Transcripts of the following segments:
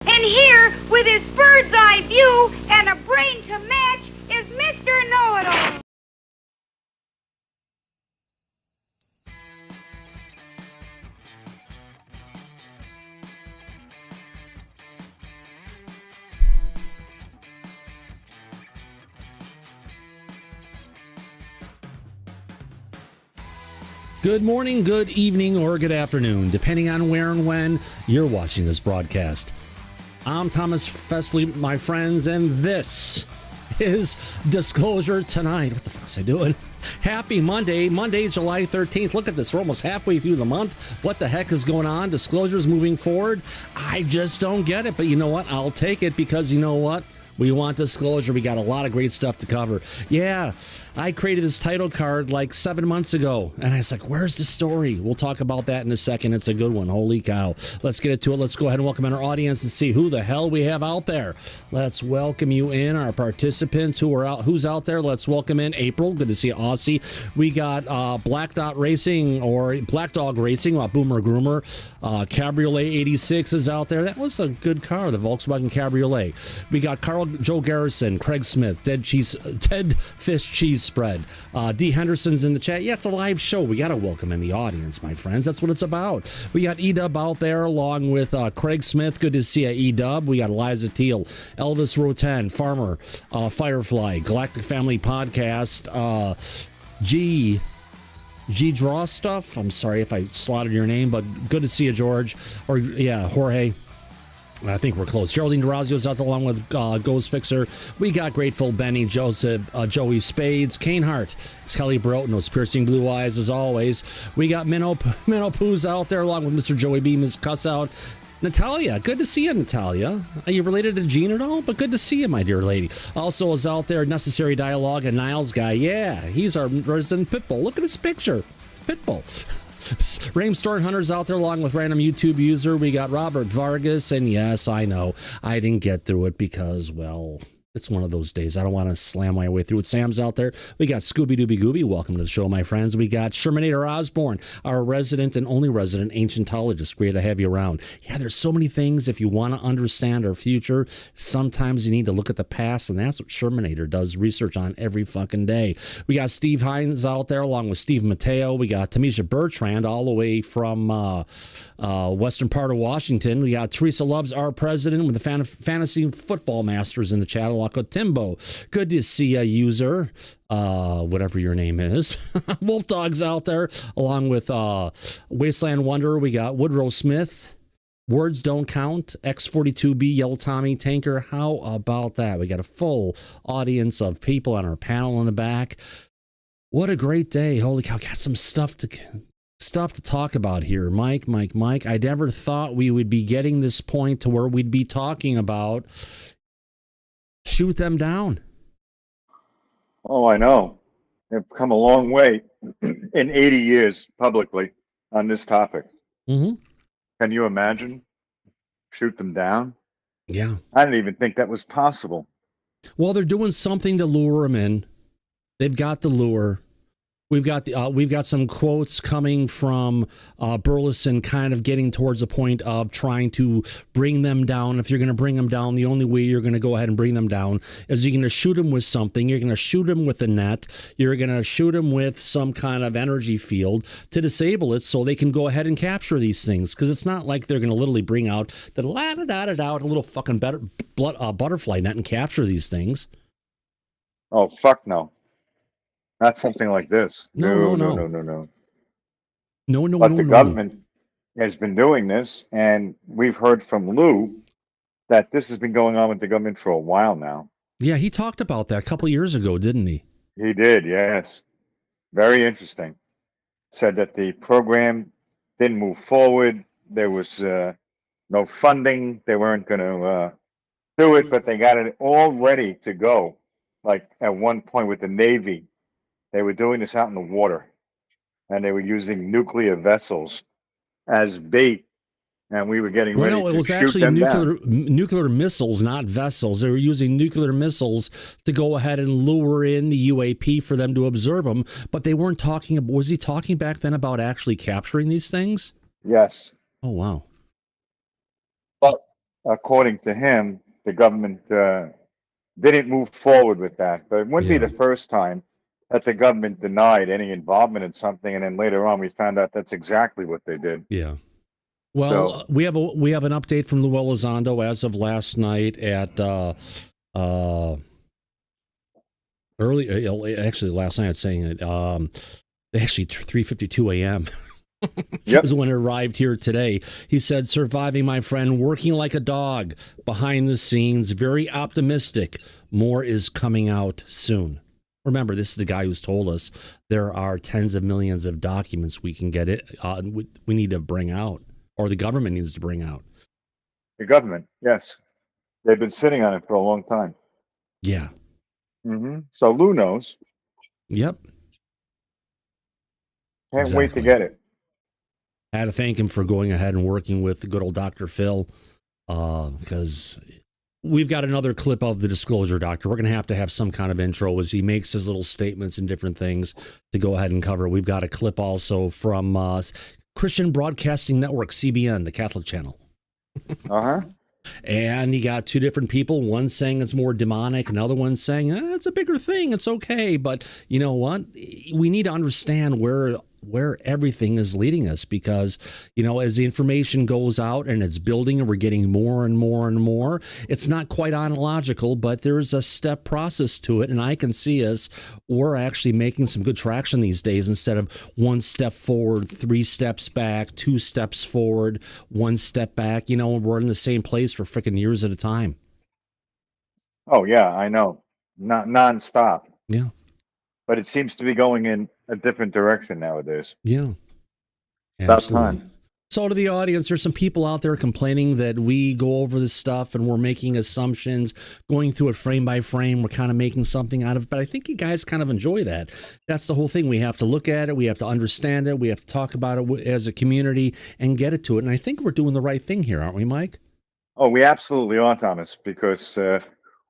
And here, with his bird's eye view and a brain to match, is Mr. Know-It-All. Good morning, good evening, or good afternoon, depending on where and when you're watching this broadcast. I'm Thomas Fesley, my friends, and this is Disclosure Tonight. What the fuck was I doing? Happy Monday, July 13th. Look at this. We're almost halfway through the month. What the heck is going on? Disclosure's moving forward. I just don't get it. But you know what? I'll take it because you know what? We want disclosure. We got a lot of great stuff to cover. Yeah, I created this title card like 7 months ago, and I was like, where's the story? We'll talk about that in a second. It's a good one. Holy cow. Let's get into it. Let's go ahead and welcome in our audience and see who the hell we have out there. Let's welcome you in, our participants who are out. Who's out there? Let's welcome in April. Good to see you, Aussie. We got Black Dog Racing, Boomer Groomer. Cabriolet 86 is out there. That was a good car, the Volkswagen Cabriolet. We got Carl Joe Garrison, Craig Smith, Dead Fish Cheese Spread. D. Henderson's in the chat. Yeah, it's a live show. We got to welcome in the audience, my friends. That's what it's about. We got E-Dub out there along with Craig Smith. Good to see you, E-Dub. We got Eliza Teal, Elvis Roten, Farmer, Firefly, Galactic Family Podcast, G Draw Stuff. I'm sorry if I slaughtered your name, but good to see you, George. Or, yeah, Jorge. I think we're close. Geraldine Durazio's out along with Ghost Fixer. We got Grateful Benny, Joseph, Joey Spades, Kane Hart, Kelly Broughton, those piercing blue eyes as always. We got Minnow Pooh's out there along with Mr. Joey B, Ms. Cuss Out. Natalia, good to see you, Natalia. Are you related to Jean at all? But good to see you, my dear lady. Also is out there Necessary Dialogue, and Niles guy. Yeah, he's our resident Pitbull. Look at his picture. It's Pitbull. Ramestorm Hunter's out there along with random YouTube user. We got Robert Vargas, and yes, I know I didn't get through it because, well, it's one of those days. I don't want to slam my way through it. Sam's out there. We got Scooby Dooby Gooby. Welcome to the show, my friends. We got Shermanator Osborne, our resident and only resident ancientologist. Great to have you around. Yeah, there's so many things. If you want to understand our future, sometimes you need to look at the past, and that's what Shermanator does research on every fucking day. We got Steve Hines out there along with Steve Mateo. We got Tamisha Bertrand all the way from western part of Washington. We got Teresa Loves, our president, with the Fantasy Football Masters in the chat. Timbo, good to see you, user, whatever your name is. Wolf Dog's out there along with Wasteland Wonder. We got Woodrow Smith, Words Don't Count, X42B, Yellow Tommy, Tanker. How about that? We got a full audience of people on our panel in the back. What a great day. Holy cow, got some stuff to talk about here. Mike. I never thought we would be getting this point to where we'd be talking about shoot them down. Oh, I know. They've come a long way in 80 years publicly on this topic. Mm-hmm. Can you imagine? Shoot them down? Yeah. I didn't even think that was possible. Well, they're doing something to lure them in. They've got the lure. We've got some quotes coming from Burleson, kind of getting towards the point of trying to bring them down. If you're going to bring them down, the only way you're going to go ahead and bring them down is you're going to shoot them with something. You're going to shoot them with a net. You're going to shoot them with some kind of energy field to disable it so they can go ahead and capture these things. Because it's not like they're going to literally bring out a little fucking butterfly net and capture these things. Oh, fuck no. Not something like this. No. But the government has been doing this, and we've heard from Lou that this has been going on with the government for a while now. Yeah, he talked about that a couple of years ago, didn't he? He did, yes. Very interesting. Said that the program didn't move forward. There was no funding. They weren't going to do it, but they got it all ready to go. Like at one point with the Navy, they were doing this out in the water, and they were using nuclear vessels as bait, and we were getting ready to shoot them down. No, it was actually nuclear missiles, not vessels. They were using nuclear missiles to go ahead and lure in the UAP for them to observe them, but they weren't talking about, was he talking back then about actually capturing these things? Yes. Oh, wow. But according to him, the government didn't move forward with that. But it wouldn't be Yeah. the first time that the government denied any involvement in something, and then later on we found out that's exactly what they did. Yeah. Well, So- we have an update from the Elizondo as of last night at actually last night it's saying it actually 3:52 a.m. Yep. is when it arrived here today. He said, "Surviving, my friend, working like a dog behind the scenes, very optimistic. More is coming out soon." Remember, this is the guy who's told us there are tens of millions of documents we can get we need to bring out, or the government needs to bring out. The government, yes. They've been sitting on it for a long time. Yeah. So Lou knows. Yep. Can't wait to Exactly. get it. I had to thank him for going ahead and working with the good old Dr. Phil, because we've got another clip of the Disclosure Doctor. We're going to have some kind of intro as he makes his little statements and different things to go ahead and cover. We've got a clip also from Christian Broadcasting Network, CBN, the Catholic channel. And you got two different people, one saying it's more demonic, another one saying it's a bigger thing, it's okay. But you know what? We need to understand where everything is leading us, because, you know, as the information goes out and it's building and we're getting more and more and more, it's not quite chronological, but there's a step process to it. And I can see we're actually making some good traction these days. Instead of one step forward, 3 steps back, 2 steps forward, 1 step back, you know, we're in the same place for freaking years at a time. Oh, yeah, I know. Not nonstop. Yeah. But it seems to be going in a different direction nowadays. Yeah. About Absolutely. time. So to the audience, there's some people out there complaining that we go over this stuff and we're making assumptions, going through it frame by frame. We're kind of making something out of it. But I think you guys kind of enjoy that. That's the whole thing. We have to look at it. We have to understand it. We have to talk about it as a community and get it to it. And I think we're doing the right thing here, aren't we, Mike? Oh, we absolutely are, Thomas, because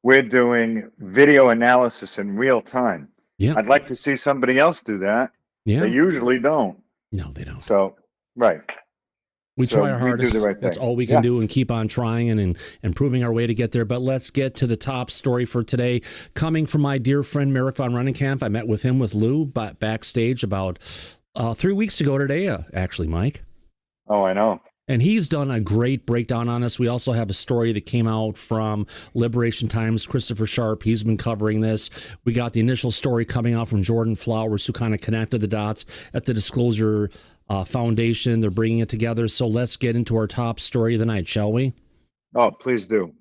we're doing video analysis in real time. Yeah. I'd like to see somebody else do that. Yeah. They usually don't. No, they don't. So, right. We So try our we do hardest. the right That's thing. all we can do, and keep on trying and improving our way to get there. But let's get to the top story for today. Coming from my dear friend Merrick von Runnenkamp. I met with him with Lou backstage about 3 weeks ago today, actually, Mike. Oh, I know. And he's done a great breakdown on us. We also have a story that came out from Liberation Times, Christopher Sharp. He's been covering this. We got the initial story coming out from Jordan Flowers, who kind of connected the dots at the Disclosure Foundation. They're bringing it together. So let's get into our top story of the night, shall we? Oh, please do.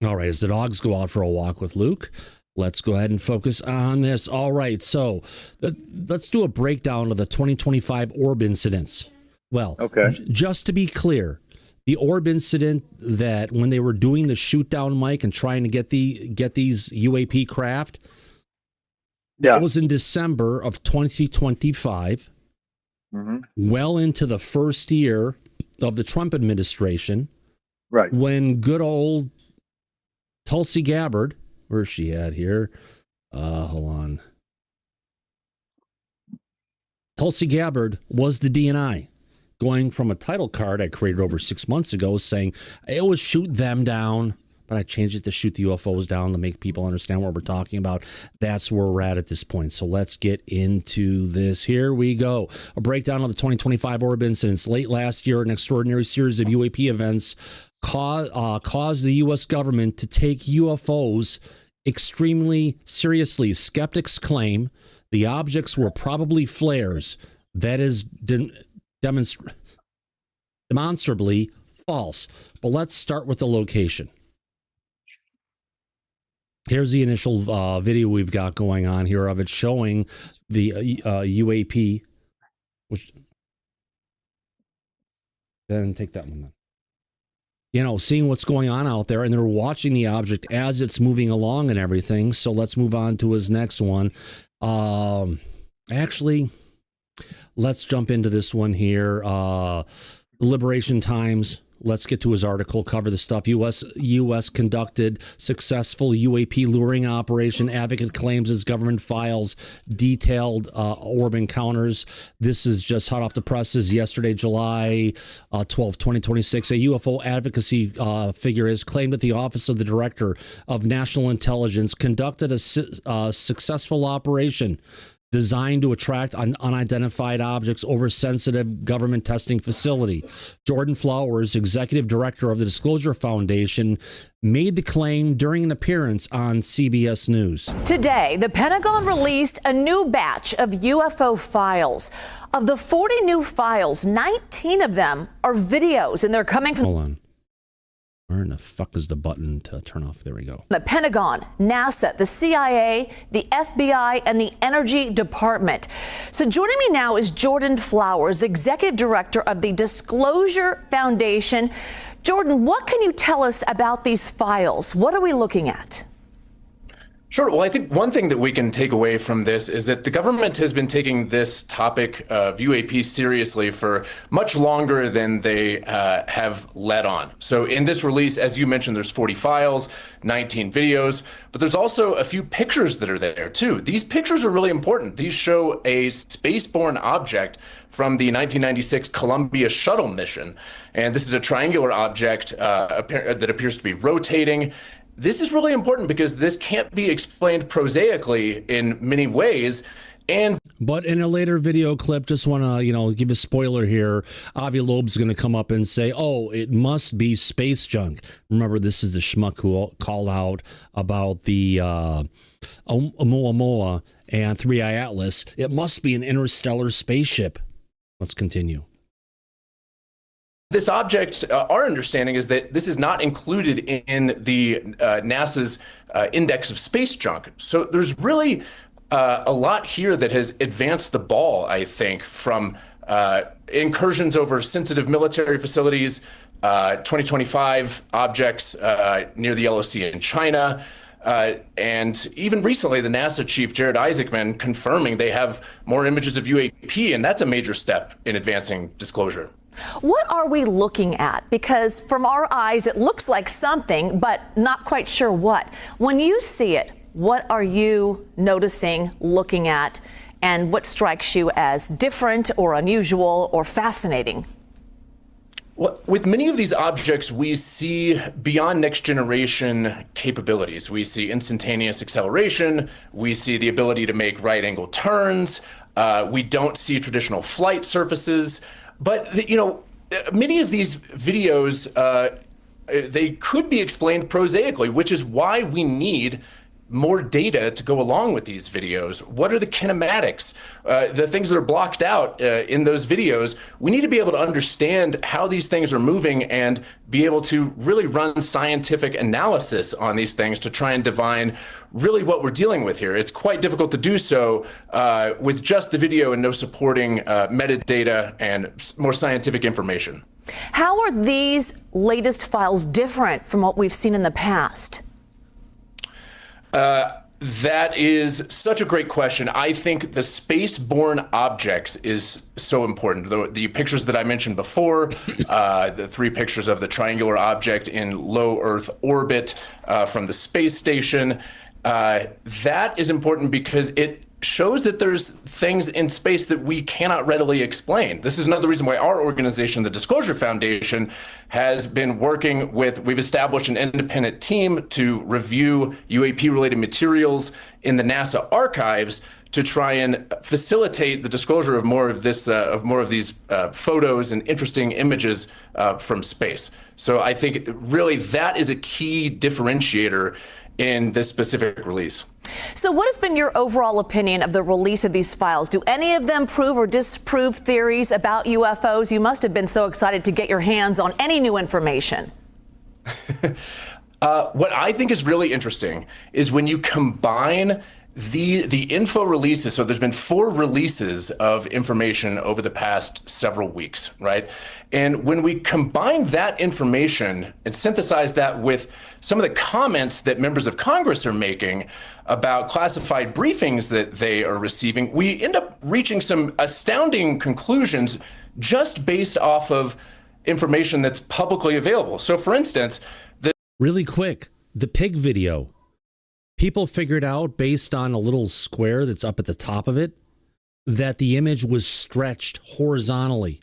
All right, as the dogs go out for a walk with Luke, let's go ahead and focus on this. All right, so let's do a breakdown of the 2025 orb incidents. Well, Okay. Just to be clear, the orb incident that when they were doing the shoot down, Mike, and trying to get these UAP craft, that was in December of 2025, well into the first year of the Trump administration, Right. when good old Tulsi Gabbard, where's she at here? Hold on. Tulsi Gabbard was the DNI. Going from a title card I created over 6 months ago saying, it was shoot them down, but I changed it to shoot the UFOs down to make people understand what we're talking about. That's where we're at this point. So let's get into this. Here we go. A breakdown of the 2025 orb incidents. Late last year, an extraordinary series of UAP events caused the U.S. government to take UFOs extremely seriously. Skeptics claim the objects were probably flares. That is demonstrably false. But let's start with the location. Here's the initial video we've got going on here of it showing the UAP, which then take that one then. You know, seeing what's going on out there, and they're watching the object as it's moving along and everything. So let's move on to his next one. Actually, let's jump into this one here. Liberation Times let's get to his article, cover the stuff. U.S. conducted successful UAP luring operation. Advocate claims his government files detailed orb encounters. This is just hot off the presses. Yesterday, July 12, 2026, a UFO advocacy figure has claimed that the Office of the Director of National Intelligence conducted a successful operation designed to attract unidentified objects over sensitive government testing facility. Jordan Flowers, executive director of the Disclosure Foundation, made the claim during an appearance on CBS News. Today, the Pentagon released a new batch of UFO files. Of the 40 new files, 19 of them are videos, and they're coming from... Hold on. Where in the fuck is the button to turn off? There we go. The Pentagon, NASA, the CIA, the FBI, and the Energy Department. So joining me now is Jordan Flowers, Executive Director of the Disclosure Foundation. Jordan, what can you tell us about these files? What are we looking at? Sure. Well, I think one thing that we can take away from this is that the government has been taking this topic of UAP seriously for much longer than they have let on. So in this release, as you mentioned, there's 40 files, 19 videos, but there's also a few pictures that are there too. These pictures are really important. These show a spaceborne object from the 1996 Columbia shuttle mission. And this is a triangular object that appears to be rotating. This is really important because this can't be explained prosaically in many ways. But in a later video clip, just want to, give a spoiler here. Avi Loeb's going to come up and say, oh, it must be space junk. Remember, this is the schmuck who called out about the Oumuamua and 3i Atlas. It must be an interstellar spaceship. Let's continue. This object, our understanding is that this is not included in the NASA's index of space junk. So there's really a lot here that has advanced the ball, I think, from incursions over sensitive military facilities, 2025 objects near the Yellow Sea in China, and even recently, the NASA chief, Jared Isaacman, confirming they have more images of UAP, and that's a major step in advancing disclosure. What are we looking at? Because from our eyes, it looks like something, but not quite sure what. When you see it, what are you noticing, looking at, and what strikes you as different or unusual or fascinating? Well, with many of these objects, we see beyond next generation capabilities. We see instantaneous acceleration. We see the ability to make right angle turns. We don't see traditional flight surfaces. But, many of these videos, they could be explained prosaically, which is why we need more data to go along with these videos. What are the kinematics, the things that are blocked out in those videos? We need to be able to understand how these things are moving and be able to really run scientific analysis on these things to try and divine really what we're dealing with here. It's quite difficult to do so with just the video and no supporting metadata and more scientific information. How are these latest files different from what we've seen in the past? That is such a great question. I think the spaceborne objects is so important. The pictures that I mentioned before, the 3 pictures of the triangular object in low Earth orbit from the space station, that is important because it shows that there's things in space that we cannot readily explain. This is another reason why our organization, the Disclosure Foundation, has been working with, we've established an independent team to review UAP-related materials in the NASA archives to try and facilitate the disclosure of more of this, of these photos and interesting images from space. So I think really that is a key differentiator in this specific release. So what has been your overall opinion of the release of these files? Do any of them prove or disprove theories about UFOs? You must have been so excited to get your hands on any new information. What I think is really interesting is when you combine the info releases. So there's been 4 releases of information over the past several weeks, right? And when we combine that information and synthesize that with some of the comments that members of Congress are making about classified briefings that they are receiving, we end up reaching some astounding conclusions just based off of information that's publicly available. So, for instance, really quick, the pig video. People figured out based on a little square that's up at the top of it that the image was stretched horizontally,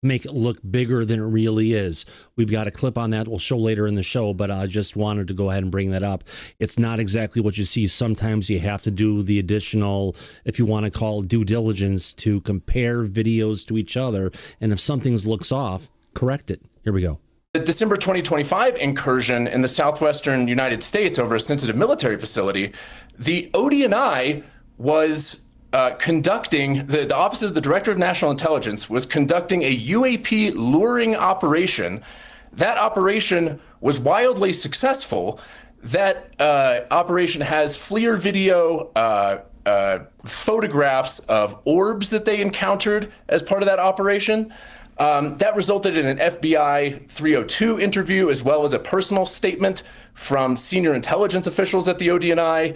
make it look bigger than it really is. We've got a clip on that we'll show later in the show, but I just wanted to go ahead and bring that up. It's not exactly what you see. Sometimes you have to do the additional, if you want to call it due diligence, to compare videos to each other. And if something looks off, correct it. Here we go. The December 2025 incursion in the southwestern United States over a sensitive military facility, the ODNI was conducting, the Office of the Director of National Intelligence was conducting a UAP luring operation. That operation was wildly successful. That operation has FLIR video photographs of orbs that they encountered as part of that operation. That resulted in an FBI 302 interview, as well as a personal statement from senior intelligence officials at the ODNI.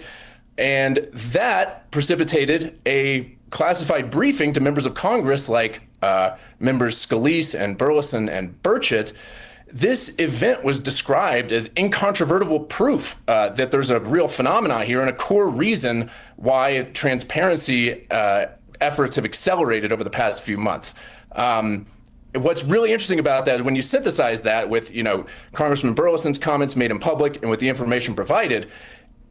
And that precipitated a classified briefing to members of Congress like members Scalise and Burleson and Burchett. This event was described as incontrovertible proof that there's a real phenomenon here and a core reason why transparency efforts have accelerated over the past few months. What's really interesting about that is when you synthesize that with, Congressman Burleson's comments made in public and with the information provided,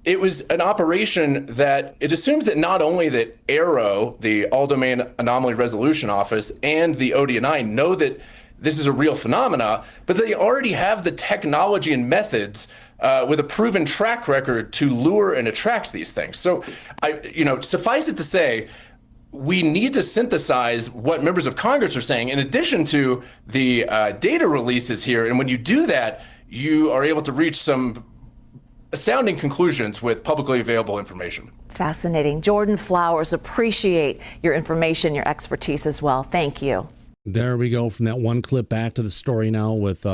it was an operation that it assumes that not only that AARO, the All Domain Anomaly Resolution Office, and the ODNI know that this is a real phenomena, but they already have the technology and methods with a proven track record to lure and attract these things. So, suffice it to say, we need to synthesize what members of Congress are saying in addition to the data releases here. And when you do that, you are able to reach some astounding conclusions with publicly available information. Fascinating. Jordan Flowers, appreciate your information, your expertise as well. Thank you. There we go. From that one clip back to the story now with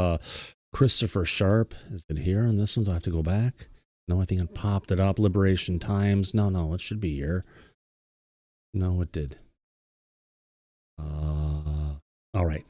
Christopher Sharp. Is it here on this one? Do I have to go back? No, I think it popped it up. Liberation Times. No, it should be here. No, it did. All right.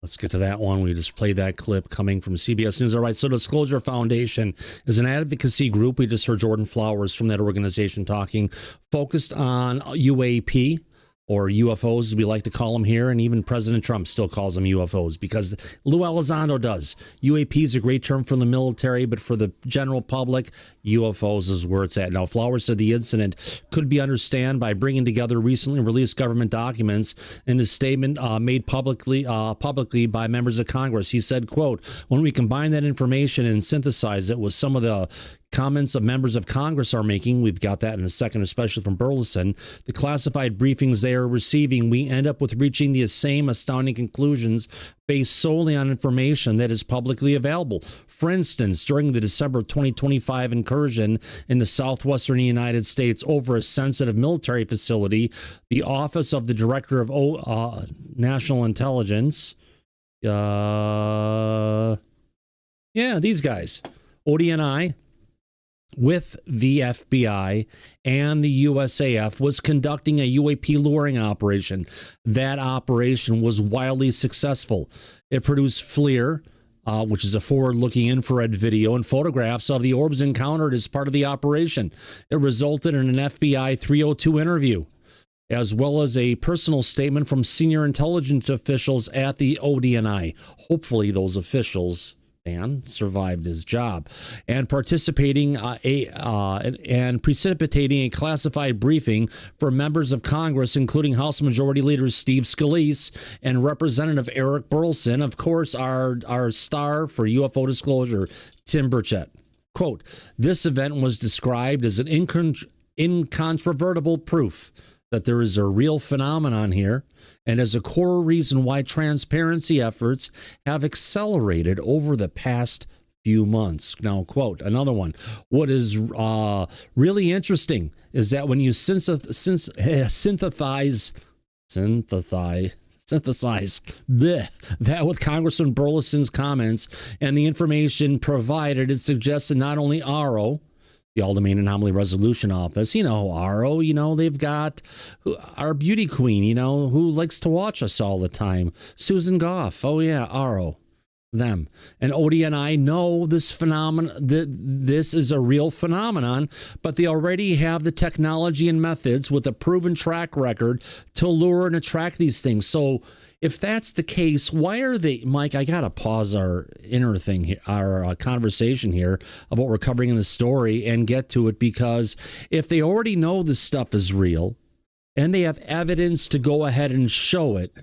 Let's get to that one. We just played that clip coming from CBS News. All right. So Disclosure Foundation is an advocacy group. We just heard Jordan Flowers from that organization talking, focused on UAP, or UFOs, as we like to call them here, and even President Trump still calls them UFOs because Lou Elizondo does. UAP is a great term for the military, but for the general public, UFOs is where it's at. Now, Flowers said the incident could be understood by bringing together recently released government documents in a statement made publicly by members of Congress. He said, quote, when we combine that information and synthesize it with some of the comments of members of Congress are making, we've got that in a second, especially from Burleson, the classified briefings they are receiving, we end up with reaching the same astounding conclusions based solely on information that is publicly available. For instance, during the December 2025 incursion in the southwestern United States over a sensitive military facility, the Office of the Director of National Intelligence, these guys, ODNI, with the FBI and the USAF was conducting a UAP luring operation. That operation was wildly successful. It produced FLIR, which is a forward-looking infrared video, and photographs of the orbs encountered as part of the operation. It resulted in an FBI 302 interview, as well as a personal statement from senior intelligence officials at the ODNI. Hopefully those officials survived his job, and precipitating a classified briefing for members of Congress, including House Majority Leader Steve Scalise and Representative Eric Burleson. Of course, our star for UFO Disclosure, Tim Burchett. Quote, this event was described as an incontrovertible proof that there is a real phenomenon here, and as a core reason why transparency efforts have accelerated over the past few months. Now, quote, another one. What is really interesting is that when you synthesize that with Congressman Burleson's comments and the information provided, it suggests that not only AARO, the All Domain Anomaly Resolution Office. You know, RO, you know, they've got our beauty queen, you know, who likes to watch us all the time. Susan Goff. Oh, yeah, RO. Them. And ODNI know this phenomenon, this is a real phenomenon, but they already have the technology and methods with a proven track record to lure and attract these things. So if that's the case, why are they, Mike, I got to pause our inner thing here, our conversation here of what we're covering in the story and get to it, because if they already know this stuff is real and they have evidence to go ahead and show it,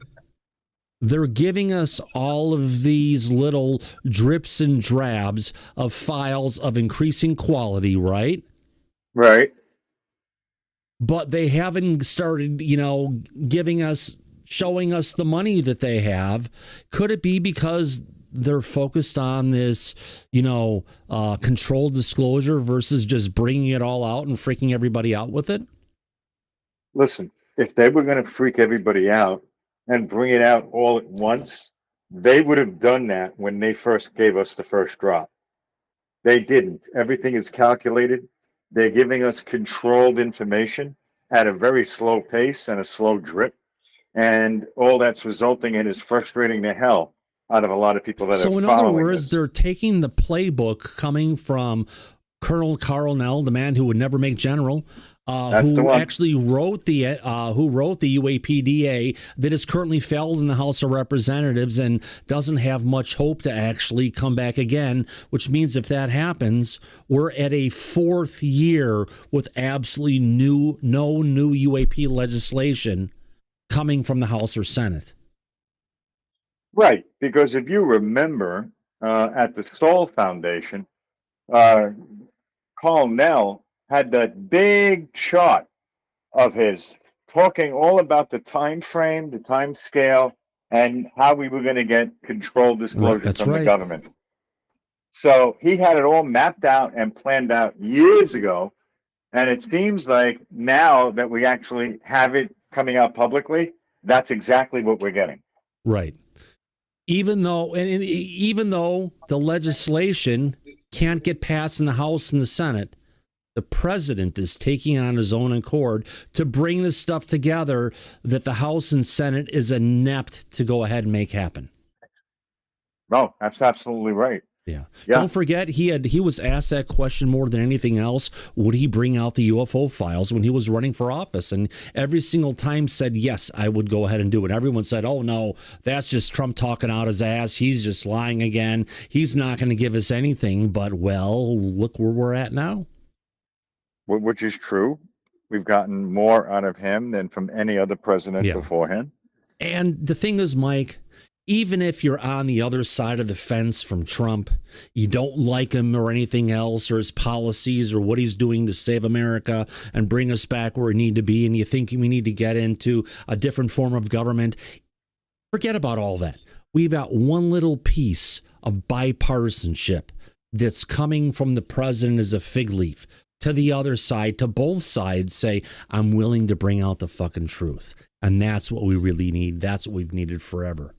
they're giving us all of these little drips and drabs of files of increasing quality, right? Right. But they haven't started, you know, showing us the money that they have. Could it be because they're focused on this, you know, controlled disclosure versus just bringing it all out and freaking everybody out with it? Listen, if they were going to freak everybody out and bring it out all at once, they would have done that when they first gave us the first drop. They didn't. Everything is calculated. They're giving us controlled information at a very slow pace and a slow drip. And all that's resulting in is frustrating the hell out of a lot of people that are following. So in other words, they're taking the playbook coming from Colonel Carl Nell, the man who would never make general, who actually wrote the UAPDA that is currently failed in the House of Representatives and doesn't have much hope to actually come back again, which means if that happens, we're at a fourth year with absolutely no new UAP legislation coming from the House or Senate. Right, because if you remember at the Sol Foundation, Carl Nell had that big chart of his talking all about the time frame, the time scale, and how we were going to get controlled disclosure from the government. So he had it all mapped out and planned out years ago. And it seems like now that we actually have it coming out publicly, that's exactly what we're getting. Right. Even though the legislation can't get passed in the House and the Senate, the president is taking on his own accord to bring this stuff together that the House and Senate is inept to go ahead and make happen. No, that's absolutely right. Yeah. Don't forget, he was asked that question more than anything else. Would he bring out the UFO files when he was running for office? And every single time said, yes, I would go ahead and do it. Everyone said, oh, no, that's just Trump talking out his ass. He's just lying again. He's not going to give us anything. But, well, look where we're at now. Which is true. We've gotten more out of him than from any other president before him. And the thing is, Mike, even if you're on the other side of the fence from Trump, you don't like him or anything else or his policies or what he's doing to save America and bring us back where we need to be, and you think we need to get into a different form of government, forget about all that. We've got one little piece of bipartisanship that's coming from the president as a fig leaf to the other side, to both sides say, I'm willing to bring out the fucking truth. And that's what we really need. That's what we've needed forever.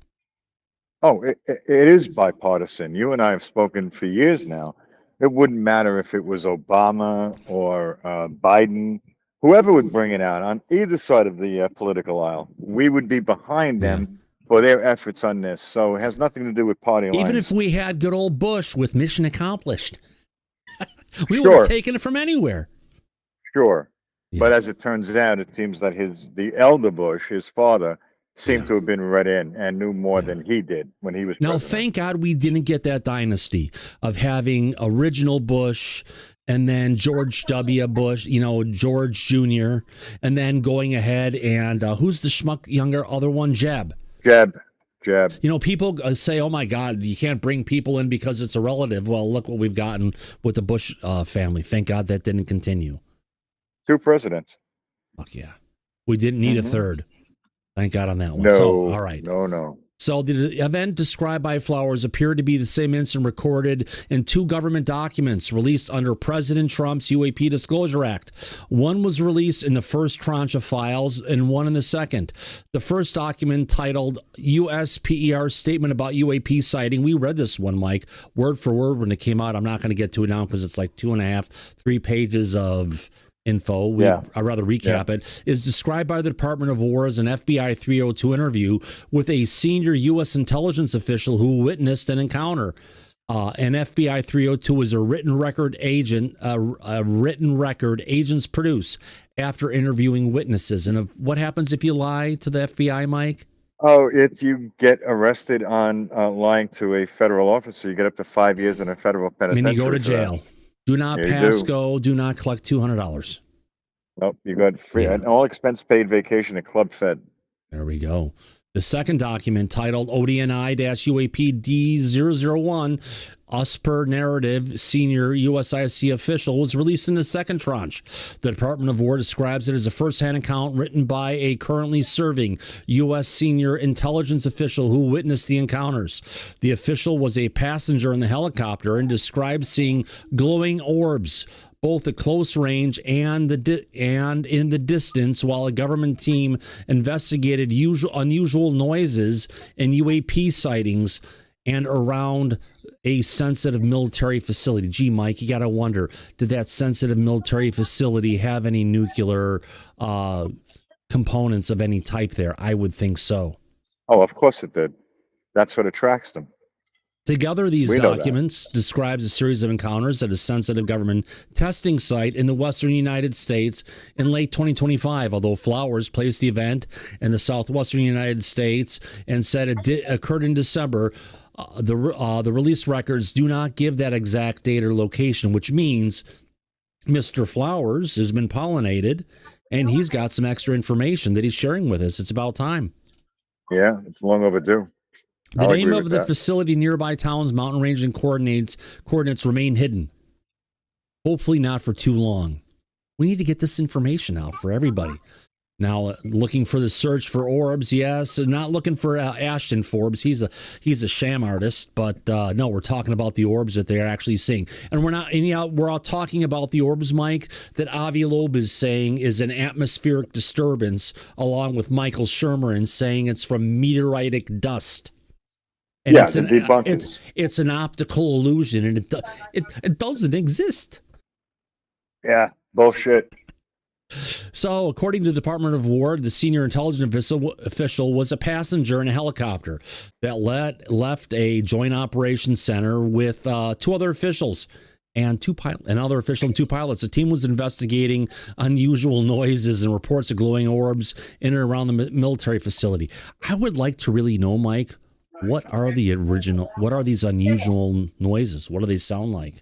Oh, it is bipartisan. You and I have spoken for years now. It wouldn't matter if it was Obama or Biden, whoever would bring it out on either side of the political aisle. We would be behind them for their efforts on this. So it has nothing to do with party lines. Even if we had good old Bush with mission accomplished, we would have taken it from anywhere. Sure. Yeah. But as it turns out, it seems that the elder Bush, his father, seemed to have been read in and knew more than he did when he was president. Now, thank God we didn't get that dynasty of having original Bush and then George W. Bush, George Jr., and then going ahead and who's the schmuck younger other one? Jeb. People say, oh, my God, you can't bring people in because it's a relative. Well, look what we've gotten with the Bush family. Thank God that didn't continue. 2 presidents. Fuck yeah. We didn't need a third. Thank God on that one. No, so, all right. No. So the event described by Flowers appeared to be the same incident recorded in two government documents released under President Trump's UAP Disclosure Act. One was released in the first tranche of files and one in the second. The first document, titled USPER Statement About UAP Sighting. We read this one, Mike, word for word when it came out. I'm not going to get to it now because it's like 2.5, 3 pages of info. I'd rather recap it. Is described by the Department of War as an FBI 302 interview with a senior U.S. intelligence official who witnessed an encounter. An FBI 302 is a written record agents produce after interviewing witnesses. And what happens if you lie to the FBI, Mike? Oh, if you get arrested on lying to a federal officer, you get up to 5 years in a federal penitentiary. And you go to jail. Do not pass go. Do not collect $200. Nope, you got free an all expense paid vacation at Club Fed. There we go. The second document, titled ODNI-UAP D001, USPER Narrative, Senior USIC Official, was released in the second tranche. The Department of War describes it as a first-hand account written by a currently serving U.S. senior intelligence official who witnessed the encounters. The official was a passenger in the helicopter and described seeing glowing orbs, both at close range and in the distance, while a government team investigated unusual noises and UAP sightings and around a sensitive military facility. Gee, Mike, you got to wonder, did that sensitive military facility have any nuclear components of any type there? I would think so. Oh, of course it did. That's what attracts them. Together, these documents describes a series of encounters at a sensitive government testing site in the western United States in late 2025, although Flowers placed the event in the southwestern United States and said it occurred in December. The release records do not give that exact date or location, which means Mr. Flowers has been pollinated, and he's got some extra information that he's sharing with us. It's about time. Yeah, it's long overdue. The name of the facility, nearby towns, mountain range, and coordinates remain hidden. Hopefully not for too long. We need to get this information out for everybody. Now, looking for the search for orbs, yes. Not looking for Ashton Forbes. He's a sham artist, but no, we're talking about the orbs that they're actually seeing. And we're all talking about the orbs, Mike, that Avi Loeb is saying is an atmospheric disturbance, along with Michael Shermer saying it's from meteoritic dust. And it's an optical illusion, and it doesn't exist. Yeah, bullshit. So, according to the Department of War, the senior intelligence official was a passenger in a helicopter that left a joint operations center with two other officials and another official and two pilots. The team was investigating unusual noises and reports of glowing orbs in and around the military facility. I would like to really know, Mike, what are these unusual noises? What do they sound like?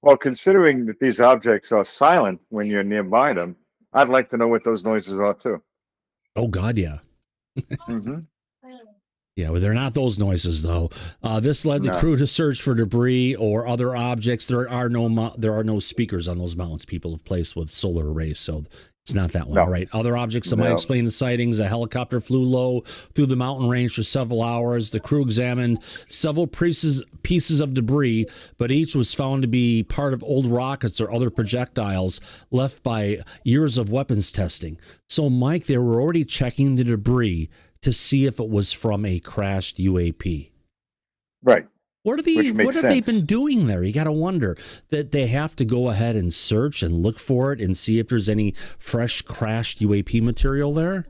Well, considering that these objects are silent when you're nearby them, I'd like to know what those noises are too. Oh God, yeah. Mm-hmm. Yeah, well, they're not those noises though. This led the crew to search for debris or other objects. There are no speakers on those mounts people have placed with solar arrays, so it's not that one. No. All right. Other objects that might explain the sightings. A helicopter flew low through the mountain range for several hours. The crew examined several pieces of debris, but each was found to be part of old rockets or other projectiles left by years of weapons testing. So, Mike, they were already checking the debris to see if it was from a crashed UAP. Right. What have they been doing there? You got to wonder that they have to go ahead and search and look for it and see if there's any fresh crashed UAP material there.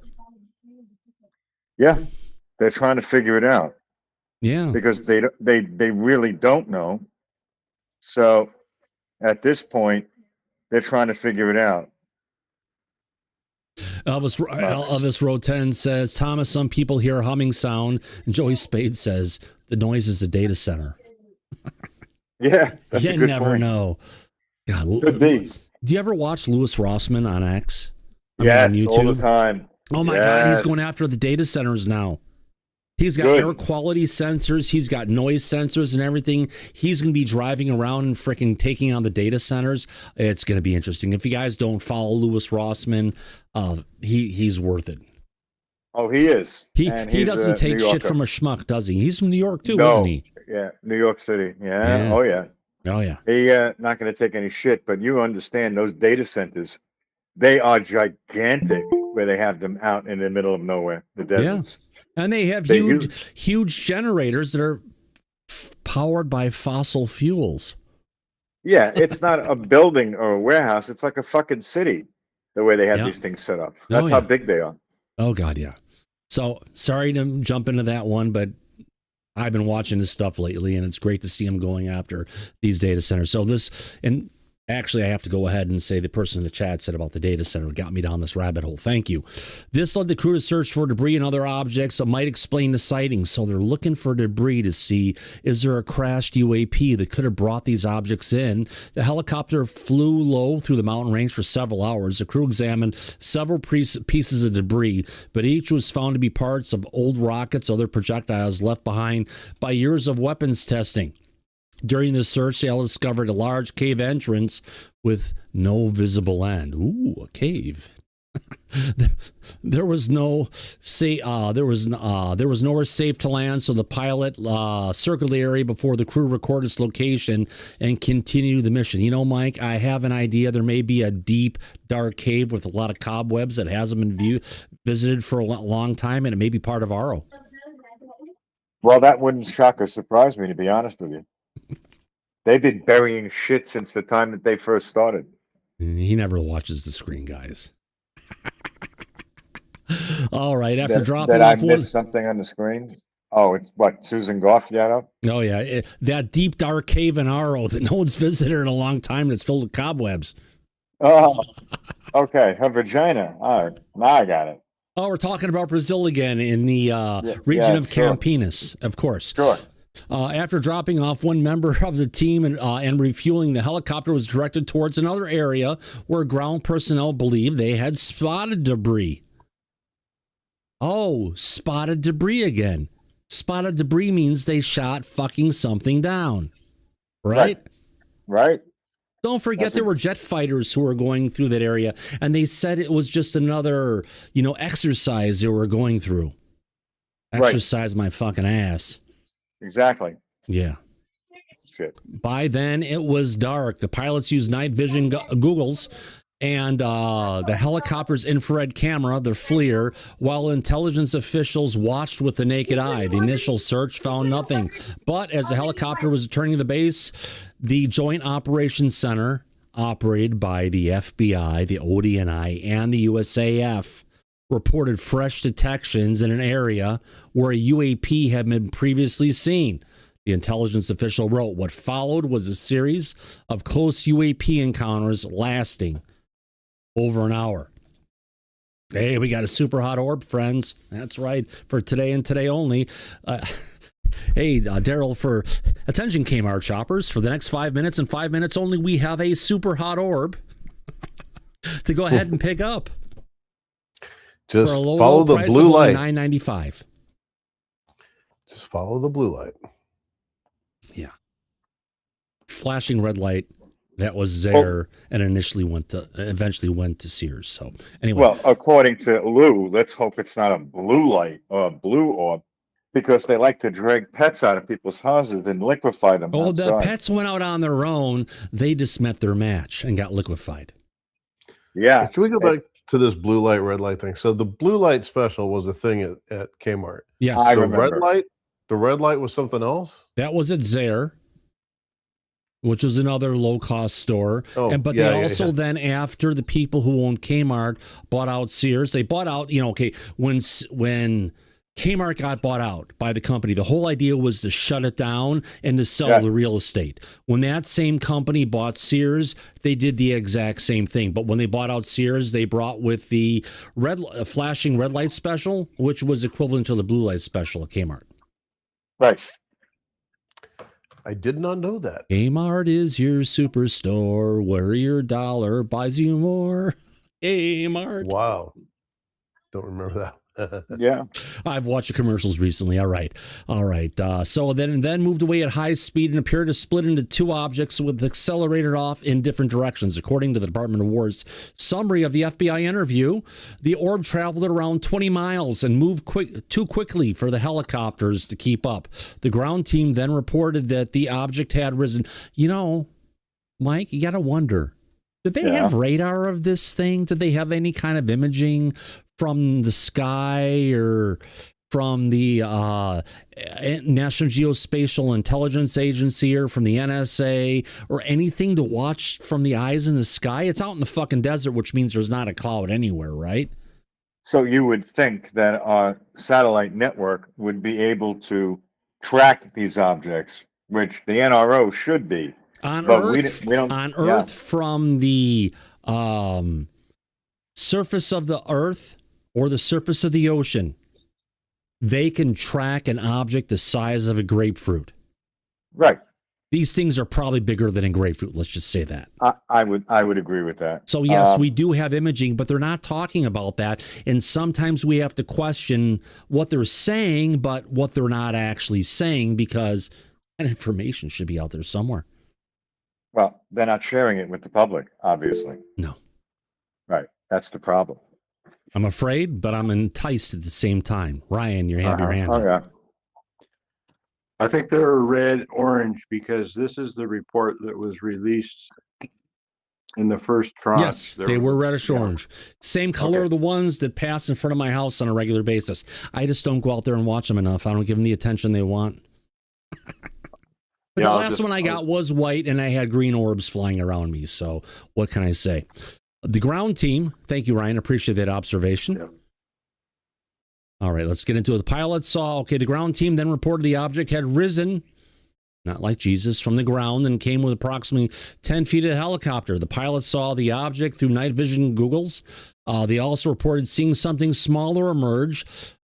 Yeah, they're trying to figure it out. Yeah, because they really don't know. So at this point, they're trying to figure it out. Elvis Roten says, Thomas, some people hear a humming sound. And Joey Spade says, the noise is a data center. Yeah. You never know. God, could be. Do you ever watch Louis Rossmann on X? Yeah, on YouTube? all the time. Oh my God, he's going after the data centers now. He's got air quality sensors. He's got noise sensors and everything. He's going to be driving around and freaking taking on the data centers. It's going to be interesting. If you guys don't follow Louis Rossmann, he's worth it. Oh, he is. He And he he's doesn't a take New shit Yorker. from a schmuck, does he? He's from New York too, No. isn't he? Yeah, New York City. Yeah. Yeah. Oh, yeah. Oh yeah. He not going to take any shit, but you understand those data centers, they are gigantic where they have them out in the middle of nowhere, the deserts. And they have They huge generators that are powered by fossil fuels. Yeah, it's not a building or a warehouse. It's like a fucking city, the way they have Yeah. these things set up. That's Oh, how yeah. big they are. Oh God, yeah. So sorry to jump into that one, but I've been watching this stuff lately, and it's great to see them going after these data centers. So this, and actually, I have to go ahead and say the person in the chat said about the data center got me down this rabbit hole. Thank you. This led the crew to search for debris and other objects that might explain the sightings. So they're looking for debris to see, is there a crashed UAP that could have brought these objects in? The helicopter flew low through the mountain range for several hours. The crew examined several pieces of debris, but each was found to be parts of old rockets, other projectiles left behind by years of weapons testing. During the search, they all discovered a large cave entrance with no visible end. Ooh, a cave. There was nowhere safe to land, so the pilot circled the area before the crew recorded its location and continued the mission. You know, Mike, I have an idea. There may be a deep, dark cave with a lot of cobwebs that hasn't been visited for a long time, and it may be part of Aro. Well, that wouldn't shock or surprise me, to be honest with you. They've been burying shit since the time that they first started. He never watches the screen, guys. All right, after dropping Did off I miss something on the screen? Oh, it's what, Susan Goff-Yano? Oh, yeah. That deep, dark cave in Aro that no one's visited in a long time, and it's filled with cobwebs. Oh, okay. Her vagina. All right. Now I got it. Oh, we're talking about Brazil again in the region of sure. Campinas, of course. Sure. After dropping off one member of the team and refueling, the helicopter was directed towards another area where ground personnel believed they had spotted debris. Oh, spotted debris again. Spotted debris means they shot fucking something down. Right? Right. Don't forget there were jet fighters who were going through that area, and they said it was just another, exercise they were going through. Exercise my fucking ass. Exactly. Yeah. Shit. By then, it was dark. The pilots used night vision goggles and the helicopter's infrared camera, the FLIR, while intelligence officials watched with the naked eye. The initial search found nothing. But as the helicopter was returning to the base, the Joint Operations Center, operated by the FBI, the ODNI, and the USAF, reported fresh detections in an area where a UAP had been previously seen. The intelligence official wrote, what followed was a series of close UAP encounters lasting over an hour. Hey, we got a super hot orb, friends. That's right, for today and today only. Hey, Daryl, for attention Kmart shoppers, for the next 5 minutes and 5 minutes only, we have a super hot orb to go ahead and pick up. Just follow the blue light. $9.95. Just follow the blue light. Yeah. Flashing red light that was there and eventually went to Sears. So anyway. Well, according to Lou, let's hope it's not a blue light or a blue orb, because they like to drag pets out of people's houses and liquefy them. Oh, outside. the pets went out on their own. They just met their match and got liquefied. Yeah. Can we go back to this blue light, red light thing? So the blue light special was a thing at Kmart. Yes. I The remember. red light was something else? That was at Zayre, which was another low-cost store. Oh, But yeah, they yeah, also yeah. then, after the people who owned Kmart bought out Sears, they bought out, when Kmart got bought out by the company, the whole idea was to shut it down and to sell the real estate. When that same company bought Sears, they did the exact same thing. But when they bought out Sears, they brought with the flashing red light special, which was equivalent to the blue light special at Kmart. Right. I did not know that. Kmart is your superstore where your dollar buys you more. Kmart. Wow. Don't remember that. Yeah. I've watched the commercials recently. All right. So then moved away at high speed and appeared to split into two objects with accelerated off in different directions. According to the Department of War's summary of the FBI interview, the orb traveled at around 20 miles and moved too quickly for the helicopters to keep up. The ground team then reported that the object had risen. You know, Mike, you got to wonder, did they have radar of this thing? Did they have any kind of imaging from the sky or from the National Geospatial Intelligence Agency or from the NSA or anything to watch from the eyes in the sky? It's out in the fucking desert, which means there's not a cloud anywhere, right? So you would think that our satellite network would be able to track these objects, which the NRO should be. On But Earth, we don't, on Earth from the surface of the Earth or the surface of the ocean, they can track an object the size of a grapefruit. Right. These things are probably bigger than a grapefruit. Let's just say that. I would agree with that. So yes, we do have imaging, but they're not talking about that. And sometimes we have to question what they're saying, but what they're not actually saying, because that information should be out there somewhere. Well, they're not sharing it with the public, obviously. No. Right. That's the problem. I'm afraid, but I'm enticed at the same time. Ryan, you have your hand up. Oh, yeah. I think they're red orange because this is the report that was released in the first tranche. Yes, they were reddish orange. Same color of the ones that pass in front of my house on a regular basis. I just don't go out there and watch them enough. I don't give them the attention they want. But the last one I got was white, and I had green orbs flying around me. So what can I say? The ground team, thank you, Ryan. Appreciate that observation. Yeah. All right, let's get into it. The pilot saw, the ground team then reported the object had risen, not like Jesus, from the ground and came with approximately 10 feet of the helicopter. The pilot saw the object through night vision goggles. They also reported seeing something smaller emerge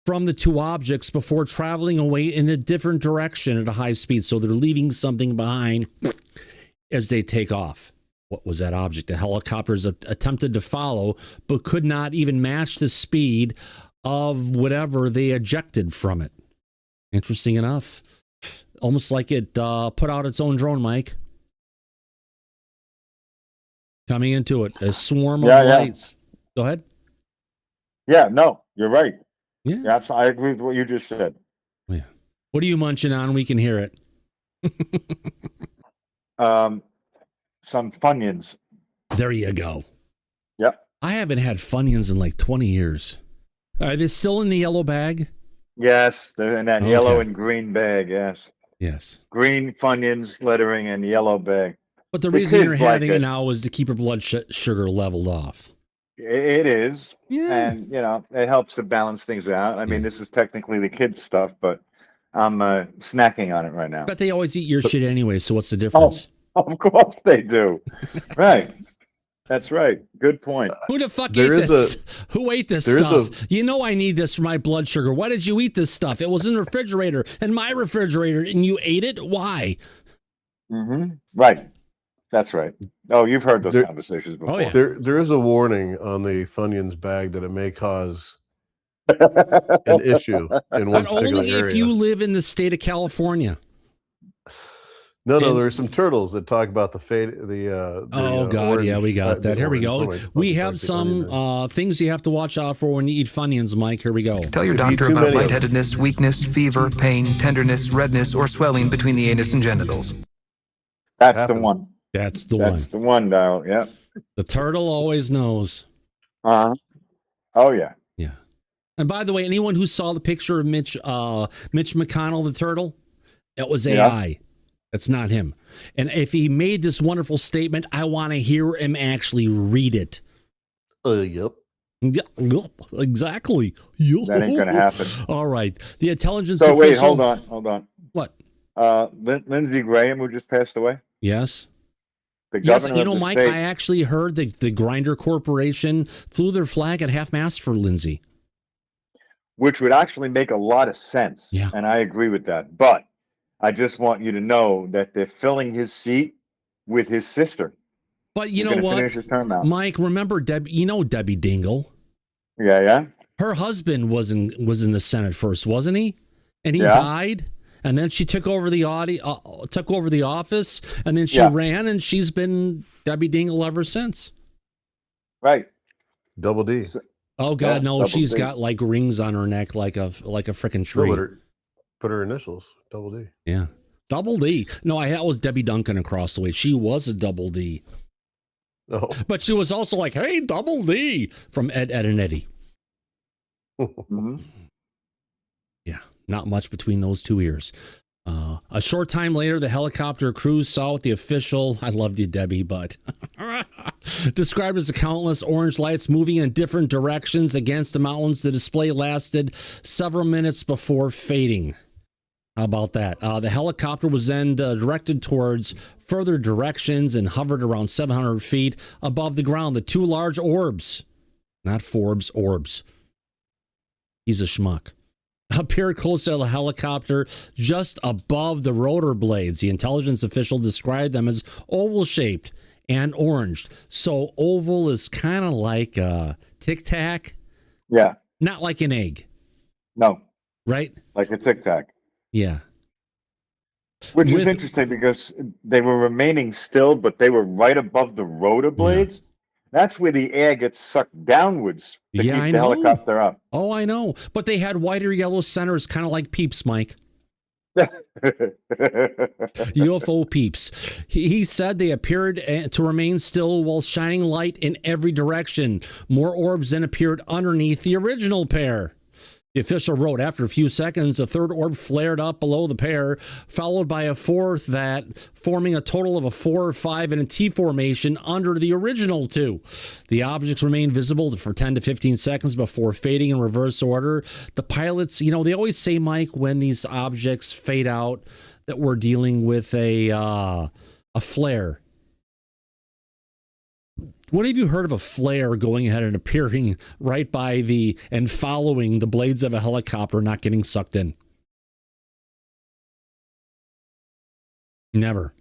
from the two objects before traveling away in a different direction at a high speed. So they're leaving something behind as they take off. What was that object? The helicopters attempted to follow, but could not even match the speed of whatever they ejected from it. Interesting enough. Almost like it put out its own drone, Mike. Coming into it, a swarm of lights. Go ahead. Yeah, no, you're right. Yeah. I agree with what you just said. Yeah. What are you munching on? We can hear it. Some Funyuns. There you go. Yep. I haven't had Funyuns in like 20 years. Are they still in the yellow bag? Yes, they're in that yellow and green bag, yes. Yes. Green Funyuns lettering and yellow bag. But the reason you're having it now is to keep your blood sugar leveled off. It is. Yeah. And, it helps to balance things out. I mean, this is technically the kids' stuff, but I'm snacking on it right now. But they always eat your shit anyway, so what's the difference? Of course they do. Right. That's right. Good point. Who the fuck ate this? Who ate this stuff? You know I need this for my blood sugar. Why did you eat this stuff? It was in the refrigerator, in my refrigerator, and you ate it? Why? Mm-hmm. Right. That's right. Oh, you've heard those conversations before. Oh, yeah. There is a warning on the Funyuns bag that it may cause an issue in one but particular only area. if you live in the state of California. No, there's some turtles that talk about the fate. Oh God, orange, yeah, we got that. Here we go. We have the some things you have to watch out for when you eat Funyuns, Mike. Here we go. Tell your doctor about lightheadedness, weakness, fever, pain, tenderness, redness, or swelling between the anus and genitals. That's the one. That's the one. That's the one, Dial. Yeah. The turtle always knows. Uh-huh. Oh, yeah. Yeah. And by the way, anyone who saw the picture of Mitch McConnell, the turtle, that was AI. Yeah. That's not him. And if he made this wonderful statement, I want to hear him actually read it. Yep. Yeah, exactly. Yep. That ain't going to happen. All right. The intelligence official... wait, hold on. What? Lindsey Graham, who just passed away? Yes. The governor of the Mike, state... I actually heard that the Grindr Corporation flew their flag at half-mast for Lindsey. Which would actually make a lot of sense. Yeah. And I agree with that. But I just want you to know that they're filling his seat with his sister. But you know what, finish his term out. Mike, remember Debbie, Debbie Dingle? Yeah. Her husband was in the Senate first, wasn't he? And he died. And then she took over the office, and then she ran, and she's been Debbie Dingle ever since. Right. Double D. Oh God, no! She's got like rings on her neck, like a freaking tree. Put her initials, Double D. Yeah, Double D. No, that was Debbie Duncan across the way. She was a Double D. Oh. But she was also like, "Hey, Double D" from Ed, and Eddie. Mm-hmm. Yeah, not much between those two ears. A short time later, the helicopter crew saw what the official, I loved you, Debbie, but described as the countless orange lights moving in different directions against the mountains. The display lasted several minutes before fading. How about that? The helicopter was then directed towards further directions and hovered around 700 feet above the ground. The two large orbs, not Forbes, orbs. He's a schmuck. Appeared close to the helicopter just above the rotor blades. The intelligence official described them as oval-shaped and orange. So oval is kind of like a Tic Tac. Yeah. Not like an egg. No. Right? Like a Tic Tac. Yeah. Which is interesting because they were remaining still, but they were right above the rotor blades. Yeah. That's where the air gets sucked downwards to keep the helicopter up. Oh, I know. But they had white or yellow centers, kind of like peeps, Mike. UFO peeps. He said they appeared to remain still while shining light in every direction. More orbs then appeared underneath the original pair. The official wrote, after a few seconds, a third orb flared up below the pair, followed by a fourth that, forming a total of a 4 or 5 in a T formation under the original two. The objects remained visible for 10 to 15 seconds before fading in reverse order. The pilots, they always say, Mike, when these objects fade out, that we're dealing with a flare. When have you heard of a flare going ahead and appearing right by and following the blades of a helicopter not getting sucked in? Never.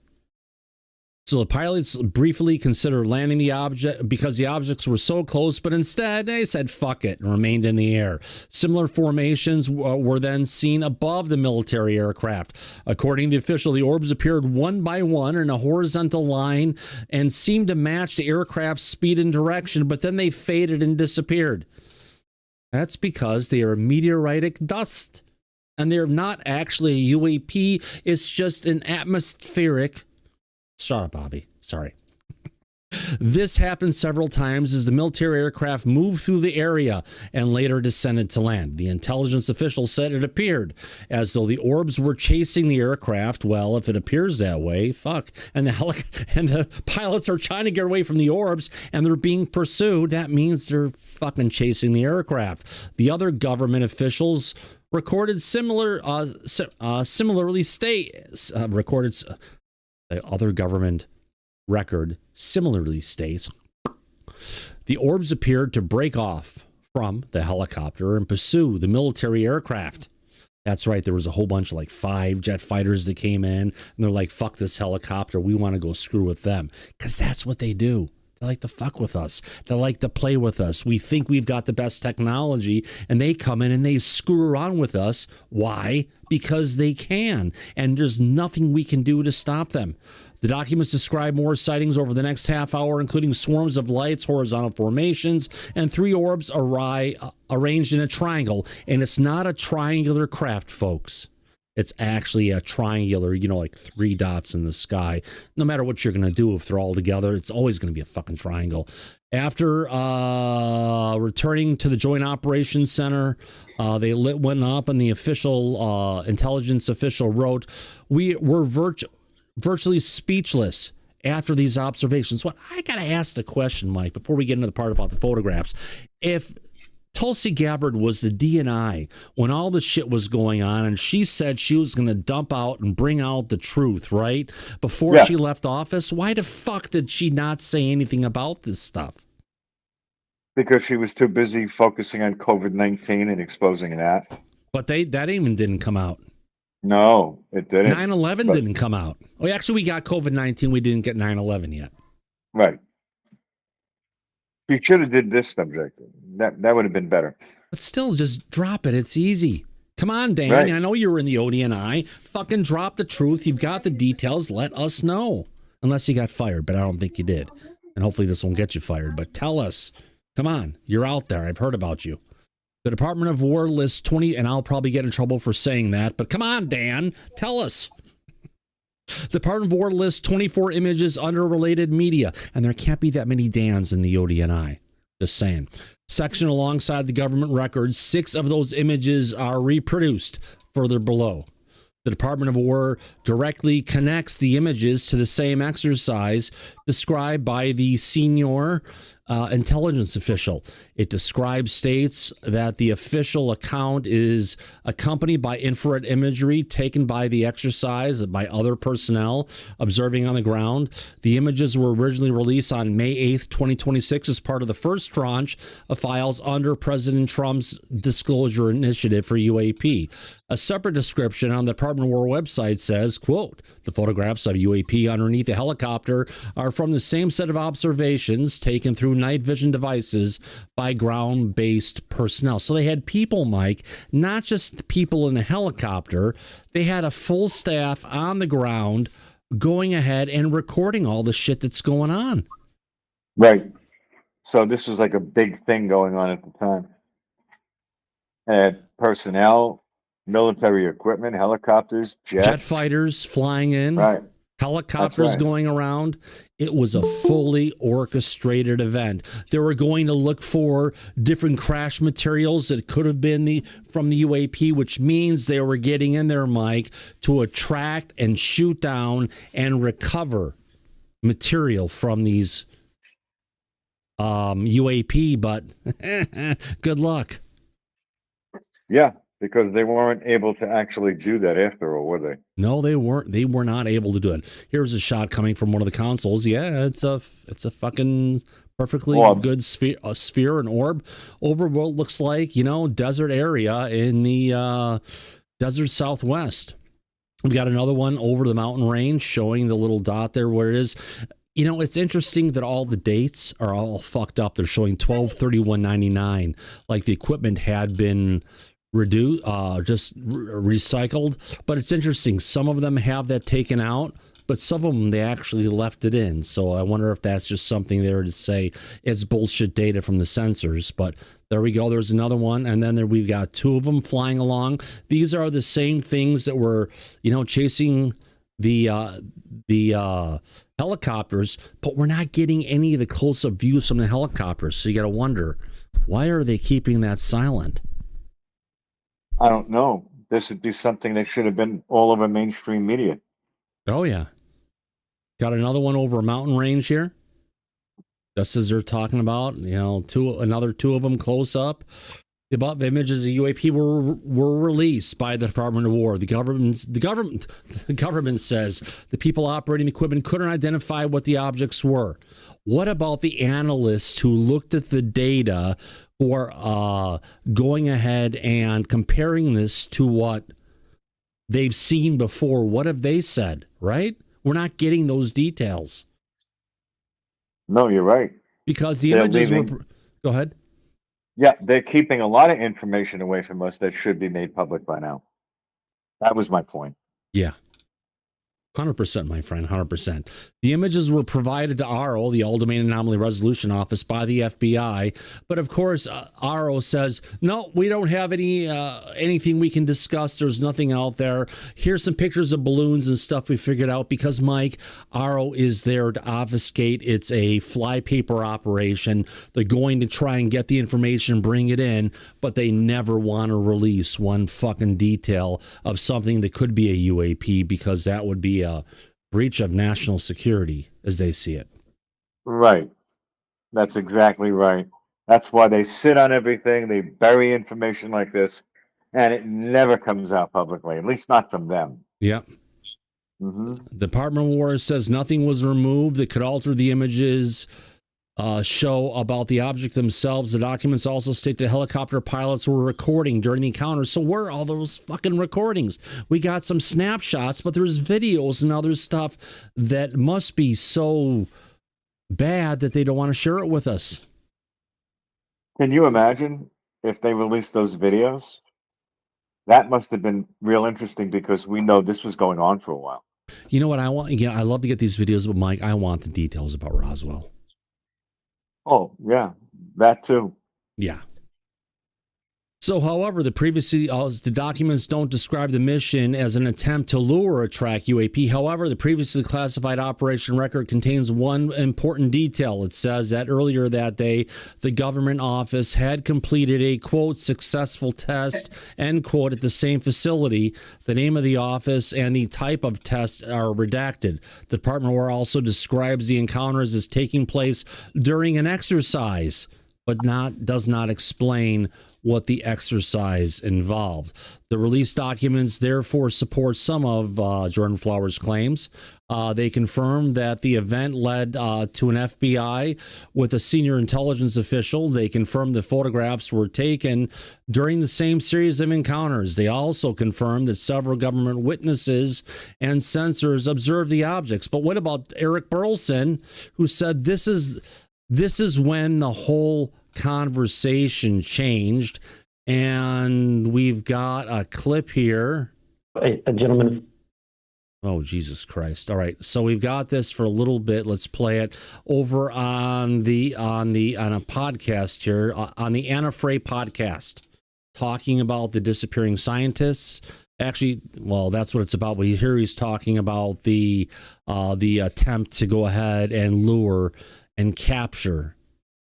So the pilots briefly considered landing the object because the objects were so close, but instead they said fuck it and remained in the air. Similar formations were then seen above the military aircraft. According to the official, the orbs appeared one by one in a horizontal line and seemed to match the aircraft's speed and direction, but then they faded and disappeared. That's because they are meteoritic dust, and they're not actually a UAP. It's just an atmospheric. Shut up, Bobby. Sorry. This happened several times as the military aircraft moved through the area and later descended to land. The intelligence official said it appeared as though the orbs were chasing the aircraft. Well, if it appears that way, fuck. And the pilots are trying to get away from the orbs and they're being pursued. That means they're fucking chasing the aircraft. The other government officials recorded The other government record similarly states the orbs appeared to break off from the helicopter and pursue the military aircraft. That's right. There was a whole bunch of 5 jet fighters that came in and they're like, fuck this helicopter. We want to go screw with them. Because that's what they do. They like to fuck with us. They like to play with us. We think we've got the best technology and they come in and they screw around with us. Why? Because they can. And there's nothing we can do to stop them. The documents describe more sightings over the next half hour, including swarms of lights, horizontal formations, and 3 orbs arranged in a triangle. And it's not a triangular craft, folks. It's actually a triangular, 3 dots in the sky. No matter what you're going to do, if they're all together, it's always going to be a fucking triangle. After returning to the Joint Operations Center, they went up and the official intelligence official wrote, we were virtually speechless after these observations. Well, I got to ask the question, Mike, before we get into the part about the photographs. If Tulsi Gabbard was the DNI when all the shit was going on, and she said she was going to dump out and bring out the truth, right? Before she left office, why the fuck did she not say anything about this stuff? Because she was too busy focusing on COVID-19 and exposing that. But that even didn't come out. No, it didn't. 9/11 didn't come out. Oh, actually, we got COVID-19. We didn't get 9/11 yet. Right. You should have did this subject. That would have been better. But still, just drop it. It's easy. Come on, Dan. Right. I know you were in the ODNI. Fucking drop the truth. You've got the details. Let us know. Unless you got fired, but I don't think you did. And hopefully this won't get you fired. But tell us. Come on. You're out there. I've heard about you. The Department of War lists 20, and I'll probably get in trouble for saying that, but come on, Dan. Tell us. The Department of War lists 24 images under related media, and there can't be that many Dans in the ODNI. Just saying. Section alongside the government records, 6 of those images are reproduced further below. The Department of War directly connects the images to the same exercise described by the senior intelligence official. It states that the official account is accompanied by infrared imagery taken by the exercise by other personnel observing on the ground. The images were originally released on May 8th, 2026 as part of the first tranche of files under President Trump's Disclosure Initiative for UAP. A separate description on the Department of War website says, quote, the photographs of UAP underneath the helicopter are from the same set of observations taken through night vision devices by ground-based personnel. So they had people, Mike, not just the people in the helicopter. They had a full staff on the ground going ahead and recording all the shit that's going on. Right. So this was like a big thing going on at the time. And personnel, military equipment, helicopters, jets. Jet fighters flying in. Right. Helicopters right. going around. It was a fully orchestrated event. They were going to look for different crash materials that could have been from the UAP, which means they were getting in there, Mike, to attract and shoot down and recover material from these UAP. But good luck. Yeah. Because they weren't able to actually do that after all, were they? No, they weren't. They were not able to do it. Here's a shot coming from one of the consoles. Yeah, it's a fucking perfectly good sphere, an orb over what looks like, desert area in the desert Southwest. We got another one over the mountain range showing the little dot there where it is. It's interesting that all the dates are all fucked up. They're showing 12/31/99, like the equipment had been recycled. But it's interesting. Some of them have that taken out, but some of them, they actually left it in. So I wonder if that's just something there to say it's bullshit data from the sensors. But there we go. There's another one. And then we've got 2 of them flying along. These are the same things that were, chasing the helicopters, but we're not getting any of the close-up views from the helicopters. So you got to wonder, why are they keeping that silent? I don't know. This would be something that should have been all over mainstream media. Oh, yeah. Got another one over a mountain range here. Just as they're talking about, another 2 of them close up. The above images of UAP were released by the Department of War. The government says the people operating the equipment couldn't identify what the objects were. What about the analysts who looked at the data for going ahead and comparing this to what they've seen before? What have they said, right? We're not getting those details. No, you're right. Because the images were... Go ahead. Yeah, they're keeping a lot of information away from us that should be made public by now. That was my point. Yeah. 100%, my friend, 100%. The images were provided to ARO, the All Domain Anomaly Resolution Office, by the FBI. But of course, ARO says, no, we don't have anything we can discuss. There's nothing out there. Here's some pictures of balloons and stuff we figured out because, Mike, ARO is there to obfuscate. It's a flypaper operation. They're going to try and get the information, bring it in, but they never want to release one fucking detail of something that could be a UAP because that would be a breach of national security as they see it. Right. That's exactly right. That's why they sit on everything. They bury information like this, and it never comes out publicly, at least not from them. Yep. Mm-hmm. The Department of War says nothing was removed that could alter the images show about the object themselves. The documents also state that helicopter pilots were recording during the encounter. So where are all those fucking recordings? We got some snapshots, but there's videos and other stuff that must be so bad that they don't want to share it with us. Can you imagine if they released those videos, that must have been real interesting because we know this was going on for a while. You know what I want? Again, I love to get these videos, but Mike, I want the details about Roswell. Oh, yeah, that too. Yeah. So, however, the documents don't describe the mission as an attempt to lure or track UAP. However, the previously classified operation record contains one important detail. It says that earlier that day, the government office had completed a, quote, successful test, end quote, at the same facility. The name of the office and the type of test are redacted. The Department of War also describes the encounters as taking place during an exercise, but does not explain what the exercise involved. The release documents therefore support some of Jordan Flowers' claims. They confirm that the event led to an FBI with a senior intelligence official. They confirmed the photographs were taken during the same series of encounters. They also confirmed that several government witnesses and sensors observed the objects. But what about Eric Burleson, who said this is when the whole conversation changed? And we've got a clip here. A gentleman. Oh, Jesus Christ. All right. So we've got this for a little bit. Let's play it over on a podcast here, on the Anna Frey podcast, talking about the disappearing scientists. Actually, well, that's what it's about. But here he's talking about the attempt to go ahead and lure and capture,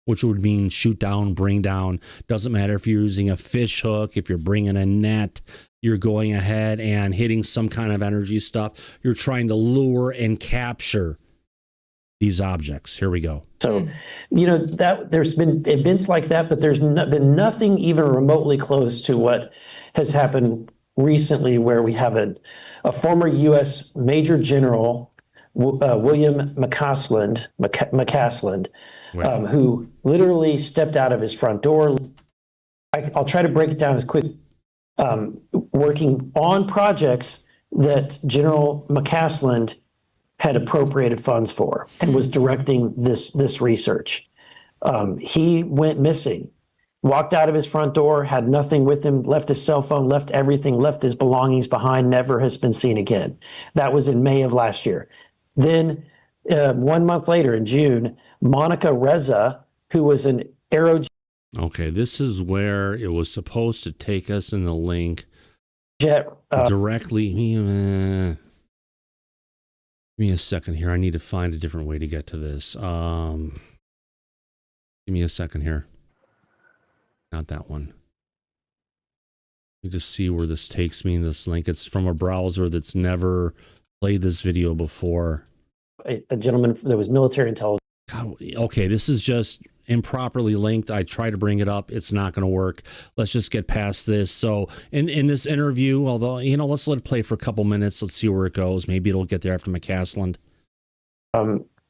which would mean shoot down, bring down. Doesn't matter if you're using a fish hook, if you're bringing a net, you're going ahead and hitting some kind of energy stuff. You're trying to lure and capture these objects. Here we go. So, that there's been events like that, but there's been nothing even remotely close to what has happened recently, where we have a former U.S. Major General, William McCaslin, who literally stepped out of his front door. I'll try to break it down as quick. Working on projects that General McCaslin had appropriated funds for and was directing this research. He went missing, walked out of his front door, had nothing with him, left his cell phone, left everything, left his belongings behind, never has been seen again. That was in May of last year. Then 1 month later, in June, Monica Reza, who was an aero. Okay, this is where it was supposed to take us in the link jet directly. Give me a second here. I need to find a different way to get to this. Give me a second here. Not that one. Let me just see where this takes me in this link. It's from a browser that's never played this video before. A gentleman that was military intelligence. God, okay, this is just improperly linked. I try to bring it up. It's not going to work. Let's just get past this. So in this interview, although, let's let it play for a couple minutes. Let's see where it goes. Maybe it'll get there after McCaslin.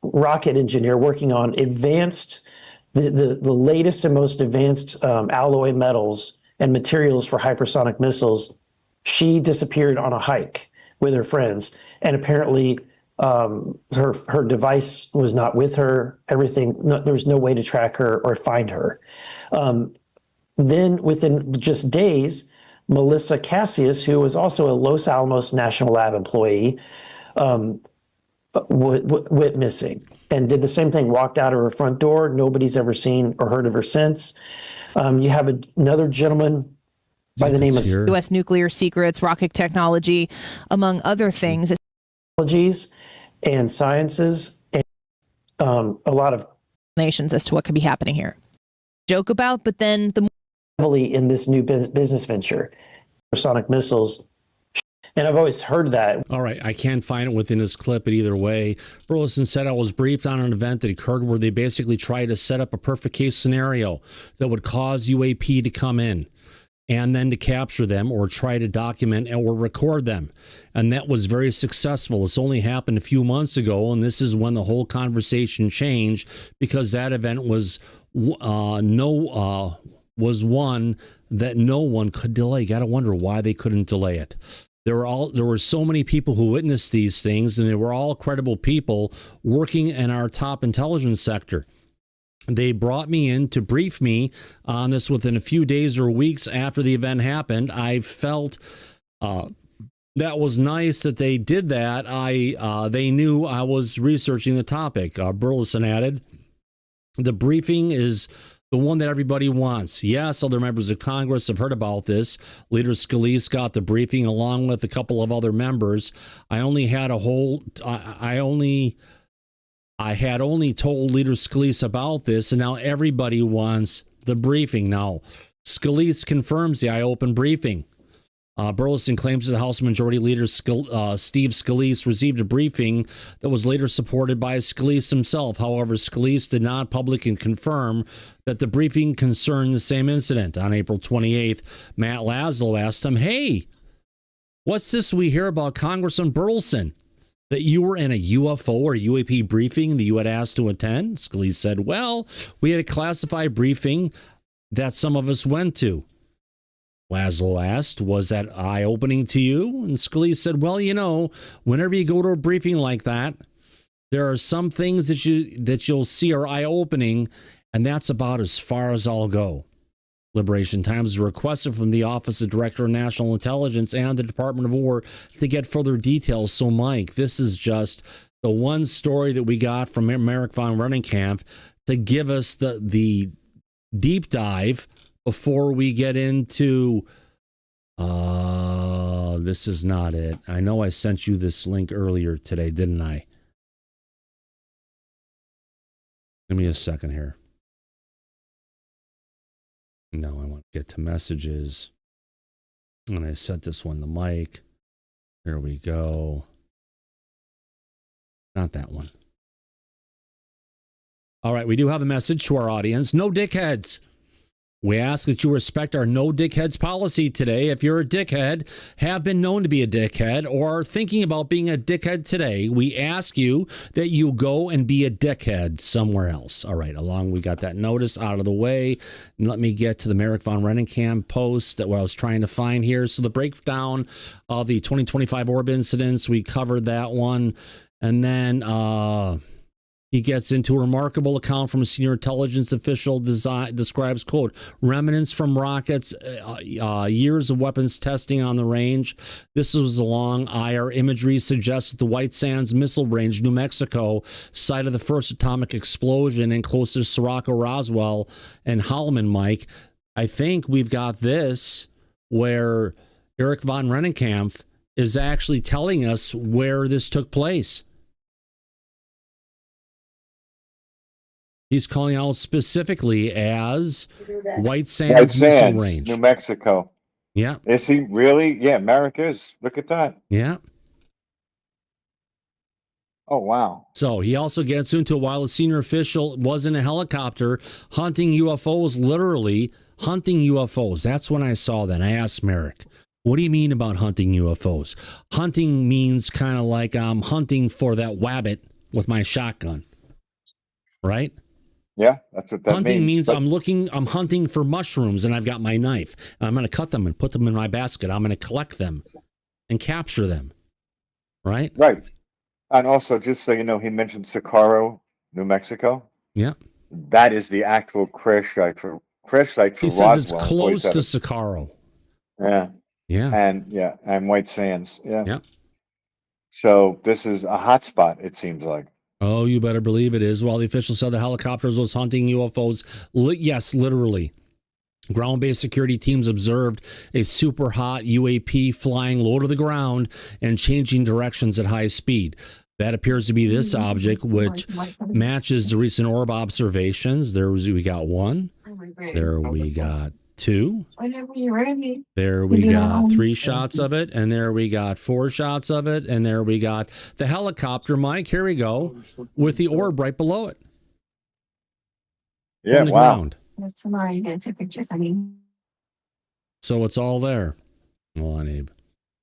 Rocket engineer working on advanced, the latest and most advanced alloy metals and materials for hypersonic missiles. She disappeared on a hike with her friends, and apparently her device was not with her. There was no way to track her or find her. Then within just days, Melissa Cassius, who was also a Los Alamos National Lab employee, went missing and did the same thing, walked out of her front door. Nobody's ever seen or heard of her since. You have another gentleman by the name of U.S. nuclear secrets, rocket technology, among other things. Technologies and sciences, and a lot of nations as to what could be happening here. Joke about, but then the heavily in this new business venture, hypersonic missiles. And I've always heard that. All right, I can't find it within this clip, but either way, Burleson said I was briefed on an event that occurred where they basically tried to set up a perfect case scenario that would cause UAP to come in and then to capture them or try to document or record them. And that was very successful. It's only happened a few months ago, and this is when the whole conversation changed, because that event was one that no one could delay. Got to wonder why they couldn't delay it. There were so many people who witnessed these things, and they were all credible people working in our top intelligence sector. They brought me in to brief me on this within a few days or weeks after the event happened. I felt that was nice that they did that. They knew I was researching the topic. Burleson added, the briefing is the one that everybody wants. Yes, other members of Congress have heard about this. Leader Scalise got the briefing along with a couple of other members. I had only told Leader Scalise about this, and now everybody wants the briefing. Now, Scalise confirms the open briefing. Burleson claims that House Majority Leader Steve Scalise received a briefing that was later supported by Scalise himself. However, Scalise did not publicly confirm that the briefing concerned the same incident. On April 28th, Matt Laszlo asked him, hey, what's this we hear about Congressman Burleson? That you were in a UFO or UAP briefing that you had asked to attend? Scalise said, well, we had a classified briefing that some of us went to. Laszlo asked, was that eye-opening to you? And Scalise said, well, whenever you go to a briefing like that, there are some things that you'll see are eye-opening, and that's about as far as I'll go. Liberation Times requested from the Office of Director of National Intelligence and the Department of War to get further details. So, Mike, this is just the one story that we got from Merrick von Rennenkamp to give us the deep dive before we get into, this is not it. I know I sent you this link earlier today, didn't I? Give me a second here. No, I want to get to messages. And I sent this one to Mike. Here we go. Not that one. All right, we do have a message to our audience. No dickheads. We ask that you respect our no dickheads policy today. If you're a dickhead, have been known to be a dickhead, or are thinking about being a dickhead today, we ask you that you go and be a dickhead somewhere else. All right, we got that notice out of the way. And let me get to the Merrick von Rennenkamp post that what I was trying to find here. So the breakdown of the 2025 orb incidents, we covered that one. And then he gets into a remarkable account from a senior intelligence official, describes, quote, remnants from rockets, years of weapons testing on the range. This was along IR imagery suggests that the White Sands Missile Range, New Mexico, site of the first atomic explosion and close to Sirocco, Roswell, and Holloman, Mike. I think we've got this where Eric von Rennenkamp is actually telling us where this took place. He's calling out specifically as White Sands Missile Range, New Mexico. Yeah. Is he really? Yeah, Merrick is. Look at that. Yeah. Oh, wow. So he also gets into while a senior official was in a helicopter hunting UFOs, literally hunting UFOs. That's when I saw that. I asked Merrick, what do you mean about hunting UFOs? Hunting means kind of like I'm hunting for that wabbit with my shotgun, right? Yeah, that's what that hunting means. But I'm hunting for mushrooms, and I've got my knife. And I'm going to cut them and put them in my basket. I'm going to collect them and capture them, right? Right. And also, just so you know, he mentioned Socorro, New Mexico. Yeah. That is the actual crash site for He says Roswell. it's close to Socorro. Yeah. Yeah. And White Sands. Yeah. Yeah. So this is a hot spot, it seems like. Oh, you better believe it is. While the officials said the helicopters was hunting UFOs, yes, literally. Ground-based security teams observed a super hot UAP flying low to the ground and changing directions at high speed. That appears to be this object, which matches the recent orb observations. We got one. There we got two. There we got 3 shots of it, and there we got 4 shots of it, and there we got the helicopter, Mike. Here we go, with the orb right below it. Yeah, on the wow. ground. So it's all there. Hold on, Abe.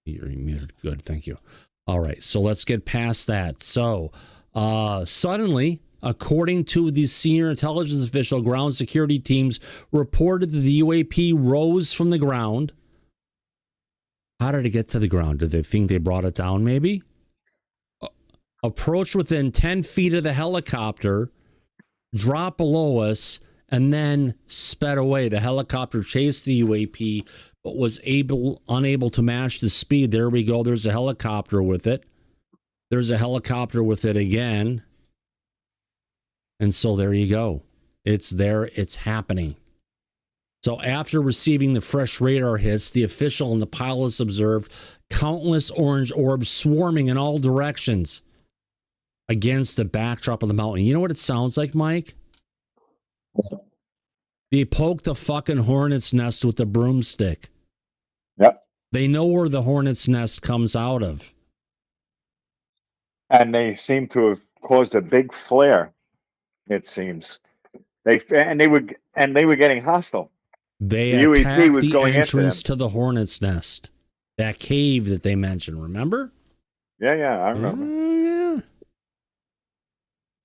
You're muted. Good, thank you. All right, so let's get past that. So suddenly, according to the senior intelligence official, ground security teams reported that the UAP rose from the ground. How did it get to the ground? Did they think they brought it down, maybe? Approached within 10 feet of the helicopter dropped below us, and then sped away. The helicopter chased the UAP, but was unable to match the speed. There we go. There's a helicopter with it. There's a helicopter with it again. And so there you go. It's there. It's happening. So after receiving the fresh radar hits, the official and the pilots observed countless orange orbs swarming in all directions against the backdrop of the mountain. You know what it sounds like, Mike? They poke the fucking hornet's nest with the broomstick. Yep. They know where the hornet's nest comes out of. And they seem to have caused a big flare, it seems. They were getting hostile. They The UAP attacked was the going after entrance them. to the hornet's nest. That cave that they mentioned, remember? Yeah, I remember. Yeah.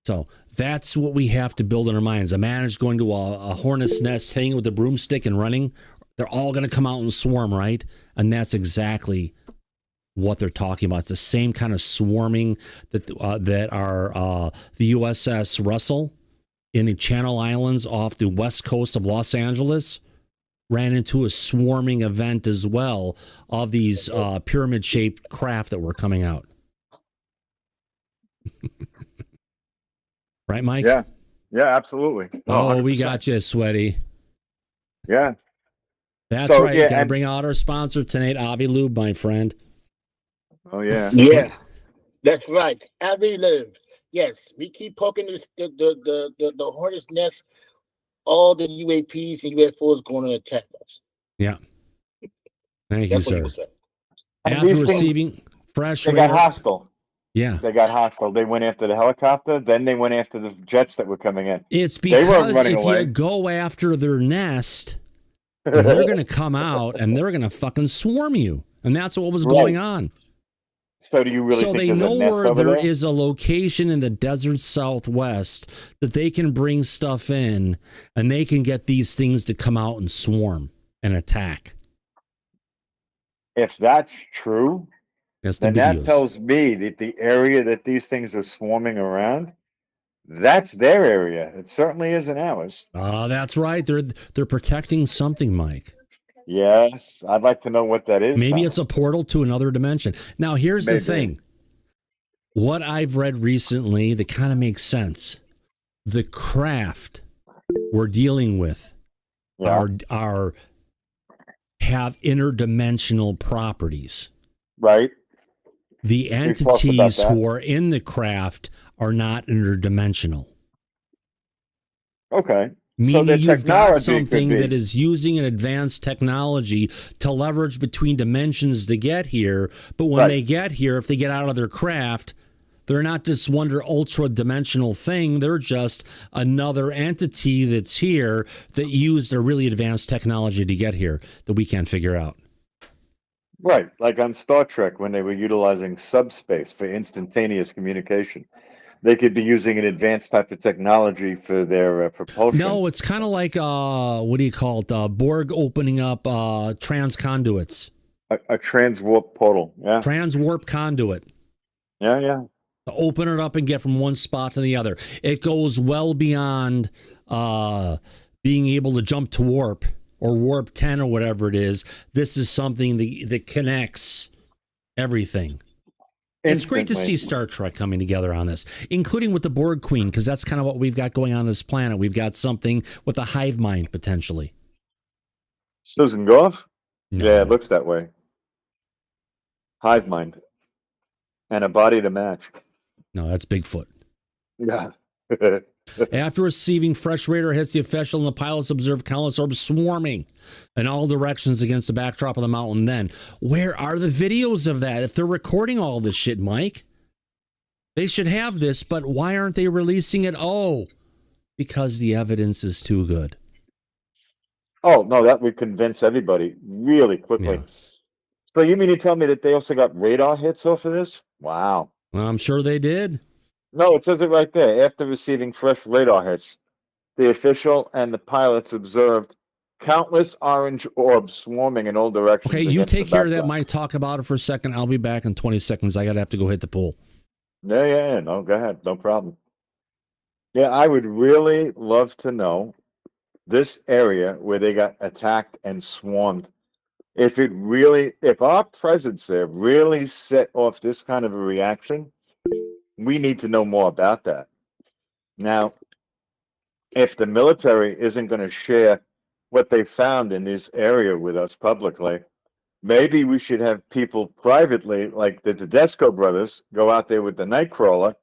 So that's what we have to build in our minds. A man is going to a hornet's nest, hanging with a broomstick and running. They're all going to come out and swarm, right? And that's exactly what they're talking about. It's the same kind of swarming that the USS Russell in the Channel Islands off the west coast of Los Angeles ran into a swarming event as well of these pyramid-shaped craft that were coming out. Right, Mike? Yeah, absolutely. Oh, we 100%. got you, Sweaty. Yeah. That's So, right. yeah, Gotta and- bring out our sponsor tonight, Avi Lube, my friend. Oh, yeah. Yeah, that's right. Avi lives. Yes, we keep poking the hornet's nest. All the UAPs and UFOs going to attack us. Yeah. Thank you, That's what sir. he was saying. And After these things, receiving fresh they got radar, hostile. yeah, They got hostile. They went after the helicopter. Then they went after the jets that were coming in. it's They weren't because running if away. you go after their nest, they're going to come out and they're going to fucking swarm you. And that's what was going on. So do you really So think they there's know a nest where over there there? is a location in the desert Southwest that they can bring stuff in and they can get these things to come out and swarm and attack. If that's true, That's the then that videos. tells me that the area that these things are swarming around, that's their area. It certainly isn't ours. That's right. They're protecting something, Mike. Yes, I'd like to know what that is. Maybe Thomas. it's a portal to another dimension. Now, here's the Maybe. thing. What I've read recently that kind of makes sense. The craft we're dealing with are have interdimensional properties. Right. The talked about entities that. who are in the craft are not interdimensional. Okay. Meaning the you've got technology something could be. that is using an advanced technology to leverage between dimensions to get here. But when Right. they get here, if they get out of their craft, they're not just one ultra dimensional thing. They're just another entity that's here that used a really advanced technology to get here that we can't figure out. Right, like on Star Trek when they were utilizing subspace for instantaneous communication. They could be using an advanced type of technology for their propulsion. No, it's kind of like, what do you call it? Borg opening up trans conduits. A transwarp portal. Yeah. Transwarp conduit. Yeah. To open it up and get from one spot to the other. It goes well beyond being able to jump to warp or warp 10 or whatever it is. This is something that connects everything. It's great to see Star Trek coming together on this, including with the Borg Queen, because that's kind of what we've got going on this planet. We've got something with a hive mind, potentially. Susan Goff? No. Yeah, it looks that way. Hive mind. And a body to match. No, that's Bigfoot. Yeah. After receiving fresh radar hits, the official and the pilots observed countless orbs swarming in all directions against the backdrop of the mountain. Then, where are the videos of that? If they're recording all this shit, Mike, they should have this, but why aren't they releasing it? Oh, because the evidence is too good. Oh, no, that would convince everybody really quickly. Yeah. So you mean to tell me that they also got radar hits off of this? Wow. Well, I'm sure they did. No, it says it right there. After receiving fresh radar hits, the official and the pilots observed countless orange orbs swarming in all directions. Okay, you against take the care of that, backdrop. Mike. Talk about it for a second. I'll be back in 20 seconds. I gotta have to go hit the pool. Yeah. No, go ahead. No problem. Yeah, I would really love to know this area where they got attacked and swarmed. If our presence there really set off this kind of a reaction, we need to know more about that. Now, if the military isn't going to share what they found in this area with us publicly, maybe we should have people privately, like the Tedesco brothers, go out there with the Nightcrawler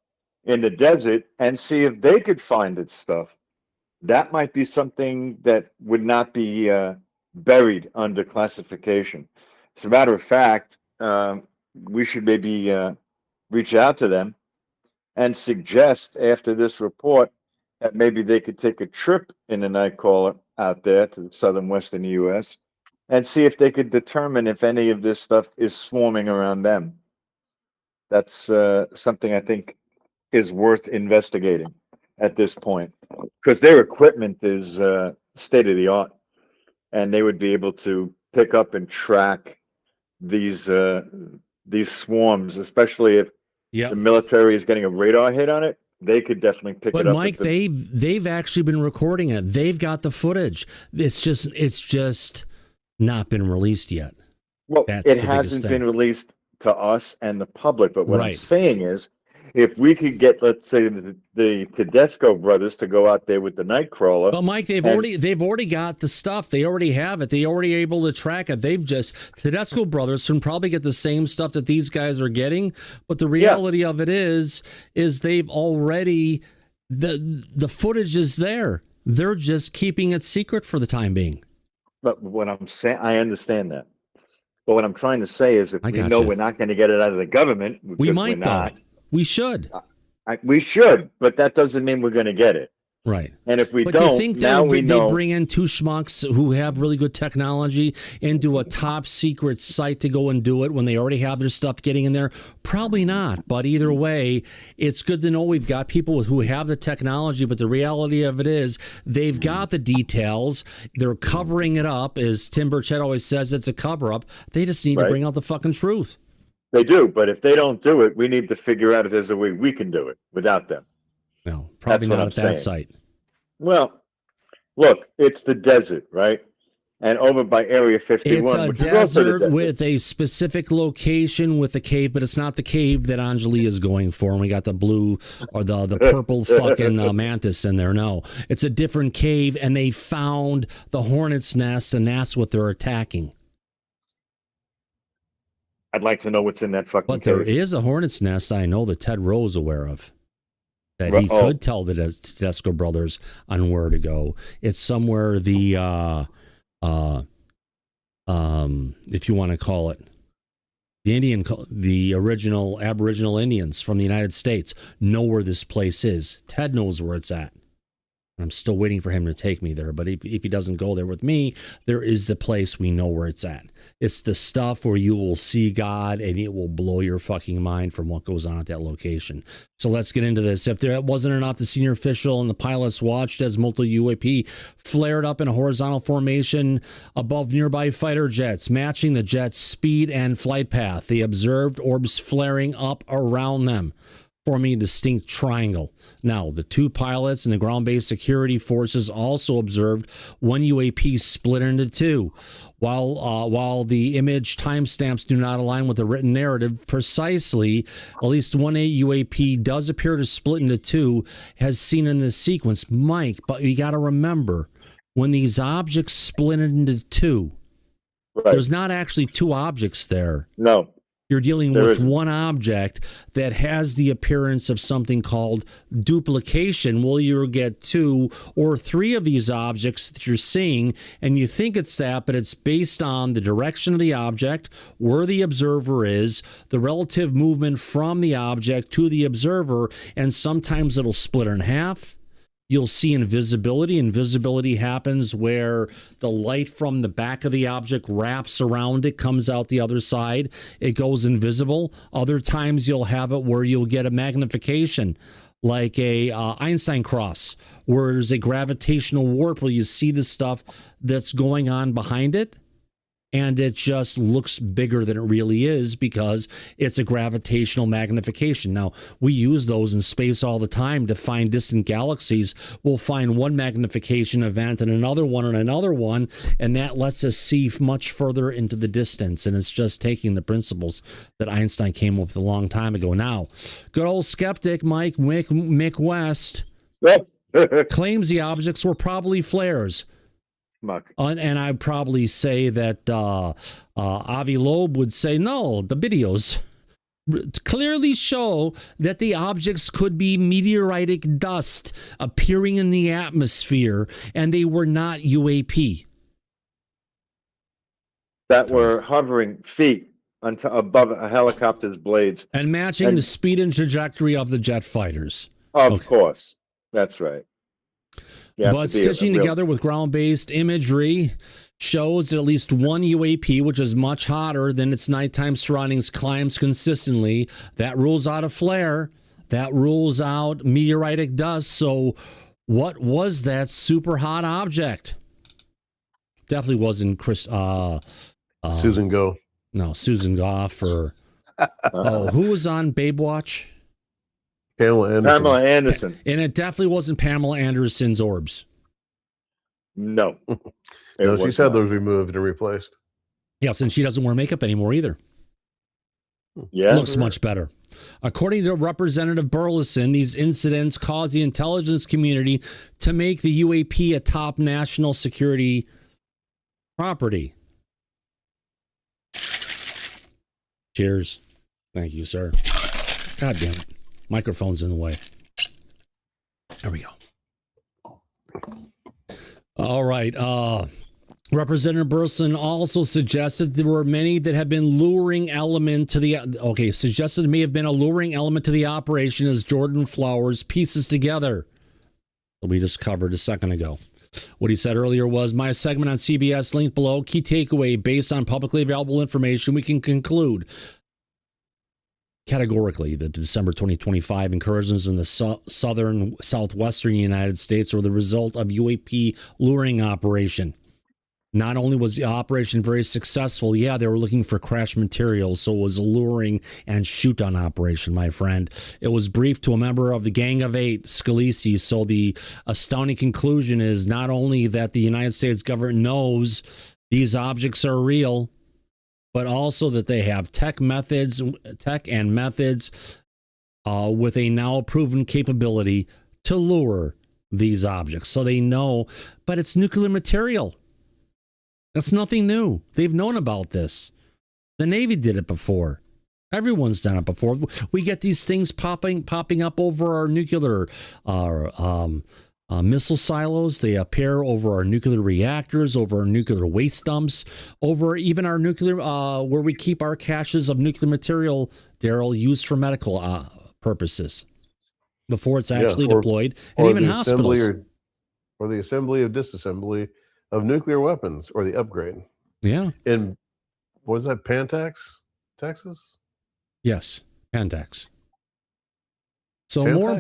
in the desert and see if they could find its stuff. That might be something that would not be buried under classification. As a matter of fact, we should maybe reach out to them and suggest after this report that maybe they could take a trip in the Nightcrawler out there to the southern western U.S. and see if they could determine if any of this stuff is swarming around them. That's something I think is worth investigating at this point, because their equipment is state of the art, and they would be able to pick up and track these swarms, especially if the military is getting a radar hit on it. They could definitely pick it up. But Mike, they've actually been recording it. They've got the footage. It's just not been released yet. Well, it hasn't been released to us and the public. But what I'm saying is, if we could get, let's say, the Tedesco brothers to go out there with the Nightcrawler. Well, Mike, they've already got the stuff. They already have it. They already able to track it. Tedesco brothers can probably get the same stuff that these guys are getting. But the reality of it is they've already, the footage is there. They're just keeping it secret for the time being. But what I'm saying, I understand that. But what I'm trying to say is, if we know we're not going to get it out of the government, we might though. We should. We should, but that doesn't mean we're going to get it. Right. And if we but don't, do you think now we know. They bring in two schmucks who have really good technology into a top secret site to go and do it when they already have their stuff getting in there? Probably not. But either way, it's good to know we've got people who have the technology. But the reality of it is they've got the details. They're covering it up. As Tim Burchett always says, it's a cover up. They just need to bring out the fucking truth. They do, but if they don't do it, we need to figure out if there's a way we can do it without them. No, probably not at that site. Well, look, it's the desert, right? And over by Area 51, it's a which desert, is also the desert with a specific location with a cave, but it's not the cave that Anjali is going for. And we got the blue or the purple fucking mantis in there. No, it's a different cave, and they found the hornet's nest, and that's what they're attacking. I'd like to know what's in that fucking But cave. there is a hornet's nest I know that Ted Rowe's aware of, that he could tell the Tedesco brothers on where to go. It's somewhere if you want to call it, the original Aboriginal Indians from the United States know where this place is. Ted knows where it's at. I'm still waiting for him to take me there. But if he doesn't go there with me, there is the place we know where it's at. It's the stuff where you will see God and it will blow your fucking mind from what goes on at that location. So let's get into this. If there wasn't enough, the senior official and the pilots watched as multiple UAP flared up in a horizontal formation above nearby fighter jets, matching the jet's speed and flight path. They observed orbs flaring up around them, forming a distinct triangle. Now, the two pilots and the ground-based security forces also observed one UAP split into two. While the image timestamps do not align with the written narrative precisely, at least one UAP does appear to split into two, as seen in this sequence. Mike, but you got to remember, when these objects split into two, there's not actually two objects there. No. You're dealing with one object that has the appearance of something called duplication. Well, you'll get two or three of these objects that you're seeing, and you think it's that, but it's based on the direction of the object, where the observer is, the relative movement from the object to the observer, and sometimes it'll split in half. You'll see invisibility. Invisibility happens where the light from the back of the object wraps around it, comes out the other side. It goes invisible. Other times you'll have it where you'll get a magnification, like a Einstein cross, where there's a gravitational warp where you see the stuff that's going on behind it. and it just looks bigger than it really is because it's a gravitational magnification. Now, we use those in space all the time to find distant galaxies. We'll find one magnification event and another one, and that lets us see much further into the distance, and it's just taking the principles that Einstein came up with a long time ago. Now, good old skeptic Mick West claims the objects were probably flares. And I'd probably say that Avi Loeb would say, no, the videos clearly show that the objects could be meteoritic dust appearing in the atmosphere, and they were not UAP. That were hovering feet above a helicopter's blades. And matching the speed and trajectory of the jet fighters. Of course. That's right. But stitching together with ground-based imagery shows that at least one UAP, which is much hotter than its nighttime surroundings, climbs consistently. That rules out a flare. That rules out meteoritic dust. So what was that super hot object? Definitely wasn't Susan Go. No, Susan Goff or who was on Babe Watch? Pamela Anderson. And it definitely wasn't Pamela Anderson's orbs. No. No, she said those removed and replaced. Yes, and she doesn't wear makeup anymore either. Yeah. Looks much better. According to Representative Burleson, these incidents caused the intelligence community to make the UAP a top national security property. Cheers. Thank you, sir. God damn it. Microphone's in the way. There we go. All right. Representative Burleson also suggested there were many that have been luring element to the suggested there may have been a luring element to the operation as Jordan Flowers pieces together that we just covered a second ago. What he said earlier was, my segment on CBS linked below. Key takeaway, based on publicly available information, we can conclude categorically that December 2025 incursions in the southwestern United States were the result of UAP luring operation. Not only was the operation very successful, they were looking for crash materials, so it was a luring and shoot on operation, my friend. It was briefed to a member of the Gang of Eight, Scalisi, so the astounding conclusion is not only that the United States government knows these objects are real, but also that they have tech and methods with a now proven capability to lure these objects. So they know, but it's nuclear material. That's nothing new. They've known about this. The Navy did it before. Everyone's done it before. We get these things popping up over our nuclear missile silos. They appear over our nuclear reactors, over our nuclear waste dumps, over even our nuclear, where we keep our caches of nuclear material, Daryl, used for medical purposes before it's actually deployed, and even hospitals. Or the assembly or disassembly of nuclear weapons, or the upgrade. Yeah. In, what is that, Pantax, Texas? Yes, Pantax. So more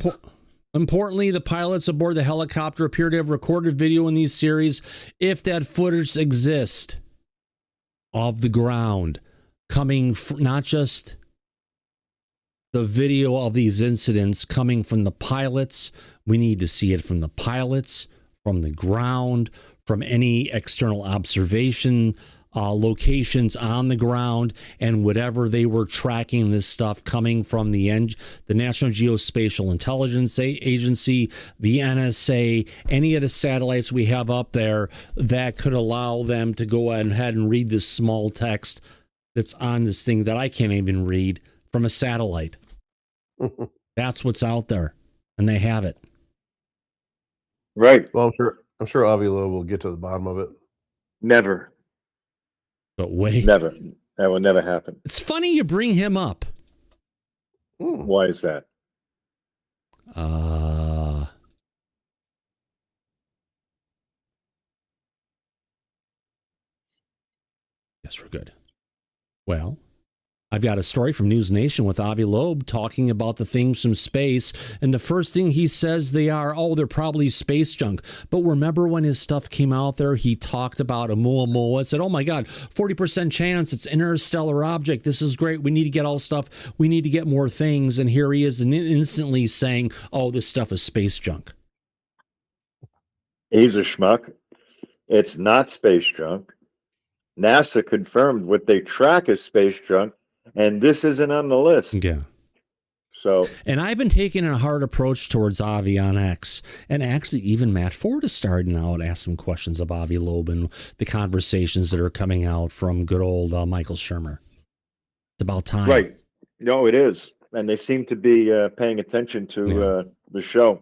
importantly, the pilots aboard the helicopter appear to have recorded video in these series, if that footage exists, of the ground coming not just the video of these incidents coming from the pilots. We need to see it from the pilots, from the ground, from any external observation locations on the ground, and whatever they were tracking this stuff coming from the National Geospatial Intelligence Agency, the NSA, any of the satellites we have up there that could allow them to go ahead and read this small text that's on this thing that I can't even read from a satellite. That's what's out there, and they have it. Right. Well, I'm sure Avi Loeb will get to the bottom of it. Never. But wait. Never. That will never happen. It's funny you bring him up. Why is that? Yes, we're good. Well, I've got a story from News Nation with Avi Loeb talking about the things from space. And the first thing he says they're probably space junk. But remember when his stuff came out there, he talked about Oumuamua, said, oh my God, 40% chance it's interstellar object. This is great. We need to get all stuff. We need to get more things. And here he is instantly saying, oh, this stuff is space junk. He's a schmuck. It's not space junk. NASA confirmed what they track as space junk. And this isn't on the list. Yeah. So, and I've been taking a hard approach towards Avi on X. And actually, even Matt Ford is starting now to ask some questions of Avi Loeb and the conversations that are coming out from good old Michael Shermer. It's about time. Right. No, it is. And they seem to be paying attention to the show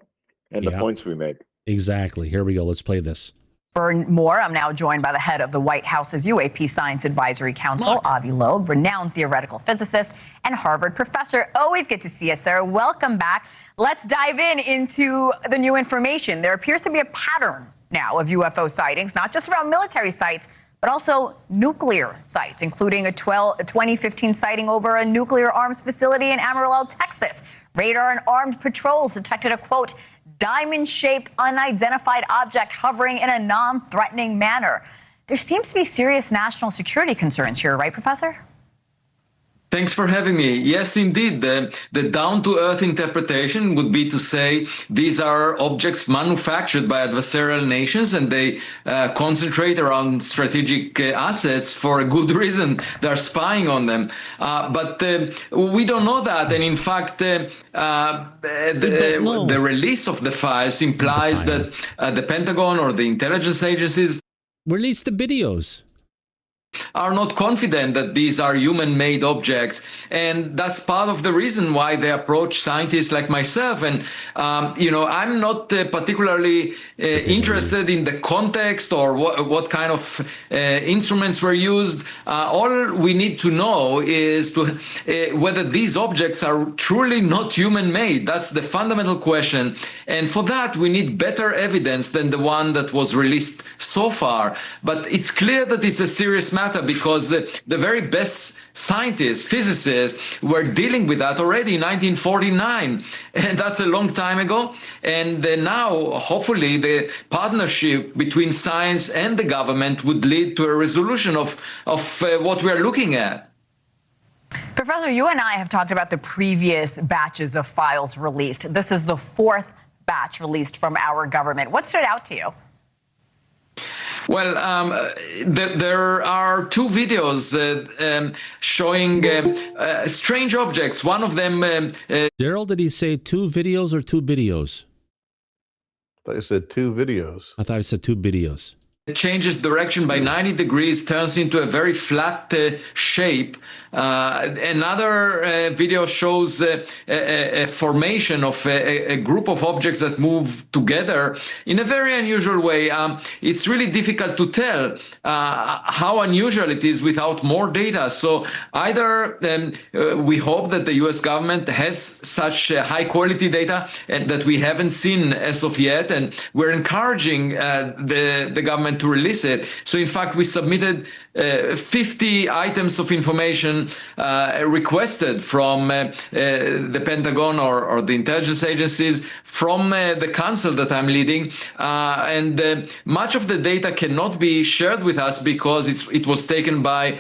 and the points we make. Exactly. Here we go. Let's play this. For more, I'm now joined by the head of the White House's UAP Science Advisory Council, Avi Loeb, renowned theoretical physicist and Harvard professor. Always good to see you, sir. Welcome back. Let's dive into the new information. There appears to be a pattern now of UFO sightings, not just around military sites, but also nuclear sites, including a 2015 sighting over a nuclear arms facility in Amarillo, Texas. Radar and armed patrols detected a, quote, diamond-shaped unidentified object hovering in a non-threatening manner. There seems to be serious national security concerns here, right, Professor? Thanks for having me. Yes, indeed. The down-to-earth interpretation would be to say these are objects manufactured by adversarial nations and they concentrate around strategic assets for a good reason. They're spying on them. But we don't know that. And in fact, the release of the files implies that the Pentagon or the intelligence agencies release the videos. Are not confident that these are human-made objects. And that's part of the reason why they approach scientists like myself. And, I'm not particularly interested in the context or what kind of instruments were used. All we need to know is whether these objects are truly not human-made. That's the fundamental question. And for that, we need better evidence than the one that was released so far. But it's clear that it's a serious matter because the very best scientists, physicists were dealing with that already in 1949. And that's a long time ago. And now, hopefully, the partnership between science and the government would lead to a resolution of what we're looking at. Professor, you and I have talked about the previous batches of files released. This is the fourth batch released from our government. What stood out to you? Well, there are two videos showing strange objects. One of them... Daryl, did he say two videos or two videos? I thought you said two videos. I thought he said two videos. It changes direction by 90 degrees, turns into a very flat shape. Another video shows a formation of a group of objects that move together in a very unusual way. It's really difficult to tell how unusual it is without more data. So either we hope that the US government has such high quality data and that we haven't seen as of yet, and we're encouraging the government to release it. So in fact, we submitted 50 items of information requested from the Pentagon or the intelligence agencies, from the council that I'm leading. And much of the data cannot be shared with us because it was taken by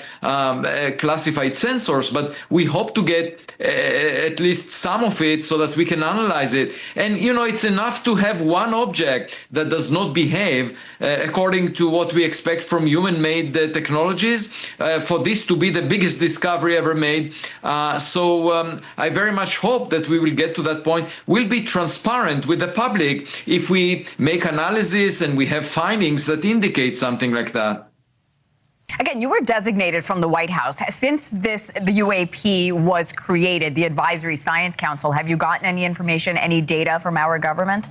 classified sensors. But we hope to get at least some of it so that we can analyze it. And, it's enough to have one object that does not behave according to what we expect from human-made technologies, for this to be the biggest discovery ever made. So I very much hope that we will get to that point. We'll be transparent with the public if we make analysis and we have findings that indicate something like that. Again, you were designated from the White House. Since the UAP was created, the Advisory Science Council, have you gotten any information, any data from our government?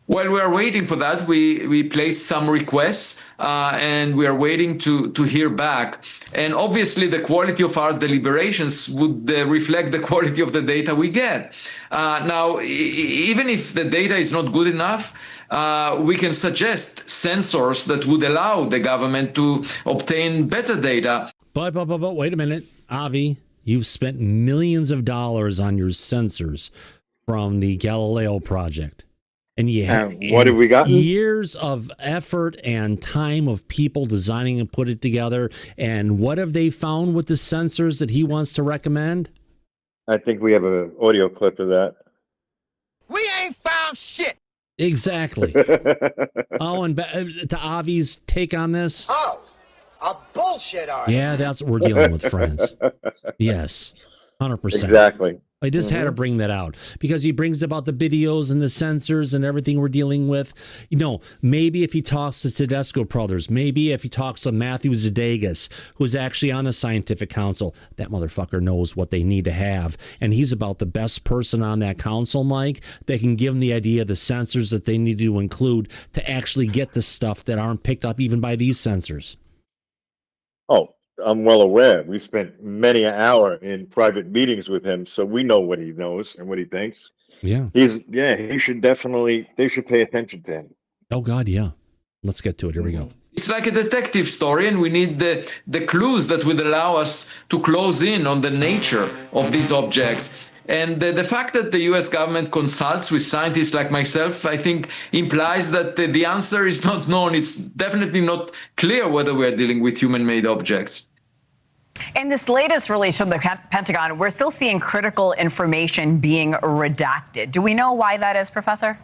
Well, we are waiting for that. We placed some requests and we are waiting to hear back. And obviously, the quality of our deliberations would reflect the quality of the data we get. Now, even if the data is not good enough, we can suggest sensors that would allow the government to obtain better data. But wait a minute. Avi, you've spent millions of dollars on your sensors from the Galileo project. And what have we gotten? Years of effort and time of people designing and put it together. And what have they found with the sensors that he wants to recommend? I think we have an audio clip of that. We ain't found shit. Exactly. Oh, and to Avi's take on this. Oh, a bullshit artist. Yeah, that's what we're dealing with, friends. Yes, 100%. Exactly. I just had to bring that out because he brings about the videos and the sensors and everything we're dealing with. You know, maybe if he talks to Tedesco brothers, maybe if he talks to Matthew Zedegas, who's actually on the scientific council, that motherfucker knows what they need to have. And he's about the best person on that council, Mike, that can give them the idea of the sensors that they need to include to actually get the stuff that aren't picked up even by these sensors. Oh, I'm well aware. We spent many an hour in private meetings with him, so we know what he knows and what he thinks. Yeah. He should they should pay attention to him. Oh, God, yeah. Let's get to it. Here we go. It's like a detective story, and we need the clues that would allow us to close in on the nature of these objects. And the fact that the U.S. government consults with scientists like myself, I think, implies that the answer is not known. It's definitely not clear whether we're dealing with human-made objects. In this latest release from the Pentagon, we're still seeing critical information being redacted. Do we know why that is, Professor?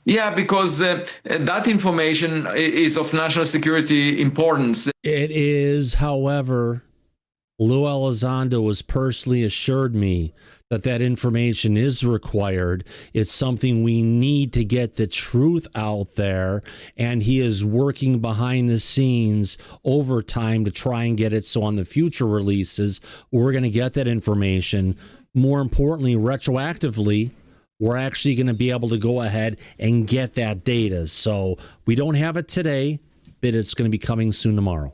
Yeah, because that information is of national security importance. It is, however, Lou Elizondo has personally assured me that information is required. It's something we need to get the truth out there, and he is working behind the scenes overtime to try and get it so on the future releases, we're going to get that information. More importantly, retroactively, we're actually going to be able to go ahead and get that data. So we don't have it today, but it's going to be coming soon tomorrow.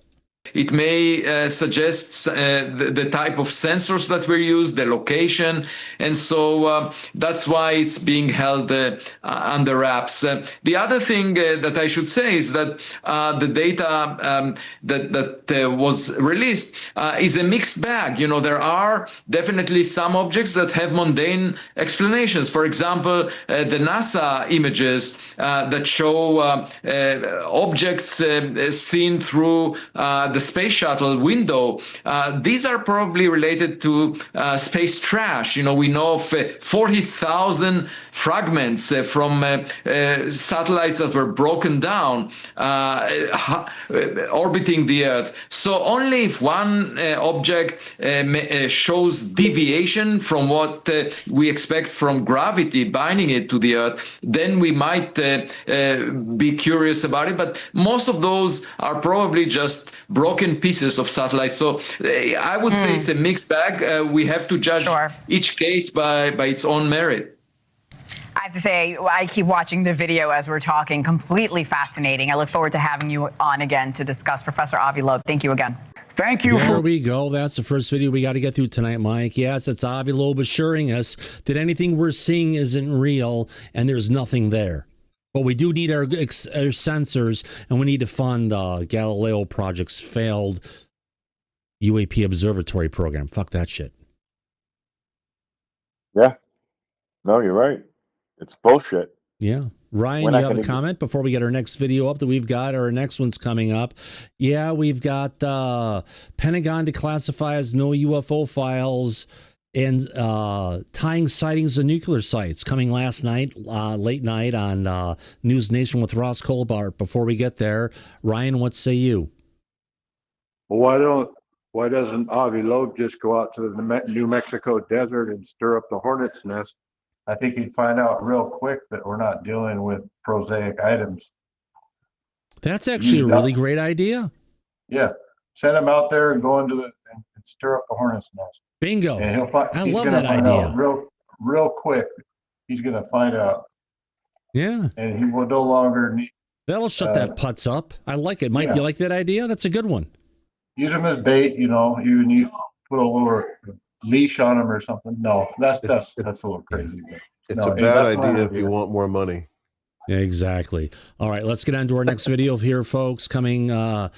It may suggest the type of sensors that were used, the location, and so that's why it's being held under wraps. The other thing that I should say is that the data that was released is a mixed bag. You know, there are definitely some objects that have mundane explanations. For example, the NASA images that show objects seen through the space shuttle window, these are probably related to space trash. You know, we know of 40,000 fragments from satellites that were broken down orbiting the Earth. So only if one object shows deviation from what we expect from gravity binding it to the Earth, then we might be curious about it. But most of those are probably just broken pieces of satellites. So I would say it's a mixed bag. We have to judge each case by its own merit. I have to say, I keep watching the video as we're talking. Completely fascinating. I look forward to having you on again to discuss. Professor Avi Loeb, thank you again. Thank you. There we go. That's the first video we got to get through tonight, Mike. Yes, it's Avi Loeb assuring us that anything we're seeing isn't real and there's nothing there. But we do need our sensors, and we need to fund Galileo Project's failed UAP observatory program. Fuck that shit. Yeah. No, you're right. It's bullshit. Yeah. Ryan, you have a comment before we get our next video up that we've got? Our next one's coming up. Yeah, we've got Pentagon declassifies no UFO files and tying sightings of nuclear sites coming last night, late night on News Nation with Ross Colbart. Before we get there, Ryan, what say you? Well, why doesn't Avi Loeb just go out to the New Mexico desert and stir up the hornet's nest? I think he'd find out real quick that we're not dealing with prosaic items. That's actually a really great idea. Yeah. Send him out there and go into and stir up the hornet's nest. Bingo. And I love that idea. Real quick, he's going to find out. Yeah. And he will no longer need. That'll shut that putz up. I like it. Mike, you like that idea? That's a good one. Use him as bait, you know. You need to put a little leash on him or something. No, that's a little crazy. It's a bad idea if you want more money. Exactly. All right, let's get on to our next video here, folks. Coming, I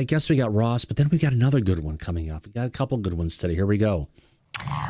guess we got Ross, but then we got another good one coming up. We got a couple good ones today. Here we go.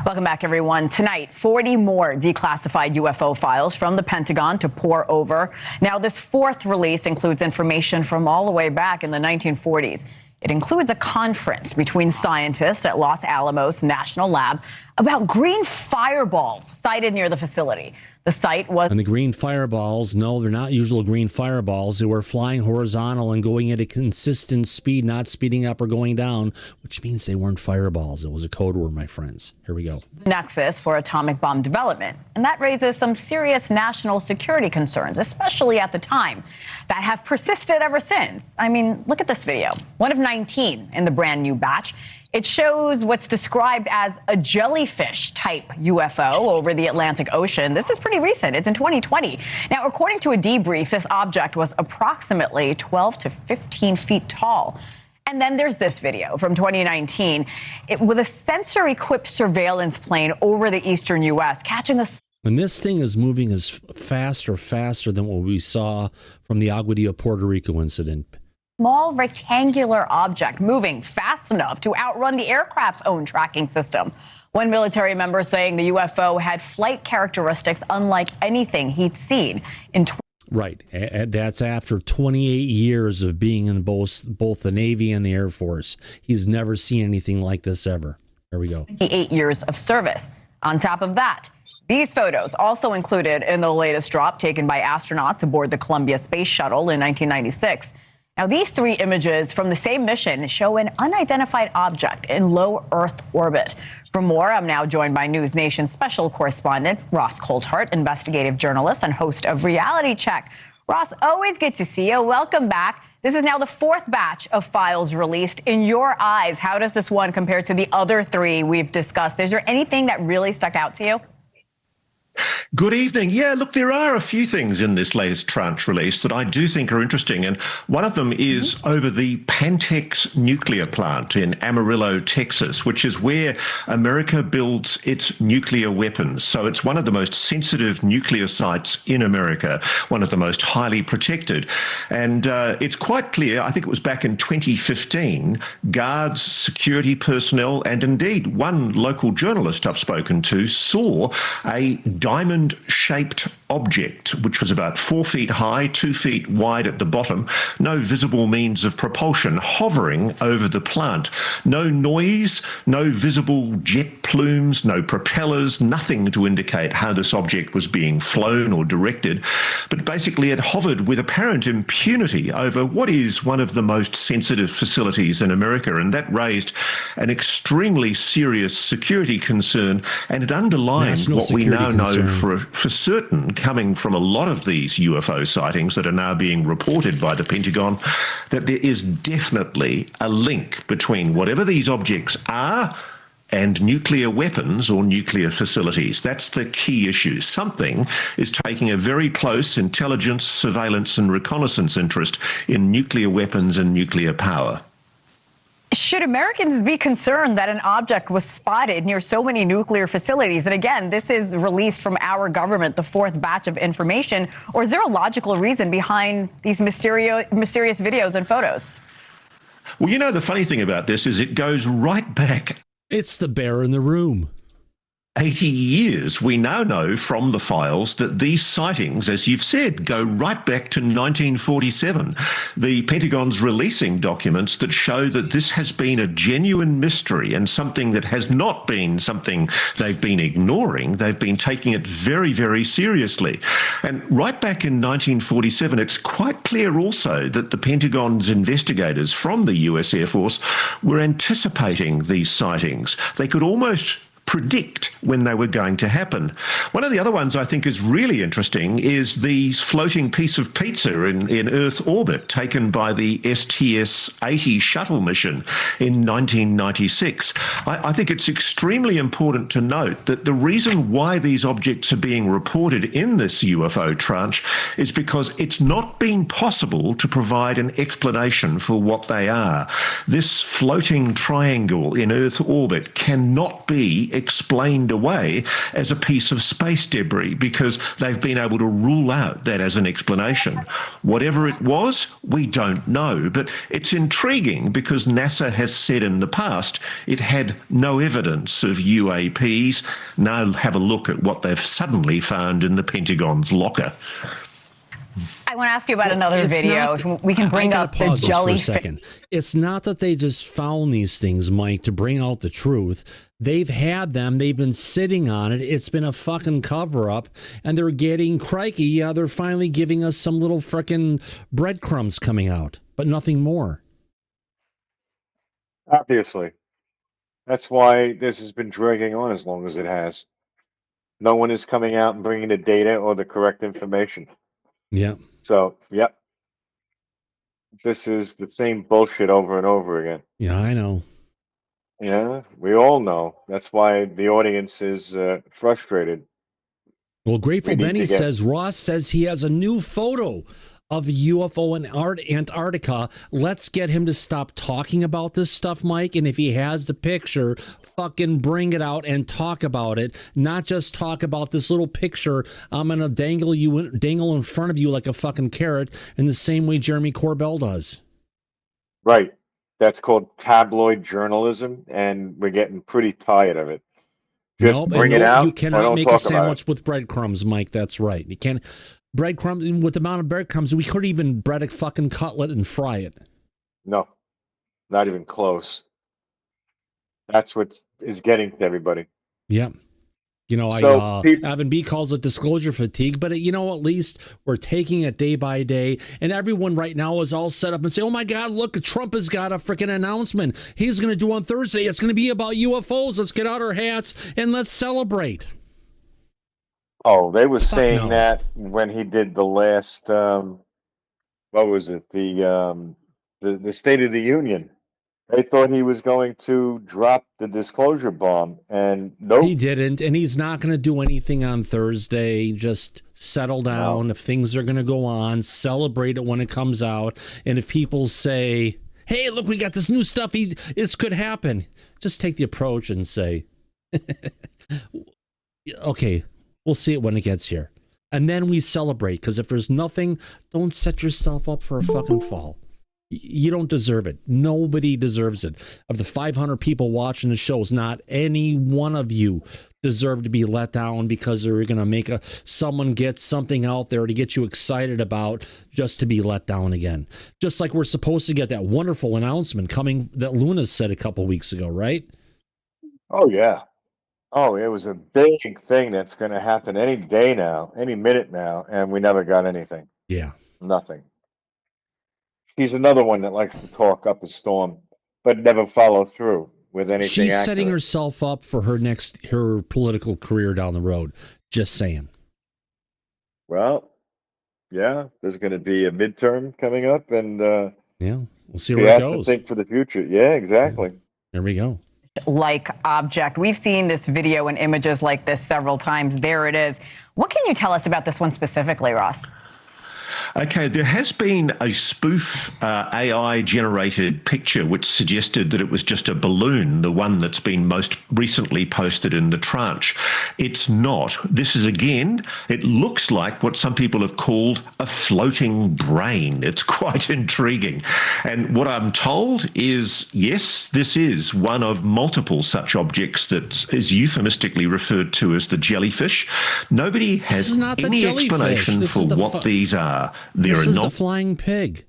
Welcome back, everyone. Tonight, 40 more declassified UFO files from the Pentagon to pour over. Now, this fourth release includes information from all the way back in the 1940s. It includes a conference between scientists at Los Alamos National Lab about green fireballs sighted near the facility. The site was... And the green fireballs, no, they're not usual green fireballs. They were flying horizontal and going at a consistent speed, not speeding up or going down, which means they weren't fireballs. It was a code word, my friends. Here we go. Nexus for atomic bomb development. And that raises some serious national security concerns, especially at the time, that have persisted ever since. I mean, look at this video. One of 19 in the brand new batch. It shows what's described as a jellyfish-type UFO over the Atlantic Ocean. This is pretty recent. It's in 2020. Now, according to a debrief, this object was approximately 12 to 15 feet tall. And then there's this video from 2019 with a sensor-equipped surveillance plane over the eastern U.S. catching a... And this thing is moving as faster than what we saw from the Aguadilla, Puerto Rico incident. Small rectangular object moving fast enough to outrun the aircraft's own tracking system. One military member saying the UFO had flight characteristics unlike anything he'd seen in... Right. That's after 28 years of being in both the Navy and the Air Force. He's never seen anything like this ever. There we go. 28 years of service. On top of that, these photos also included in the latest drop taken by astronauts aboard the Columbia Space Shuttle in 1996. Now, these three images from the same mission show an unidentified object in low Earth orbit. For more, I'm now joined by News Nation special correspondent Ross Coulthart, investigative journalist and host of Reality Check. Ross, always good to see you. Welcome back. This is now the fourth batch of files released. In your eyes, how does this one compare to the other three we've discussed? Is there anything that really stuck out to you? Good evening. Yeah, look, there are a few things in this latest tranche release that I do think are interesting, and one of them is over the Pantex nuclear plant in Amarillo, Texas, which is where America builds its nuclear weapons. So it's one of the most sensitive nuclear sites in America, one of the most highly protected. And it's quite clear, I think it was back in 2015, guards, security personnel, and indeed one local journalist I've spoken to saw a diamond-shaped object, which was about 4 feet high, 2 feet wide at the bottom, no visible means of propulsion, hovering over the plant. No noise, no visible jet plumes, no propellers, nothing to indicate how this object was being flown or directed. But basically it hovered with apparent impunity over what is one of the most sensitive facilities in America, and that raised an extremely serious security concern, and it underlined what we now know for certain, coming from a lot of these UFO sightings that are now being reported by the Pentagon, that there is definitely a link between whatever these objects are and nuclear weapons or nuclear facilities. That's the key issue. Something is taking a very close intelligence, surveillance, and reconnaissance interest in nuclear weapons and nuclear power. Should Americans be concerned that an object was spotted near so many nuclear facilities? And again, this is released from our government, the fourth batch of information. Or is there a logical reason behind these mysterious videos and photos? Well, you know, the funny thing about this is it goes right back. It's the bear in the room. 80 years. We now know from the files that these sightings, as you've said, go right back to 1947. The Pentagon's releasing documents that show that this has been a genuine mystery and something that has not been something they've been ignoring. They've been taking it very, very seriously. And right back in 1947, it's quite clear also that the Pentagon's investigators from the US Air Force were anticipating these sightings. They could almost predict when they were going to happen. One of the other ones I think is really interesting is the floating piece of pizza in Earth orbit taken by the STS-80 shuttle mission in 1996. I think it's extremely important to note that the reason why these objects are being reported in this UFO tranche is because it's not been possible to provide an explanation for what they are. This floating triangle in Earth orbit cannot be explained away as a piece of space debris because they've been able to rule out that as an explanation. Whatever it was, we don't know, but it's intriguing because NASA has said in the past it had no evidence of UAPs. Now have a look at what they've suddenly found in the Pentagon's locker. I want to ask you about another video. We can bring up the jellyfish. It's not that they just found these things, Mike, to bring out the truth. They've had them. They've been sitting on it. It's been a fucking cover up, and they're getting crikey. Yeah, they're finally giving us some little frickin' breadcrumbs coming out, but nothing more. Obviously. That's why this has been dragging on as long as it has. No one is coming out and bringing the data or the correct information. Yeah. So, yep. This is the same bullshit over and over again. Yeah, I know. Yeah, we all know. That's why the audience is frustrated. Well, Grateful Benny says, Ross says he has a new photo of a UFO in Antarctica. Let's get him to stop talking about this stuff, Mike. And if he has the picture, fucking bring it out and talk about it. Not just talk about this little picture. I'm going to dangle in front of you like a fucking carrot in the same way Jeremy Corbell does. Right. That's called tabloid journalism, and we're getting pretty tired of it. Just bring it out. You cannot make a sandwich with breadcrumbs, Mike. That's right. You can't. Breadcrumbs, with the amount of breadcrumbs, we couldn't even bread a fucking cutlet and fry it. No, not even close. That's what is getting to everybody. Yeah. You know, Evan B calls it disclosure fatigue, but at least we're taking it day by day. And everyone right now is all set up and say, oh my God, look, Trump has got a freaking announcement he's going to do on Thursday. It's going to be about UFOs. Let's get out our hats and let's celebrate. Oh, they were saying that when he did the last, what was it? The State of the Union. They thought he was going to drop the disclosure bomb, and nope. He didn't, and he's not going to do anything on Thursday. Just settle down. No. If things are going to go on, celebrate it when it comes out. And if people say, hey, look, we got this new stuff, this could happen, just take the approach and say, okay, we'll see it when it gets here. And then we celebrate, because if there's nothing, don't set yourself up for a fucking fall. You don't deserve it. Nobody deserves it. Of the 500 people watching the shows, not any one of you deserve to be let down because they're going to make someone get something out there to get you excited about just to be let down again. Just like we're supposed to get that wonderful announcement coming that Luna said a couple weeks ago, right? Oh, yeah. Oh, it was a big thing that's going to happen any day now, any minute now, and we never got anything. Yeah. Nothing. He's another one that likes to talk up a storm, but never follow through with anything. She's accurate. Setting herself up for her political career down the road. Just saying. Well, yeah, there's going to be a midterm coming up, and yeah, we'll see where it goes. To think for the future. Yeah, exactly. Yeah. There we go. Like object. We've seen this video and images like this several times. There it is. What can you tell us about this one specifically, Ross? Okay, there has been a spoof AI-generated picture which suggested that it was just a balloon, the one that's been most recently posted in the tranche. It's not. This is, again, it looks like what some people have called a floating brain. It's quite intriguing. And what I'm told is, yes, this is one of multiple such objects that is euphemistically referred to as the jellyfish. Nobody has any explanation for what these are. This is the flying pig.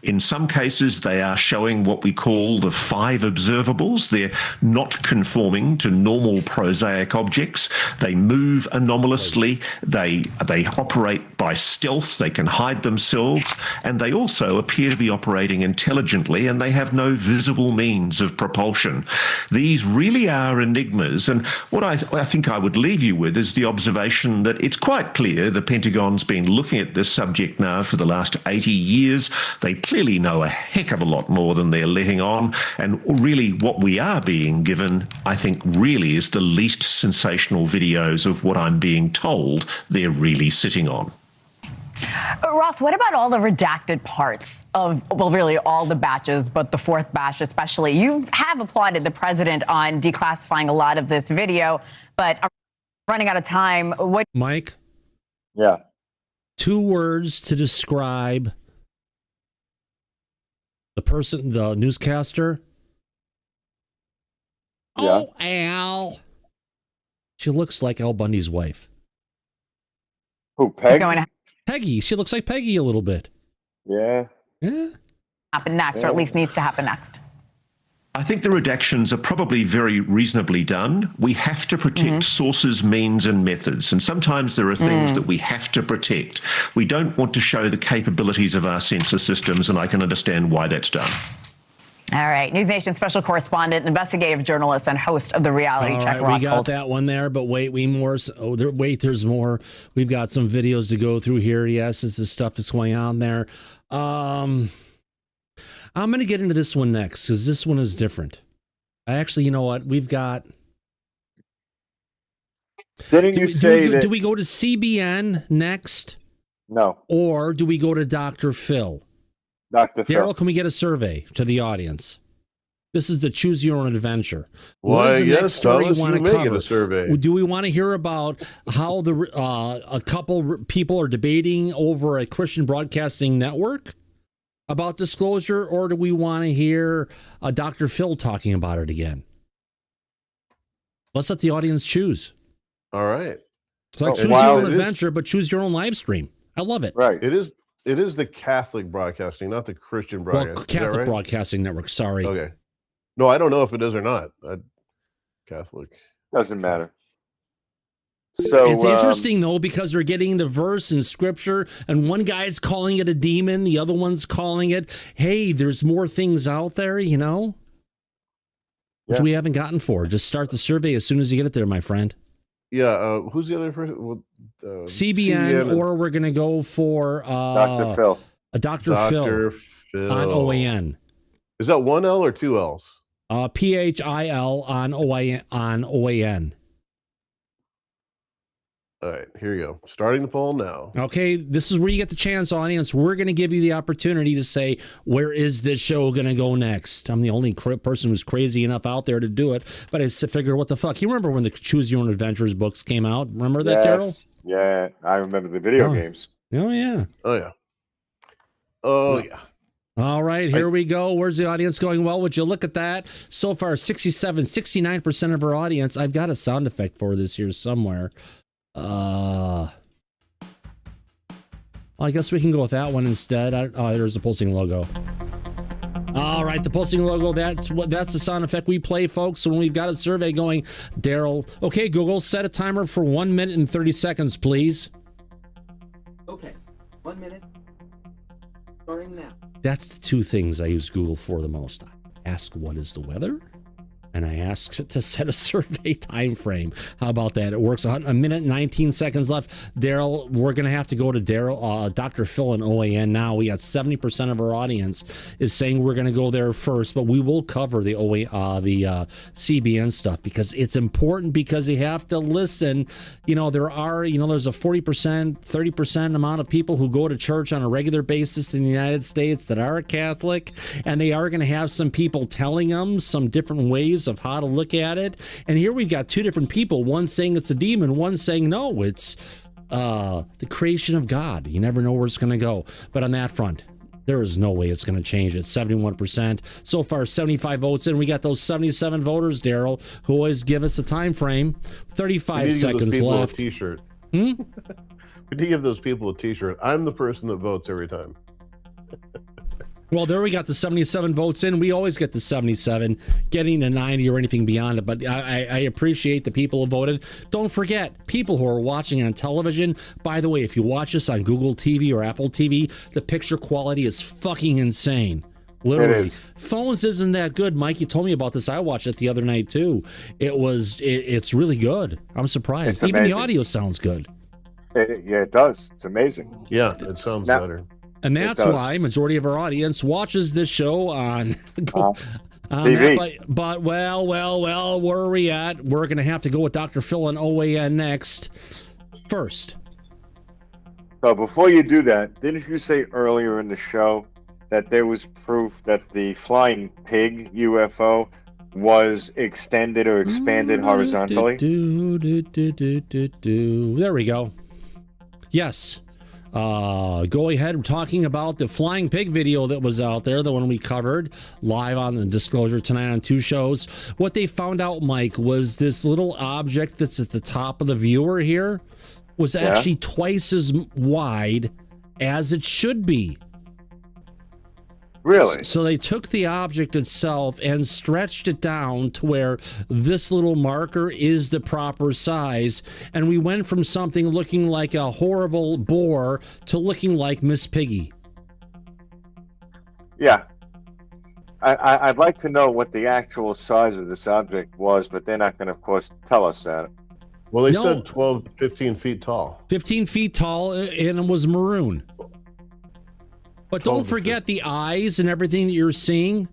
In some cases, they are showing what we call the 5 observables. They're not conforming to normal prosaic objects. They move anomalously. They operate by stealth. They can hide themselves. And they also appear to be operating intelligently, and they have no visible means of propulsion. These really are enigmas. And what I think I would leave you with is the observation that it's quite clear the Pentagon's been looking at this subject now for the last 80 years. They clearly know a heck of a lot more than they're letting on, and really what we are being given, I think, really is the least sensational videos of what I'm being told they're really sitting on. But Ross, what about all the redacted parts of, well, really all the batches, but the fourth batch especially? You have applauded the president on declassifying a lot of this video, but I'm running out of time. What, Mike? Yeah. 2 words to describe the person, the newscaster. Yeah. Oh, Al. She looks like Al Bundy's wife. Who, Peg? Peggy. She looks like Peggy a little bit. Yeah. Yeah. happen next, or at least needs to happen next? I think the redactions are probably very reasonably done. We have to protect sources, means, and methods. And sometimes there are things that we have to protect. We don't want to show the capabilities of our sensor systems, and I can understand why that's done. All right. News Nation special correspondent, investigative journalist, and host of the Reality All Check. right, Ross we got Holt. that one there, but wait, there's more. We've got some videos to go through here. Yes, this is stuff that's going on there. I'm going to get into this one next because this one is different. Actually, you know what? We've got. Didn't you say that? Do we go to CBN next? No. Or do we go to Dr. Phil? Dr. Phil. Daryl, can we get a survey to the audience? This is the Choose Your Own Adventure. Why, What is the yes, next story fellas, you want you to make it cover? a survey. Do we want to hear about how a couple people are debating over a Christian broadcasting network about disclosure, or do we want to hear Dr. Phil talking about it again? Let's let the audience choose. All right. It's like choose your own adventure, but choose your own live stream. I love it. Right. It is the Catholic broadcasting, not the Christian broadcasting. Well, Catholic Broadcasting Network. Sorry. Okay. No, I don't know if it is or not. Catholic. Doesn't matter. So it's interesting though, because they're getting into verse and scripture, and one guy's calling it a demon, the other one's calling it, hey, there's more things out there, which we haven't gotten for. Just start the survey as soon as you get it there, my friend. Yeah. Who's the other person? Well, CBN, or we're going to go for Dr. Phil. Dr. Phil on OAN. Is that 1 L or 2 L's? PHIL on OAN. All right, here you go. Starting the poll now. Okay, this is where you get the chance, audience. We're going to give you the opportunity to say, where is this show going to go next? I'm the only person who's crazy enough out there to do it, but I figure, what the fuck? You remember when the Choose Your Own Adventures books came out? Remember that, Daryl? Yeah, I remember the video games. Oh, yeah. Oh, yeah. Oh, yeah. All right, here we go. Where's the audience going? Well, would you look at that? So far, 69% of our audience. I've got a sound effect for this here somewhere. Well, I guess we can go with that one instead. There's the pulsing logo. All right, the pulsing logo. That's the sound effect we play, folks. When we've got a survey going, Daryl. Okay, Google, set a timer for 1 minute and 30 seconds, please. Okay, 1 minute. Starting now. That's the 2 things I use Google for the most. I ask, what is the weather? And I asked to set a survey time frame. How about that? It works. 1 minute, 19 seconds left. Daryl, we're going to have to go to Dr. Phil and OAN now. We got 70% of our audience is saying we're going to go there first, but we will cover the CBN stuff because it's important, because you have to listen. There's a 40%, 30% amount of people who go to church on a regular basis in the United States that are Catholic, and they are going to have some people telling them some different ways of how to look at it. And here we've got 2 different people, one saying it's a demon, one saying no, it's the creation of God. You never know where it's going to go. But on that front, there is no way it's going to change it. 71%. So far, 75 votes in. We got those 77 voters, Daryl, who always give us a time frame. 35 seconds left. A t-shirt. We need to give those people a t-shirt. I'm the person that votes every time. Well, there we got the 77 votes in. We always get the 77, getting to 90 or anything beyond it. But I appreciate the people who voted. Don't forget, people who are watching on television. By the way, if you watch us on Google TV or Apple TV, the picture quality is fucking insane. Literally. Phones isn't that good. Mike, you told me about this. I watched it the other night too. It's really good. I'm surprised. Even the audio sounds good. It does. It's amazing. Yeah, it sounds better. And that's why majority of our audience watches this show on TV. But where are we at? We're going to have to go with Dr. Phil and OAN next. First, So before you do that, didn't you say earlier in the show that there was proof that the flying pig UFO was extended or expanded horizontally? There we go. Yes. Go ahead. We're talking about the flying pig video that was out there, the one we covered live on the Disclosure tonight on 2 shows. What they found out, Mike, was this little object that's at the top of the viewer here was actually twice as wide as it should be. Really? So they took the object itself and stretched it down to where this little marker is the proper size. And we went from something looking like a horrible boar to looking like Miss Piggy. Yeah. I'd like to know what the actual size of this object was, but they're not going to, of course, tell us that. Well, they said 12, 15 feet tall. 15 feet tall, and it was maroon. But don't forget the eyes and everything that you're seeing.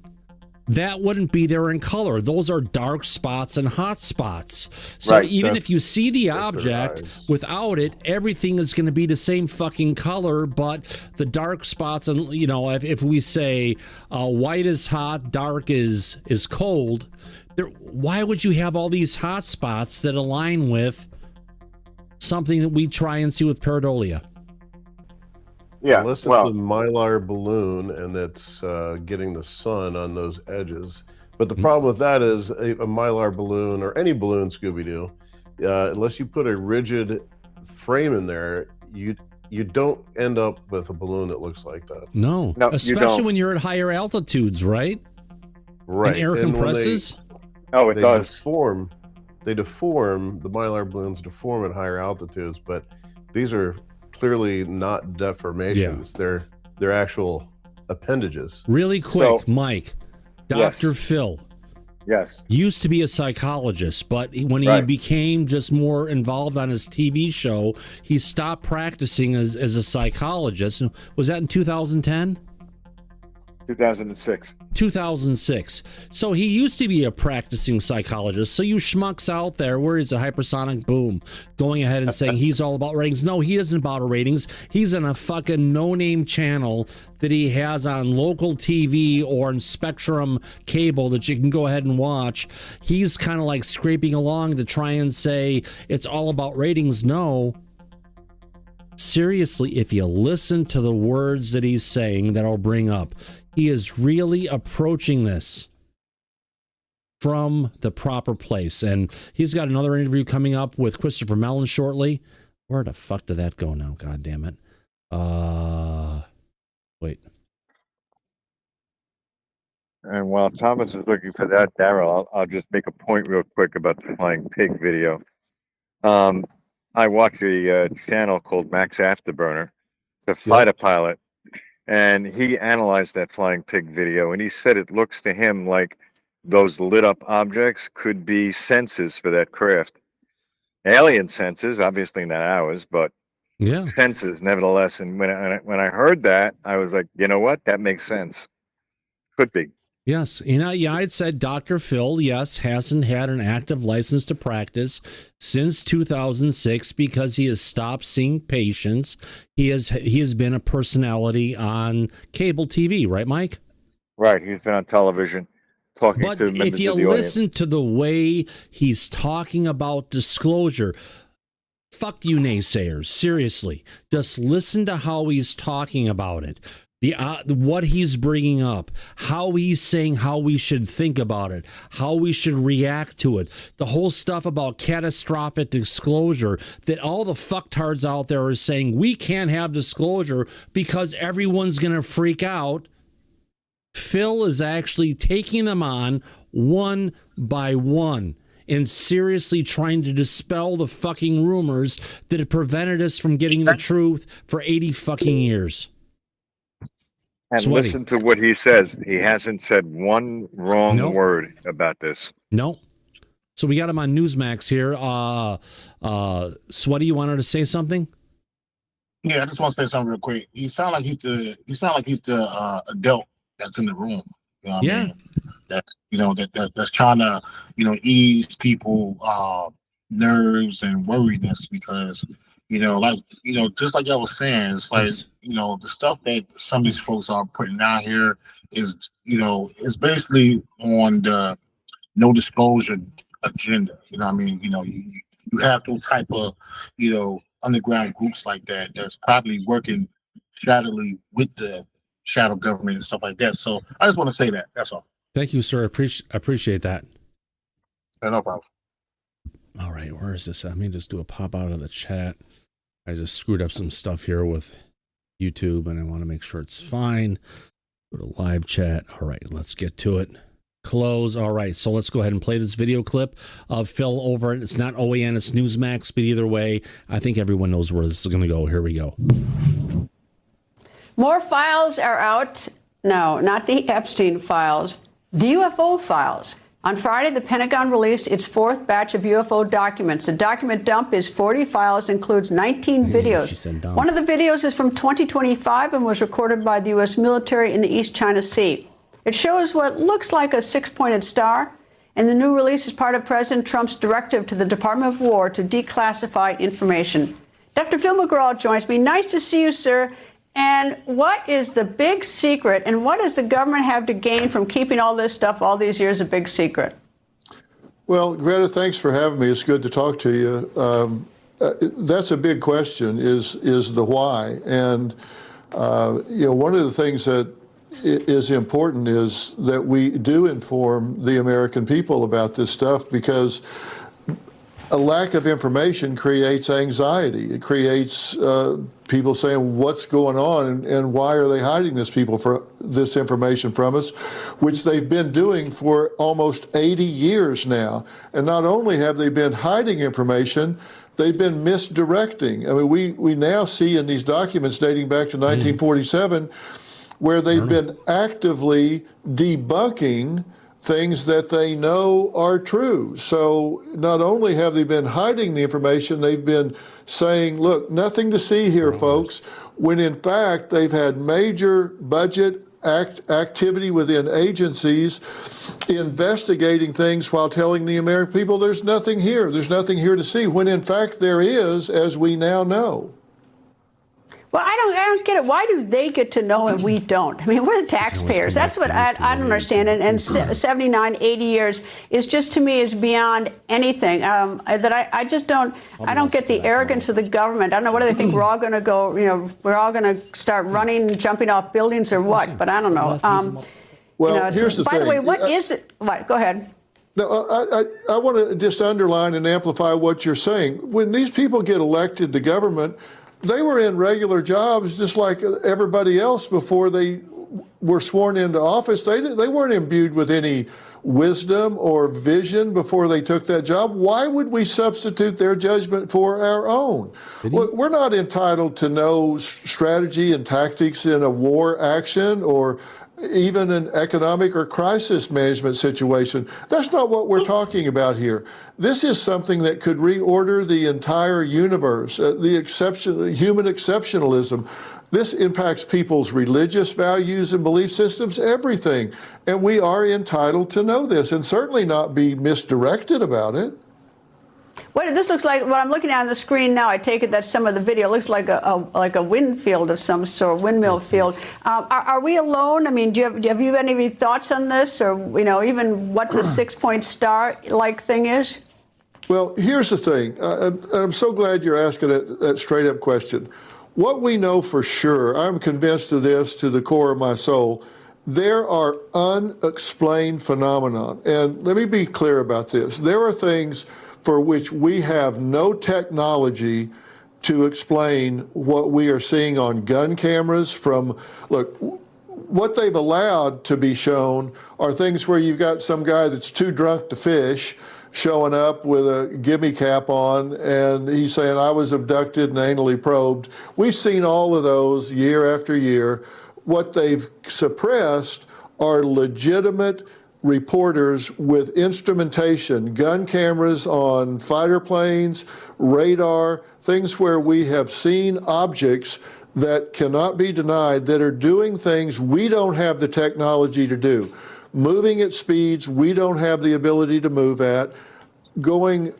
That wouldn't be there in color. Those are dark spots and hot spots. So even if you see the object without it, everything is going to be the same fucking color, but the dark spots, and you know, if we say white is hot, dark is cold, why would you have all these hot spots that align with something that we try and see with pareidolia? Yeah, unless it's a mylar balloon and it's getting the sun on those edges. But the problem with that is a mylar balloon or any balloon, Scooby-Doo, unless you put a rigid frame in there, you don't end up with a balloon that looks like that. No, especially when you're at higher altitudes, right? Right. And air compresses. It does. They deform, the mylar balloons deform at higher altitudes, but these are clearly not deformations. They're actual appendages. Really quick, Mike, Dr. Phil. Yes. Used to be a psychologist, but when he became just more involved on his TV show, he stopped practicing as a psychologist. Was that in 2010? 2006. 2006. So he used to be a practicing psychologist. So you schmucks out there, where is it, Hypersonic Boom, going ahead and saying he's all about ratings. No, he isn't about ratings. He's in a fucking no-name channel that he has on local TV or in Spectrum cable that you can go ahead and watch. He's kind of like scraping along to try and say it's all about ratings. No. Seriously, if you listen to the words that he's saying, that'll bring up. He is really approaching this from the proper place. And he's got another interview coming up with Christopher Mellon shortly. Where the fuck did that go now? God damn it. Wait. And while Thomas is looking for that, Daryl, I'll just make a point real quick about the flying pig video. I watch a channel called Max Afterburner. It's a fighter pilot. And he analyzed that flying pig video, and he said it looks to him like those lit up objects could be sensors for that craft. Alien sensors, obviously not ours, but sensors nevertheless. And when I heard that, I was like, you know what? That makes sense. Could be. Yes. I'd said Dr. Phil, hasn't had an active license to practice since 2006 because he has stopped seeing patients. He has been a personality on cable TV, right, Mike? Right. He's been on television talking to members of the audience. But if you listen to the way he's talking about disclosure, fuck you naysayers. Seriously. Just listen to how he's talking about it. What he's bringing up, how he's saying how we should think about it, how we should react to it, the whole stuff about catastrophic disclosure, that all the fucktards out there are saying we can't have disclosure because everyone's going to freak out. Phil is actually taking them on one by one and seriously trying to dispel the fucking rumors that have prevented us from getting the truth for 80 fucking years. And listen to what he says. He hasn't said one wrong word about this. No. So we got him on Newsmax here. Sweaty, you wanted to say something? Yeah, I just want to say something real quick. He sound like he's the adult that's in the room. You know what I mean? That's trying to ease people nerves and worriness because Just like I was saying, it's like, the stuff that some of these folks are putting out here is, is basically on the no disclosure agenda. You know what I mean? You have those type of, underground groups like that that's probably working shadowly with the shadow government and stuff like that. So I just want to say that. That's all. Thank you, sir. Appreciate that. Yeah, no problem. All right, where is this? Let me just do a pop out of the chat. I just screwed up some stuff here with YouTube, and I want to make sure it's fine. Go to live chat. All right, let's get to it. Close. All right, so let's go ahead and play this video clip of Phil over it. It's not OAN, it's Newsmax, but either way, I think everyone knows where this is going to go. Here we go. More files are out. No, not the Epstein files, the UFO files. On Friday, the Pentagon released its fourth batch of UFO documents. The document dump is 40 files, includes 19 videos. One of the videos is from 2025 and was recorded by the U.S. military in the East China Sea. It shows what looks like a six-pointed star, and the new release is part of President Trump's directive to the Department of War to declassify information. Dr. Phil McGraw joins me. Nice to see you, sir. And what is the big secret, and what does the government have to gain from keeping all this stuff all these years a big secret? Well, Greta, thanks for having me. It's good to talk to you. That's a big question, is the why. And, one of the things that is important is that we do inform the American people about this stuff, because a lack of information creates anxiety. It creates people saying, what's going on, and why are they hiding this information from us, which they've been doing for almost 80 years now. And not only have they been hiding information, they've been misdirecting. I mean, we now see in these documents dating back to 1947 where they've been actively debunking things that they know are true. So not only have they been hiding the information, they've been saying, look, nothing to see here, folks, when in fact they've had major budget activity within agencies investigating things while telling the American people there's nothing here to see, when in fact there is, as we now know. Well, I don't get it. Why do they get to know and we don't? I mean, we're the taxpayers. That's what I don't understand. And 79, 80 years is just, to me, is beyond anything. I just don't. I don't get the arrogance of the government. I don't know, what do they think? We're all going to go. We're all going to start running and jumping off buildings or what? But I don't know. Well, here's the thing. By the way, what is it? What? Go ahead. No, I want to just underline and amplify what you're saying. When these people get elected to government, they were in regular jobs just like everybody else before they were sworn into office. They weren't imbued with any wisdom or vision before they took that job. Why would we substitute their judgment for our own? We're not entitled to know strategy and tactics in a war action or even an economic or crisis management situation. That's not what we're talking about here. This is something that could reorder the entire universe, human exceptionalism. This impacts people's religious values and belief systems, everything. And we are entitled to know this and certainly not be misdirected about it. What this looks like, what I'm looking at on the screen now, I take it that some of the video looks like a wind field of some sort, windmill field. Are we alone? I mean, have you any thoughts on this, or even what the six-point star-like thing is? Well, here's the thing. I'm so glad you're asking that straight-up question. What we know for sure, I'm convinced of this to the core of my soul, there are unexplained phenomena. And let me be clear about this. There are things for which we have no technology to explain what we are seeing on gun cameras look, what they've allowed to be shown are things where you've got some guy that's too drunk to fish showing up with a gimme cap on, and he's saying, I was abducted and anally probed. We've seen all of those year after year. What they've suppressed are legitimate reporters with instrumentation, gun cameras on fighter planes, radar, things where we have seen objects that cannot be denied that are doing things we don't have the technology to do, moving at speeds we don't have the ability to move at, going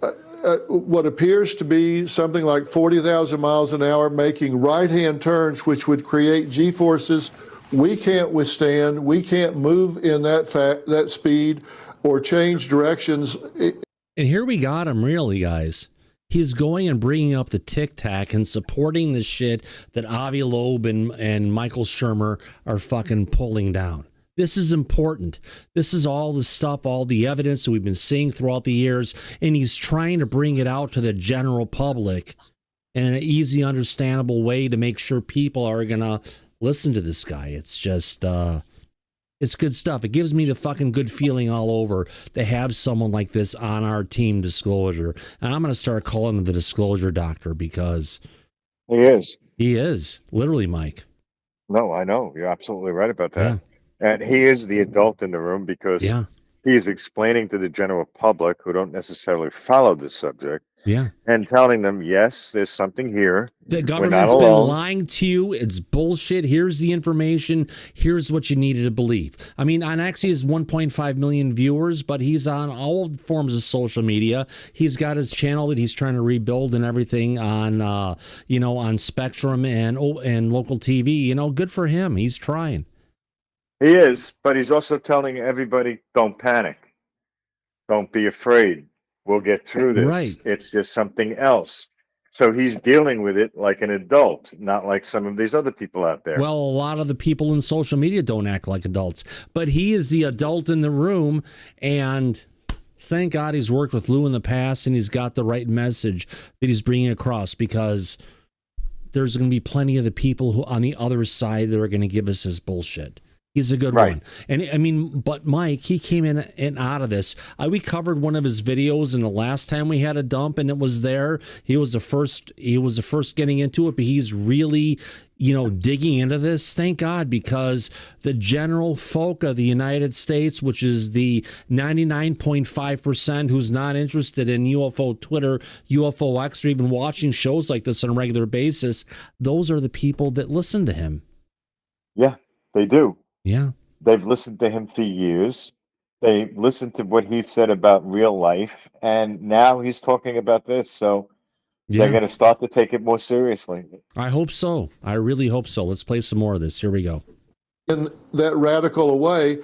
what appears to be something like 40,000 miles an hour, making right-hand turns, which would create G-forces we can't withstand. We can't move in that speed or change directions. And here we got him, really, guys. He's going and bringing up the Tic Tac and supporting the shit that Avi Loeb and Michael Shermer are fucking pulling down. This is important. This is all the stuff, all the evidence that we've been seeing throughout the years, and he's trying to bring it out to the general public in an easy, understandable way to make sure people are going to listen to this guy. It's just, it's good stuff. It gives me the fucking good feeling all over to have someone like this on our team, Disclosure. And I'm going to start calling him the Disclosure Doctor because... He is. He is, literally, Mike. No, I know. You're absolutely right about that. Yeah. And he is the adult in the room because he is explaining to the general public who don't necessarily follow this subject. Yeah. And telling them, yes, there's something here. The government's been lying to you. It's bullshit. Here's the information. Here's what you needed to believe. I mean, on X, he has 1.5 million viewers, but he's on all forms of social media. He's got his channel that he's trying to rebuild and everything on, on Spectrum and local TV. Good for him. He's trying. He is, but he's also telling everybody, don't panic. Don't be afraid. We'll get through this. Right. It's just something else. So he's dealing with it like an adult, not like some of these other people out there. Well, a lot of the people in social media don't act like adults, but he is the adult in the room. And thank God he's worked with Lou in the past and he's got the right message that he's bringing across, because there's going to be plenty of the people who on the other side that are going to give us his bullshit. He's a good one. And I mean, but Mike, he came in and out of this. We covered one of his videos in the last time we had a dump, and it was there. He was the first getting into it, but he's really, digging into this. Thank God, because the general folk of the United States, which is the 99.5% who's not interested in UFO Twitter, UFO X, or even watching shows like this on a regular basis, those are the people that listen to him. Yeah, they do. Yeah. They've listened to him for years. They listened to what he said about real life, and now he's talking about this. So they're going to start to take it more seriously. I hope so. I really hope so. Let's play some more of this. Here we go. In that radical a way.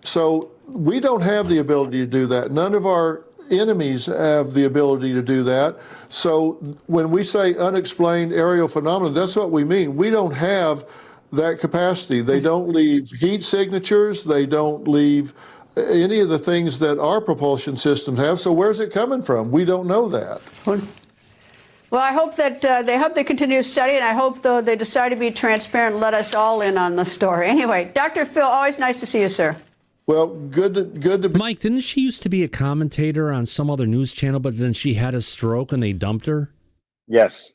So we don't have the ability to do that. None of our enemies have the ability to do that. So when we say unexplained aerial phenomena, that's what we mean. We don't have that capacity. They don't leave heat signatures. They don't leave any of the things that our propulsion systems have. So where's it coming from? We don't know that. Well, I hope that they continue to study, and I hope, though, they decide to be transparent and let us all in on the story. Anyway, Dr. Phil, always nice to see you, sir. Well, good to be. Mike, didn't she used to be a commentator on some other news channel, but then she had a stroke and they dumped her? Yes,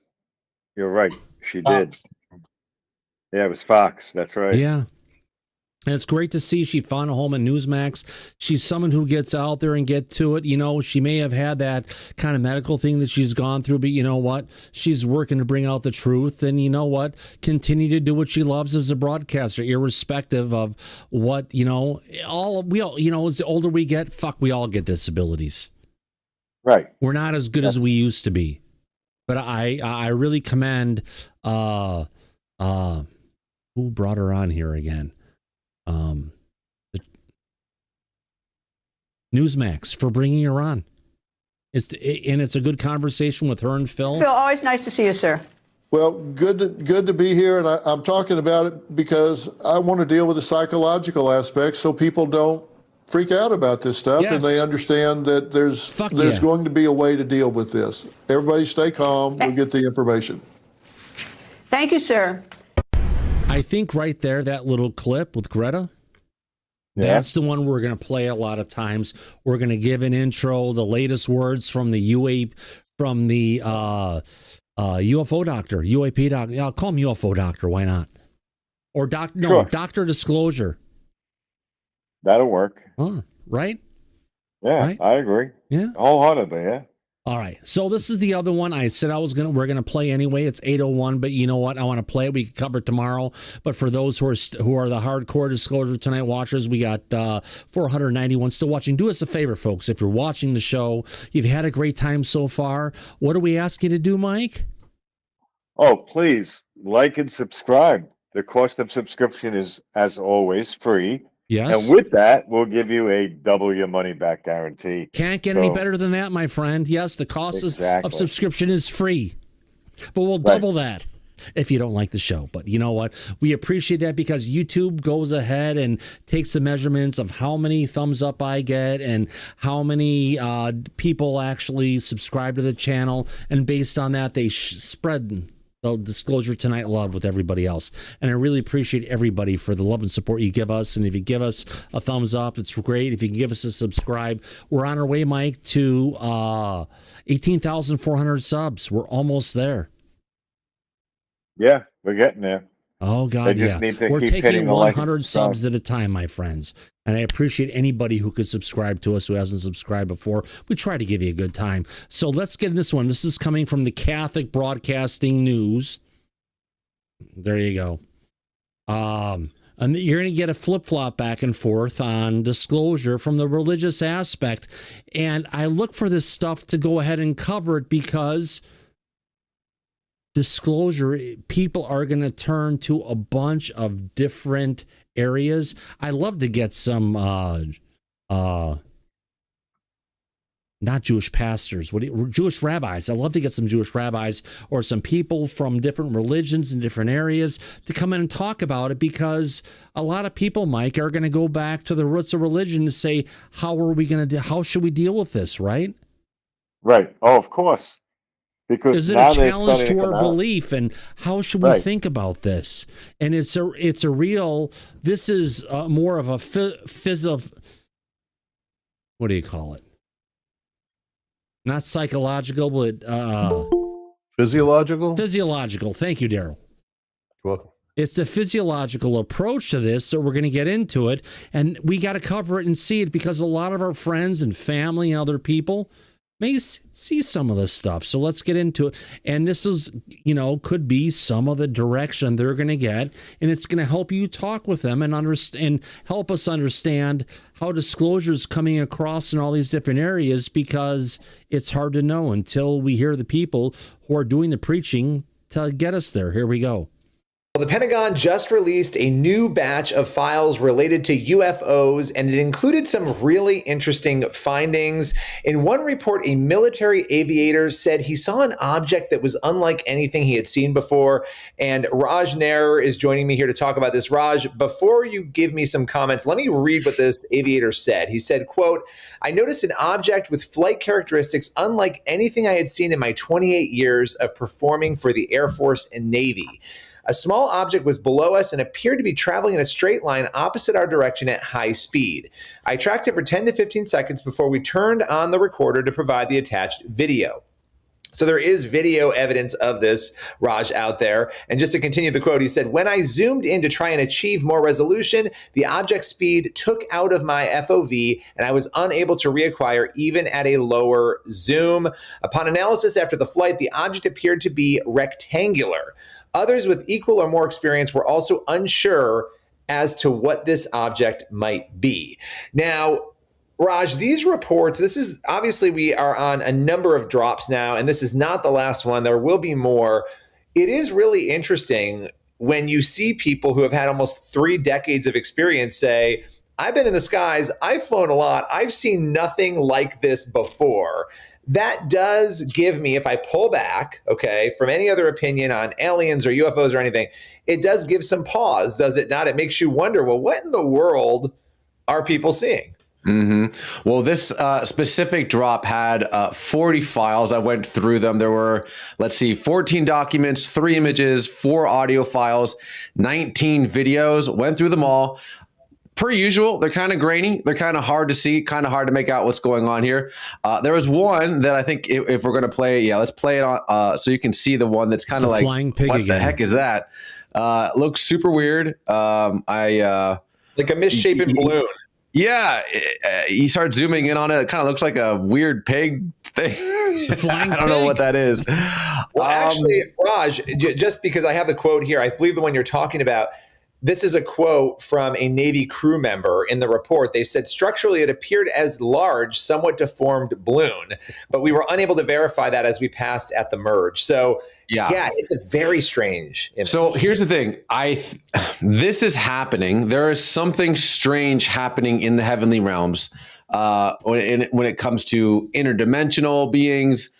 you're right. She did. Yeah, it was Fox. That's right. Yeah. And it's great to see she found a home at Newsmax. She's someone who gets out there and get to it. She may have had that kind of medical thing that she's gone through, but you know what? She's working to bring out the truth. And you know what? Continue to do what she loves as a broadcaster, irrespective of what, as the older we get, we all get disabilities. Right. We're not as good as we used to be. But I really commend, who brought her on here again? Newsmax for bringing her on. It's a good conversation with her and Phil. Phil, always nice to see you, sir. Well, good to be here, and I'm talking about it because I want to deal with the psychological aspects so people don't freak out about this stuff, and they understand that there's going to be a way to deal with this. Everybody stay calm. We'll get the information. Thank you, sir. I think right there, that little clip with Greta, that's the one we're going to play a lot of times. We're going to give an intro, the latest words from the UAP, from the UFO doctor, UAP doctor. Yeah, I'll call him UFO doctor. Why not? Or Dr. Disclosure. That'll work. Oh, right? Yeah, right? I agree. Yeah. Wholeheartedly, yeah. All right, so this is the other one. I said we're gonna play anyway. It's 8:01, but you know what? I want to play it. We can cover it tomorrow. But for those who are the hardcore Disclosure Tonight watchers, we got 491 still watching. Do us a favor, folks. If you're watching the show, you've had a great time so far. What do we ask you to do, Mike? Oh, please like and subscribe. The cost of subscription is, as always, free. Yes. And with that, we'll give you a double your money back guarantee. Can't get any better than that, my friend. Yes, the cost of subscription is free, but we'll double that if you don't like the show. But you know what? We appreciate that because YouTube goes ahead and takes the measurements of how many thumbs up I get and how many people actually subscribe to the channel. And based on that, they spread the Disclosure Tonight love with everybody else. And I really appreciate everybody for the love and support you give us. And if you give us a thumbs up, it's great. If you can give us a subscribe, we're on our way, Mike, to 18,400 subs. We're almost there. Yeah, we're getting there. Oh, God, yeah. We're taking 100 subs at a time, my friends. And I appreciate anybody who could subscribe to us who hasn't subscribed before. We try to give you a good time. So let's get in this one. This is coming from the Catholic Broadcasting News. There you go. And you're going to get a flip-flop back and forth on disclosure from the religious aspect. And I look for this stuff to go ahead and cover it because disclosure, people are going to turn to a bunch of different areas. I love to get some not Jewish pastors, Jewish rabbis. I love to get some Jewish rabbis or some people from different religions and different areas to come in and talk about it, because a lot of people, Mike, are going to go back to the roots of religion to say, how should we deal with this, right? Right. Oh, of course. Because is it a challenge to our belief, and how should we think about this? And it's a real. This is more of a what do you call it? Not psychological, but physiological. Physiological. Thank you, Daryl. You're welcome. It's the physiological approach to this, so we're going to get into it, and we got to cover it and see it because a lot of our friends and family and other people may see some of this stuff. So let's get into it. And this is, could be some of the direction they're going to get. And it's going to help you talk with them and understand, help us understand how disclosure is coming across in all these different areas, because it's hard to know until we hear the people who are doing the preaching to get us there. Here we go. Well, the Pentagon just released a new batch of files related to UFOs, and it included some really interesting findings. In one report, a military aviator said he saw an object that was unlike anything he had seen before. And Raj Nair is joining me here to talk about this. Raj, before you give me some comments, let me read what this aviator said. He said, quote, "I noticed an object with flight characteristics unlike anything I had seen in my 28 years of performing for the Air Force and Navy. A small object was below us and appeared to be traveling in a straight line opposite our direction at high speed. I tracked it for 10 to 15 seconds before we turned on the recorder to provide the attached video." So there is video evidence of this, Raj, out there. And just to continue the quote, he said, "When I zoomed in to try and achieve more resolution, the object speed took out of my FOV and I was unable to reacquire even at a lower zoom. Upon analysis after the flight, the object appeared to be rectangular. Others with equal or more experience were also unsure as to what this object might be." Now, Raj, these reports, this is obviously, we are on a number of drops now, and this is not the last one. There will be more. It is really interesting when you see people who have had almost 3 decades of experience say, "I've been in the skies, I've flown a lot, I've seen nothing like this before." That does give me, if I pull back, okay, from any other opinion on aliens or UFOs or anything, it does give some pause, does it not? It makes you wonder, well, what in the world are people seeing? Mm-hmm. Well, this specific drop had 40 files. I went through them. There were, 14 documents, 3 images, 4 audio files, 19 videos. Went through them all. Per usual, they're kind of grainy. They're kind of hard to see, kind of hard to make out what's going on here. There was one that I think if we're going to play, let's play it on so you can see the one that's kind of like, flying pig what again. The heck is that? Looks super weird. Like a misshapen balloon. Yeah, you start zooming in on it. It kind of looks like a weird pig thing. I don't know what that is. Well, actually, Raj, just because I have the quote here, I believe the one you're talking about, this is a quote from a Navy crew member in the report. They said, structurally, it appeared as large, somewhat deformed balloon, but we were unable to verify that as we passed at the merge. So, yeah, it's a very strange image. So here's the thing. This is happening. There is something strange happening in the heavenly realms when it comes to interdimensional beings,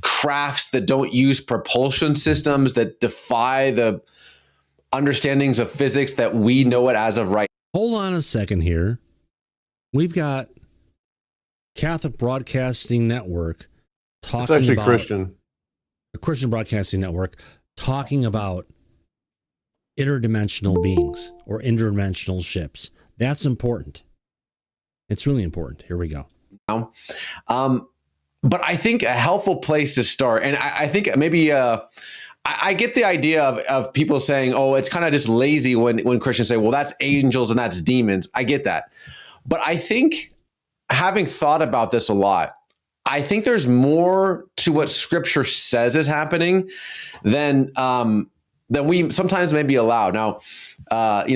crafts that don't use propulsion systems, that defy the understandings of physics that we know it as of right. Hold on a second here. We've got Catholic Broadcasting Network talking It's actually about Christian. A Christian Broadcasting Network talking about interdimensional beings or interdimensional ships. That's important. It's really important. Here we go. But I think a helpful place to start, and I think maybe I get the idea of people saying, oh, it's kind of just lazy when Christians say, well, that's angels and that's demons. I get that. But I think, having thought about this a lot, I think there's more to what Scripture says is happening than we sometimes may be allowed. Now,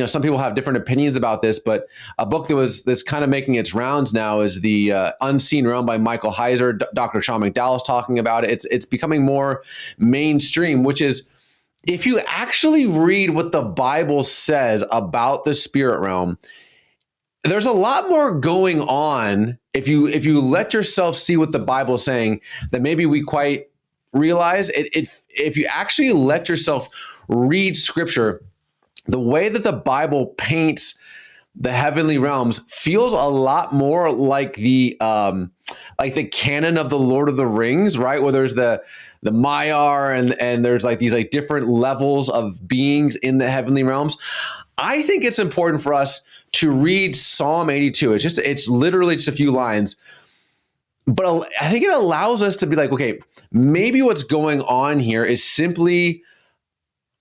some people have different opinions about this, but a book that's kind of making its rounds now is the Unseen Realm by Michael Heiser. Dr. Sean McDowell's talking about it. It's becoming more mainstream, which is, if you actually read what the Bible says about the spirit realm, there's a lot more going on if you let yourself see what the Bible is saying that maybe we quite realize. If you actually let yourself read Scripture, the way that the Bible paints the heavenly realms feels a lot more like the canon of the Lord of the Rings, right? Where there's the Maiar and there's like these like different levels of beings in the heavenly realms. I think it's important for us to read Psalm 82. It's literally just a few lines, but I think it allows us to be like, okay, maybe what's going on here is simply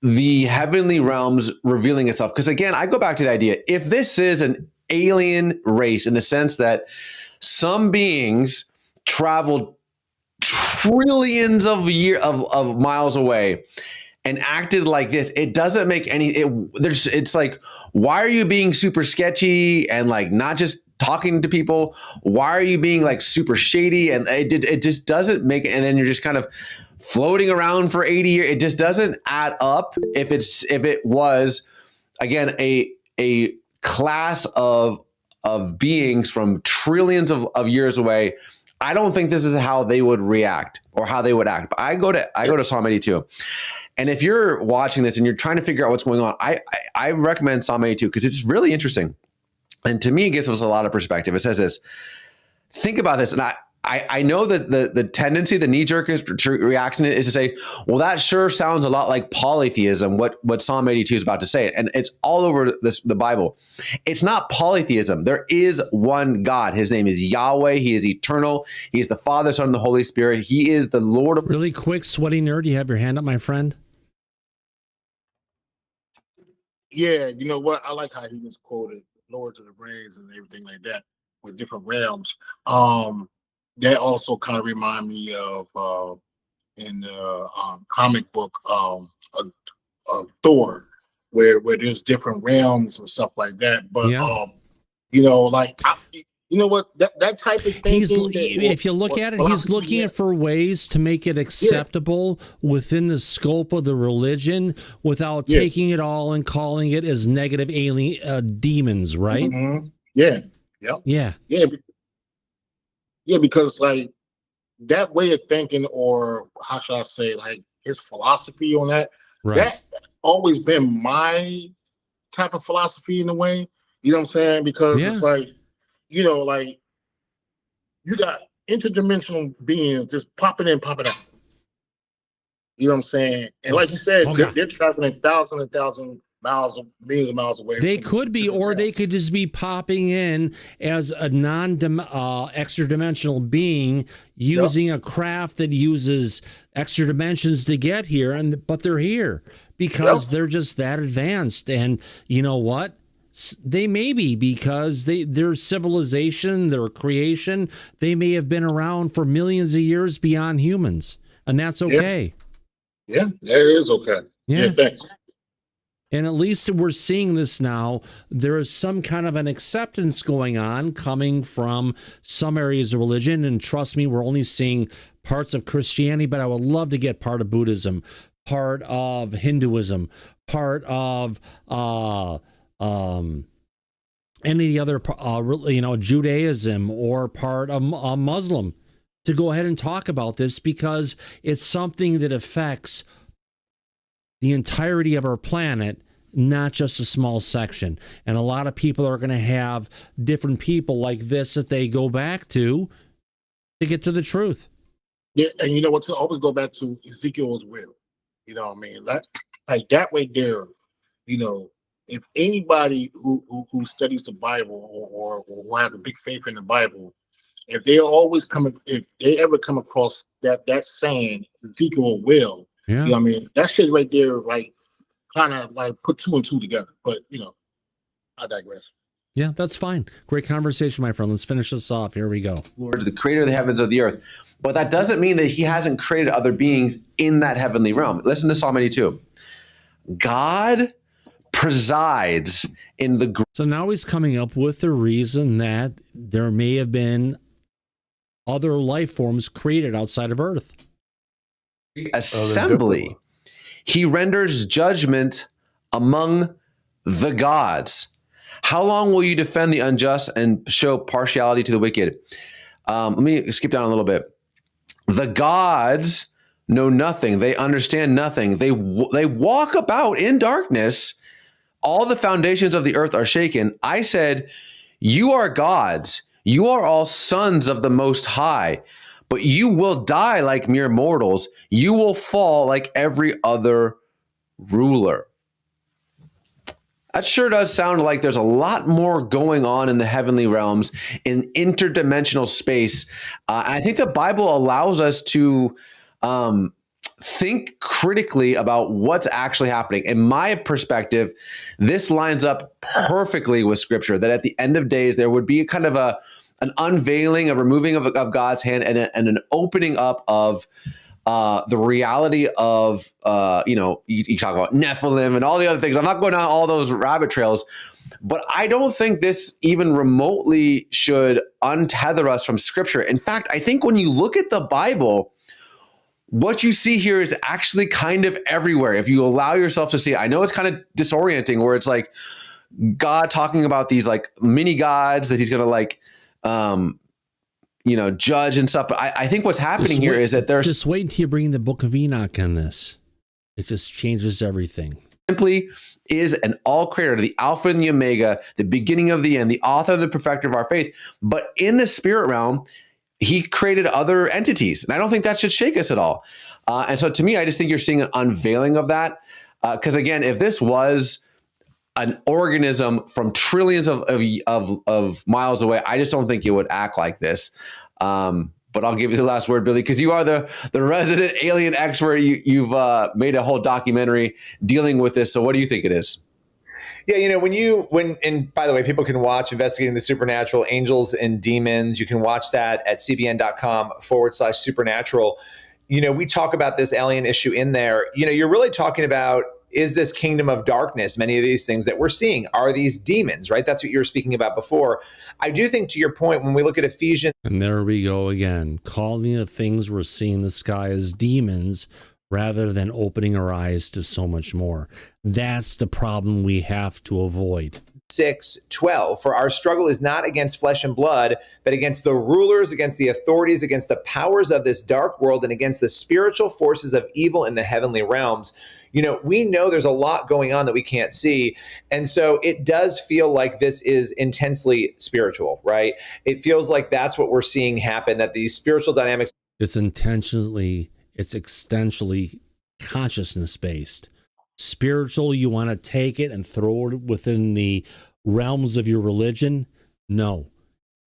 the heavenly realms revealing itself. Because again, I go back to the idea, if this is an alien race in the sense that some beings traveled trillions of miles away and acted like this, it doesn't make it's like, why are you being super sketchy and like not just talking to people? Why are you being like super shady? And it just doesn't make it. And then you're just kind of floating around for 80 years. It just doesn't add up. If it was, again, a class of beings from trillions of years away, I don't think this is how they would react or how they would act. But I go to Psalm 82. And if you're watching this and you're trying to figure out what's going on, I recommend Psalm 82 because it's really interesting. And to me, it gives us a lot of perspective. It says this, think about this. And I know that the tendency, the knee-jerk reaction is to say, well, that sure sounds a lot like polytheism, what Psalm 82 is about to say. And it's all over the Bible. It's not polytheism. There is one God. His name is Yahweh. He is eternal. He is the Father, Son, and the Holy Spirit. He is the Lord of... Really quick, sweaty nerd, you have your hand up, my friend? Yeah, you know what? I like how he was quoted Lords of the Rings and everything like that with different realms. That also kind of remind me of in the comic book of Thor, where there's different realms and stuff like that. But you know what, that type of thing. If you look at it, he's looking for ways to make it acceptable within the scope of the religion without taking it all and calling it as negative alien demons, right? Mm-hmm. Yeah, because like that way of thinking, or how should I say, like his philosophy on that, that's always been my type of philosophy in a way. You know what I'm saying? Because it's like, like you got interdimensional beings just popping in, popping out. You know what I'm saying? And like you said, they're traveling thousands and thousands miles, millions of miles away. They could be, or they could just be popping in as a extra dimensional being using a craft that uses extra dimensions to get here, but they're here because they're just that advanced. And you know what? They may be, because their civilization, their creation, they may have been around for millions of years beyond humans, and that's okay. Yeah, that is okay. Yeah. Thanks. And at least we're seeing this now. There is some kind of an acceptance going on coming from some areas of religion. And trust me, we're only seeing parts of Christianity, but I would love to get part of Buddhism, part of Hinduism, part of any of the other, Judaism, or part of Muslim, to go ahead and talk about this, because it's something that affects the entirety of our planet, not just a small section. And a lot of people are going to have different people like this that they go back to get to the truth. Yeah, and you know what? To always go back to Ezekiel's will. You know what I mean? Like that right there. If anybody who studies the Bible or who has a big faith in the Bible, if they ever come across that saying Ezekiel will, yeah. That shit right there, kind of put two and two together. But I digress. Yeah, that's fine. Great conversation, my friend. Let's finish this off. Here we go. Lord, the creator of the heavens of the earth. But that doesn't mean that he hasn't created other beings in that heavenly realm. Listen to Psalm 82. God presides in the... So now he's coming up with the reason that there may have been other life forms created outside of Earth. Assembly. He renders judgment among the gods. How long will you defend the unjust and show partiality to the wicked? Let me skip down a little bit. The gods know nothing. They understand nothing. They walk about in darkness. All the foundations of the earth are shaken. I said, you are gods. You are all sons of the Most High, but you will die like mere mortals. You will fall like every other ruler. That sure does sound like there's a lot more going on in the heavenly realms, in interdimensional space. And I think the Bible allows us to think critically about what's actually happening. In my perspective, this lines up perfectly with Scripture, that at the end of days, there would be kind of an unveiling, a removing of God's hand, and an opening up of the reality of, you talk about Nephilim and all the other things. I'm not going down all those rabbit trails, but I don't think this even remotely should untether us from Scripture. In fact, I think when you look at the Bible, what you see here is actually kind of everywhere. If you allow yourself to see it, I know it's kind of disorienting, where it's like God talking about these like mini gods that he's going to judge and stuff. But I think what's happening here is that there's... Just wait until you bring the book of Enoch in this. It just changes everything. Simply is an all creator, the Alpha and the Omega, the beginning of the end, the author and the perfecter of our faith. But in the spirit realm, he created other entities. And I don't think that should shake us at all. And so to me, I just think you're seeing an unveiling of that. Because again, if this was an organism from trillions of miles away, I just don't think it would act like this. But I'll give you the last word, Billy, because you are the resident alien expert. You've made a whole documentary dealing with this. So what do you think it is? Yeah, and by the way, people can watch Investigating the Supernatural, Angels and Demons. You can watch that at cbn.com/supernatural. We talk about this alien issue in there. You're really talking about, is this kingdom of darkness, many of these things that we're seeing, are these demons, right? That's what you were speaking about before. I do think, to your point, when we look at Ephesians. And there we go again, calling the things we're seeing in the sky as demons, rather than opening our eyes to so much more. That's the problem we have to avoid. 6:12, for our struggle is not against flesh and blood, but against the rulers, against the authorities, against the powers of this dark world, and against the spiritual forces of evil in the heavenly realms. We know there's a lot going on that we can't see. And so it does feel like this is intensely spiritual, right? It feels like that's what we're seeing happen, that these spiritual dynamics. It's existentially consciousness based. Spiritual, you want to take it and throw it within the realms of your religion? No,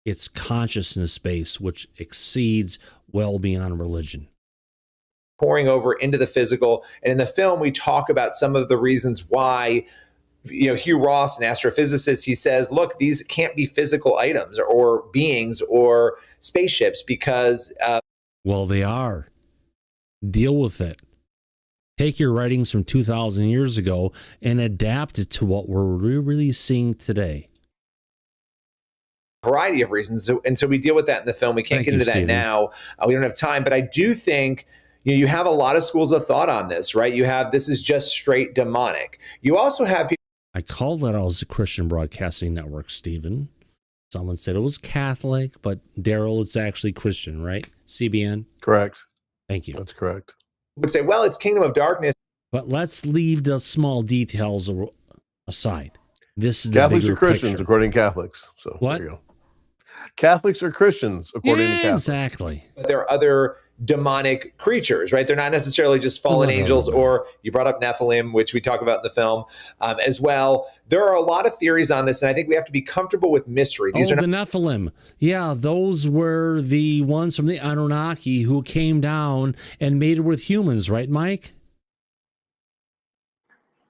it's consciousness based, which exceeds well beyond religion. Pouring over into the physical. And in the film, we talk about some of the reasons why Hugh Ross, an astrophysicist, he says, look, these can't be physical items or beings or spaceships because well, they are. Deal with it. Take your writings from 2,000 years ago and adapt it to what we're really seeing today. Variety of reasons. And so we deal with that in the film. We can't get into that now. We don't have time, but I do think you have a lot of schools of thought on this, right? You have, this is just straight demonic. You also have people. I called that as a Christian Broadcasting Network, Stephen. Someone said it was Catholic, but Daryl, it's actually Christian, right? CBN? Correct. Thank you. That's correct. Would say, well, it's Kingdom of Darkness. But let's leave the small details aside. This is Catholics the are Christians, picture. according to Catholics. So what? There you go. Catholics are Christians, according to Catholics. Exactly. But there are other demonic creatures, right? They're not necessarily just fallen angels, or you brought up Nephilim, which we talk about in the film as well. There are a lot of theories on this, and I think we have to be comfortable with mystery. These are the Nephilim. Yeah, those were the ones from the Anunnaki who came down and mated with humans, right, Mike?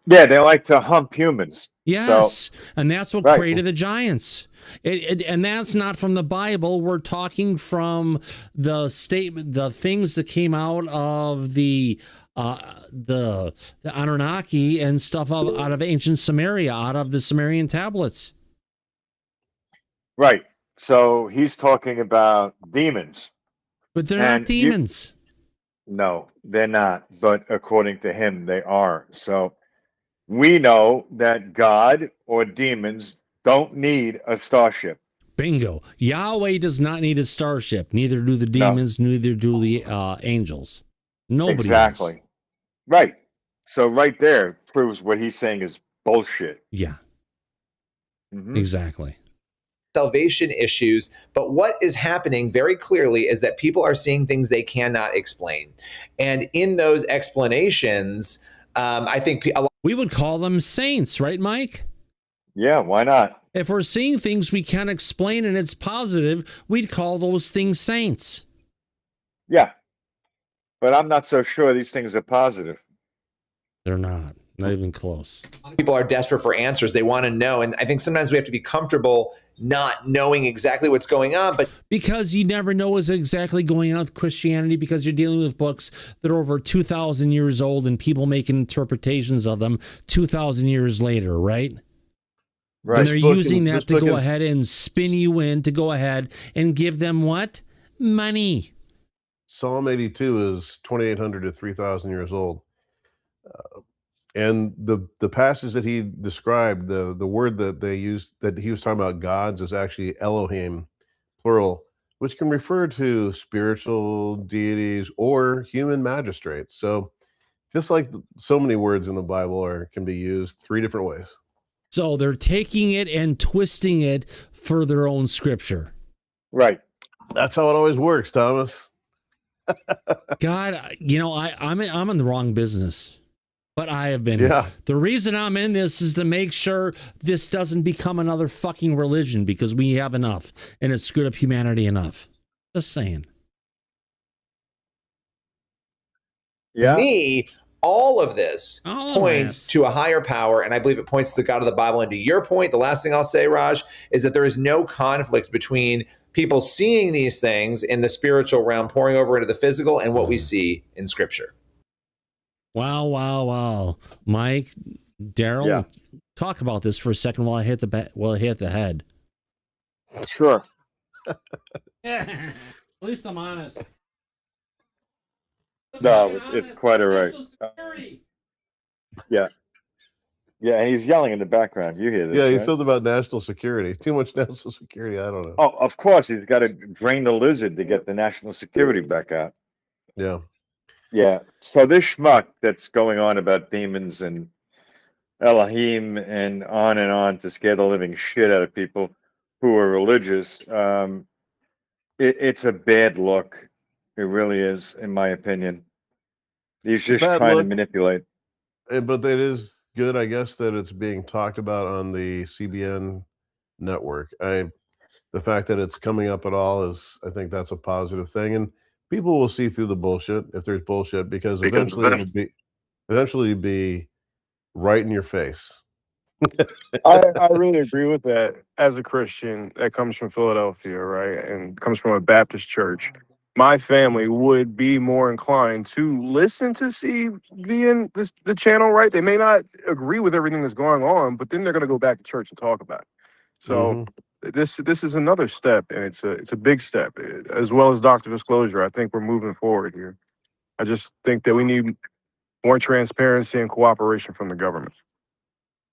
Yeah, they like to hump humans. Yes, and that's what created the giants. And that's not from the Bible. We're talking from the statement, the things that came out of the Anunnaki and stuff out of ancient Samaria, out of the Sumerian tablets. Right. So he's talking about demons. But they're not demons. No, they're not. But according to him, they are. So we know that God or demons don't need a starship. Bingo. Yahweh does not need a starship. Neither do the demons, neither do the angels. Nobody exactly. Does. Right. So right there proves what he's saying is bullshit. Yeah. Mm-hmm. Exactly. Salvation issues, but what is happening very clearly is that people are seeing things they cannot explain. And in those explanations, I think we would call them saints, right, Mike? Yeah, why not? If we're seeing things we can't explain and it's positive, we'd call those things saints. Yeah. But I'm not so sure these things are positive. They're not even close. People are desperate for answers. They want to know. And I think sometimes we have to be comfortable not knowing exactly what's going on. But because you never know what's exactly going on with Christianity, because you're dealing with books that are over 2,000 years old and people making interpretations of them 2,000 years later, right? Right. And they're using that to go ahead and spin you in, to go ahead and give them what? Money. Psalm 82 is 2,800 to 3,000 years old. And the passage that he described, the word that they used, that he was talking about gods, is actually Elohim, plural, which can refer to spiritual deities or human magistrates. So just like so many words in the Bible can be used 3 different ways. So they're taking it and twisting it for their own scripture. Right. That's how it always works, Thomas. God, I'm in the wrong business. But I have been. Yeah. The reason I'm in this is to make sure this doesn't become another fucking religion, because we have enough and it's screwed up humanity enough. Just saying. To me, all of this points to a higher power, and I believe it points to the God of the Bible. And to your point, the last thing I'll say, Raj, is that there is no conflict between people seeing these things in the spiritual realm pouring over into the physical and what we see in Scripture. Wow. Mike, Daryl, talk about this for a second while I hit the head. Sure. At least I'm honest. No, it's quite all right. Yeah, and he's yelling in the background. You hear this? Yeah, he's right? talking about national security. Too much national security. I don't know. Oh, of course, he's got to drain the lizard to get the national security back out. Yeah. Yeah. So this schmuck that's going on about demons and Elohim and on to scare the living shit out of people who are religious, it's a bad look. It really is, in my opinion. He's just trying to manipulate. But it is good, I guess, that it's being talked about on the CBN network. The fact that it's coming up at all is, I think that's a positive thing. And people will see through the bullshit if there's bullshit, because eventually it'll be right in your face. I really agree with that. As a Christian that comes from Philadelphia, right, and comes from a Baptist church, my family would be more inclined to listen to the channel, right? They may not agree with everything that's going on, but then they're going to go back to church and talk about it. So this is another step, and it's a big step, as well as Dr. Disclosure. I think we're moving forward here. I just think that we need more transparency and cooperation from the government.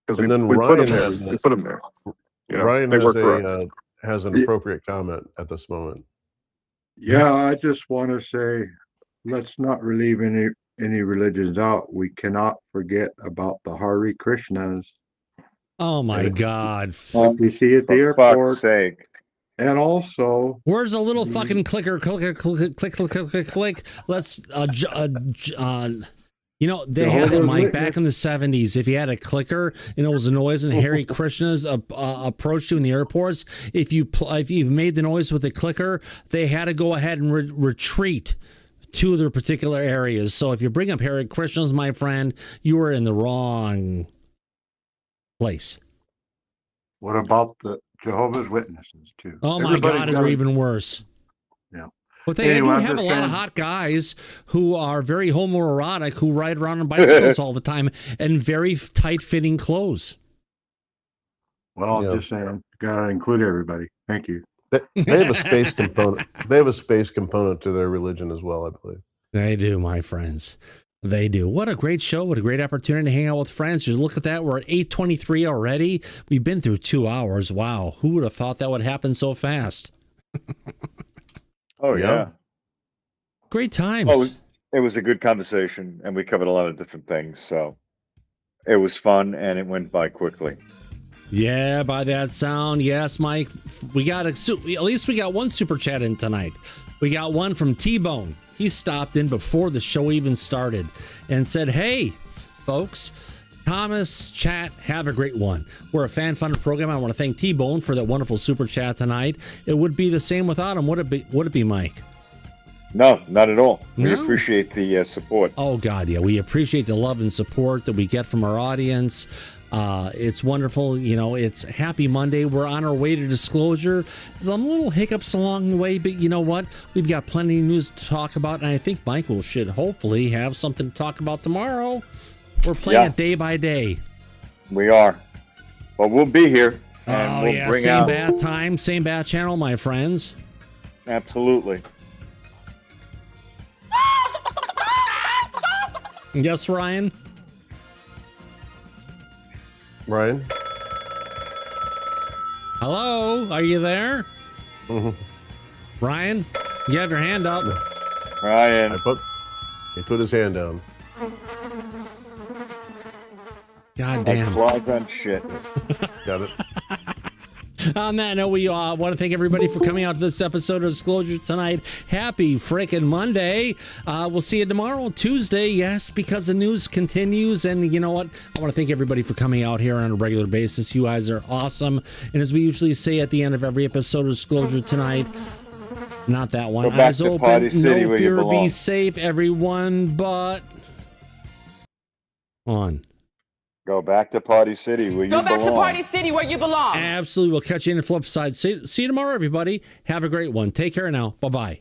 Because we put them there. We put them there. You know, Ryan they work for us. has an appropriate comment at this moment. Yeah, I just want to say, let's not relieve any religions out. We cannot forget about the Hare Krishnas. Oh my God! You see at the For airport. fuck's sake. And also, where's a little fucking clicker? Click, click, click, click, click, click. Let's you know, they had it, Mike, back in the 70s. If you had a clicker and it was a noise and Hare Krishnas approached you in the airports, if you've made the noise with a clicker, they had to go ahead and retreat to their particular areas. So if you bring up Hare Krishnas, my friend, you are in the wrong place. what about the Jehovah's Witnesses too? Oh my God, they're even worse. Yeah. But they do have a lot of hot guys who are very homoerotic, who ride around on bicycles all the time in very tight-fitting clothes. Well, I'm just saying, gotta include everybody. Thank you. They have a space component. They have a space component to their religion as well, I believe. They do, my friends. They do. What a great show. What a great opportunity to hang out with friends. Just look at that. We're at 8:23 already. We've been through 2 hours. Wow. Who would have thought that would happen so fast? Oh, yeah. Great times. Oh, it was a good conversation, and we covered a lot of different things. So it was fun, and it went by quickly. Yeah, by that sound. Yes, Mike. We got at least we got one super chat in tonight. We got one from T-Bone. He stopped in before the show even started and said, "Hey, folks, Thomas, chat, have a great one. We're a fan-funded program. I want to thank T-Bone for that wonderful super chat tonight. It would be the same without him. Would it be, Mike?" No, not at all. We No? appreciate the support. Oh, God, yeah. We appreciate the love and support that we get from our audience. It's wonderful. You know, it's Happy Monday. We're on our way to Disclosure. Some little hiccups along the way, but you know what? We've got plenty of news to talk about, and I think Michael should hopefully have something to talk about tomorrow. We're playing it day by day. We are. But we'll be here. And we'll bring same out... bat time, same bat channel, my friends. Absolutely. Yes, Ryan? Ryan? Hello? Are you there? Ryan? You have your hand up. Ryan. He put his hand down. God damn. Claws on shit. Got it. On that note, we want to thank everybody for coming out to this episode of Disclosure tonight. Happy freaking Monday. We'll see you tomorrow, Tuesday. Yes, because the news continues. And you know what? I want to thank everybody for coming out here on a regular basis. You guys are awesome. And as we usually say at the end of every episode of Disclosure tonight, not that one. Eyes open, no fear, be safe, everyone, but on. Go back to Party City where you belong. Go back to Party City where you belong. Absolutely. We'll catch you in the flip side. See you tomorrow, everybody. Have a great one. Take care now. Bye-bye.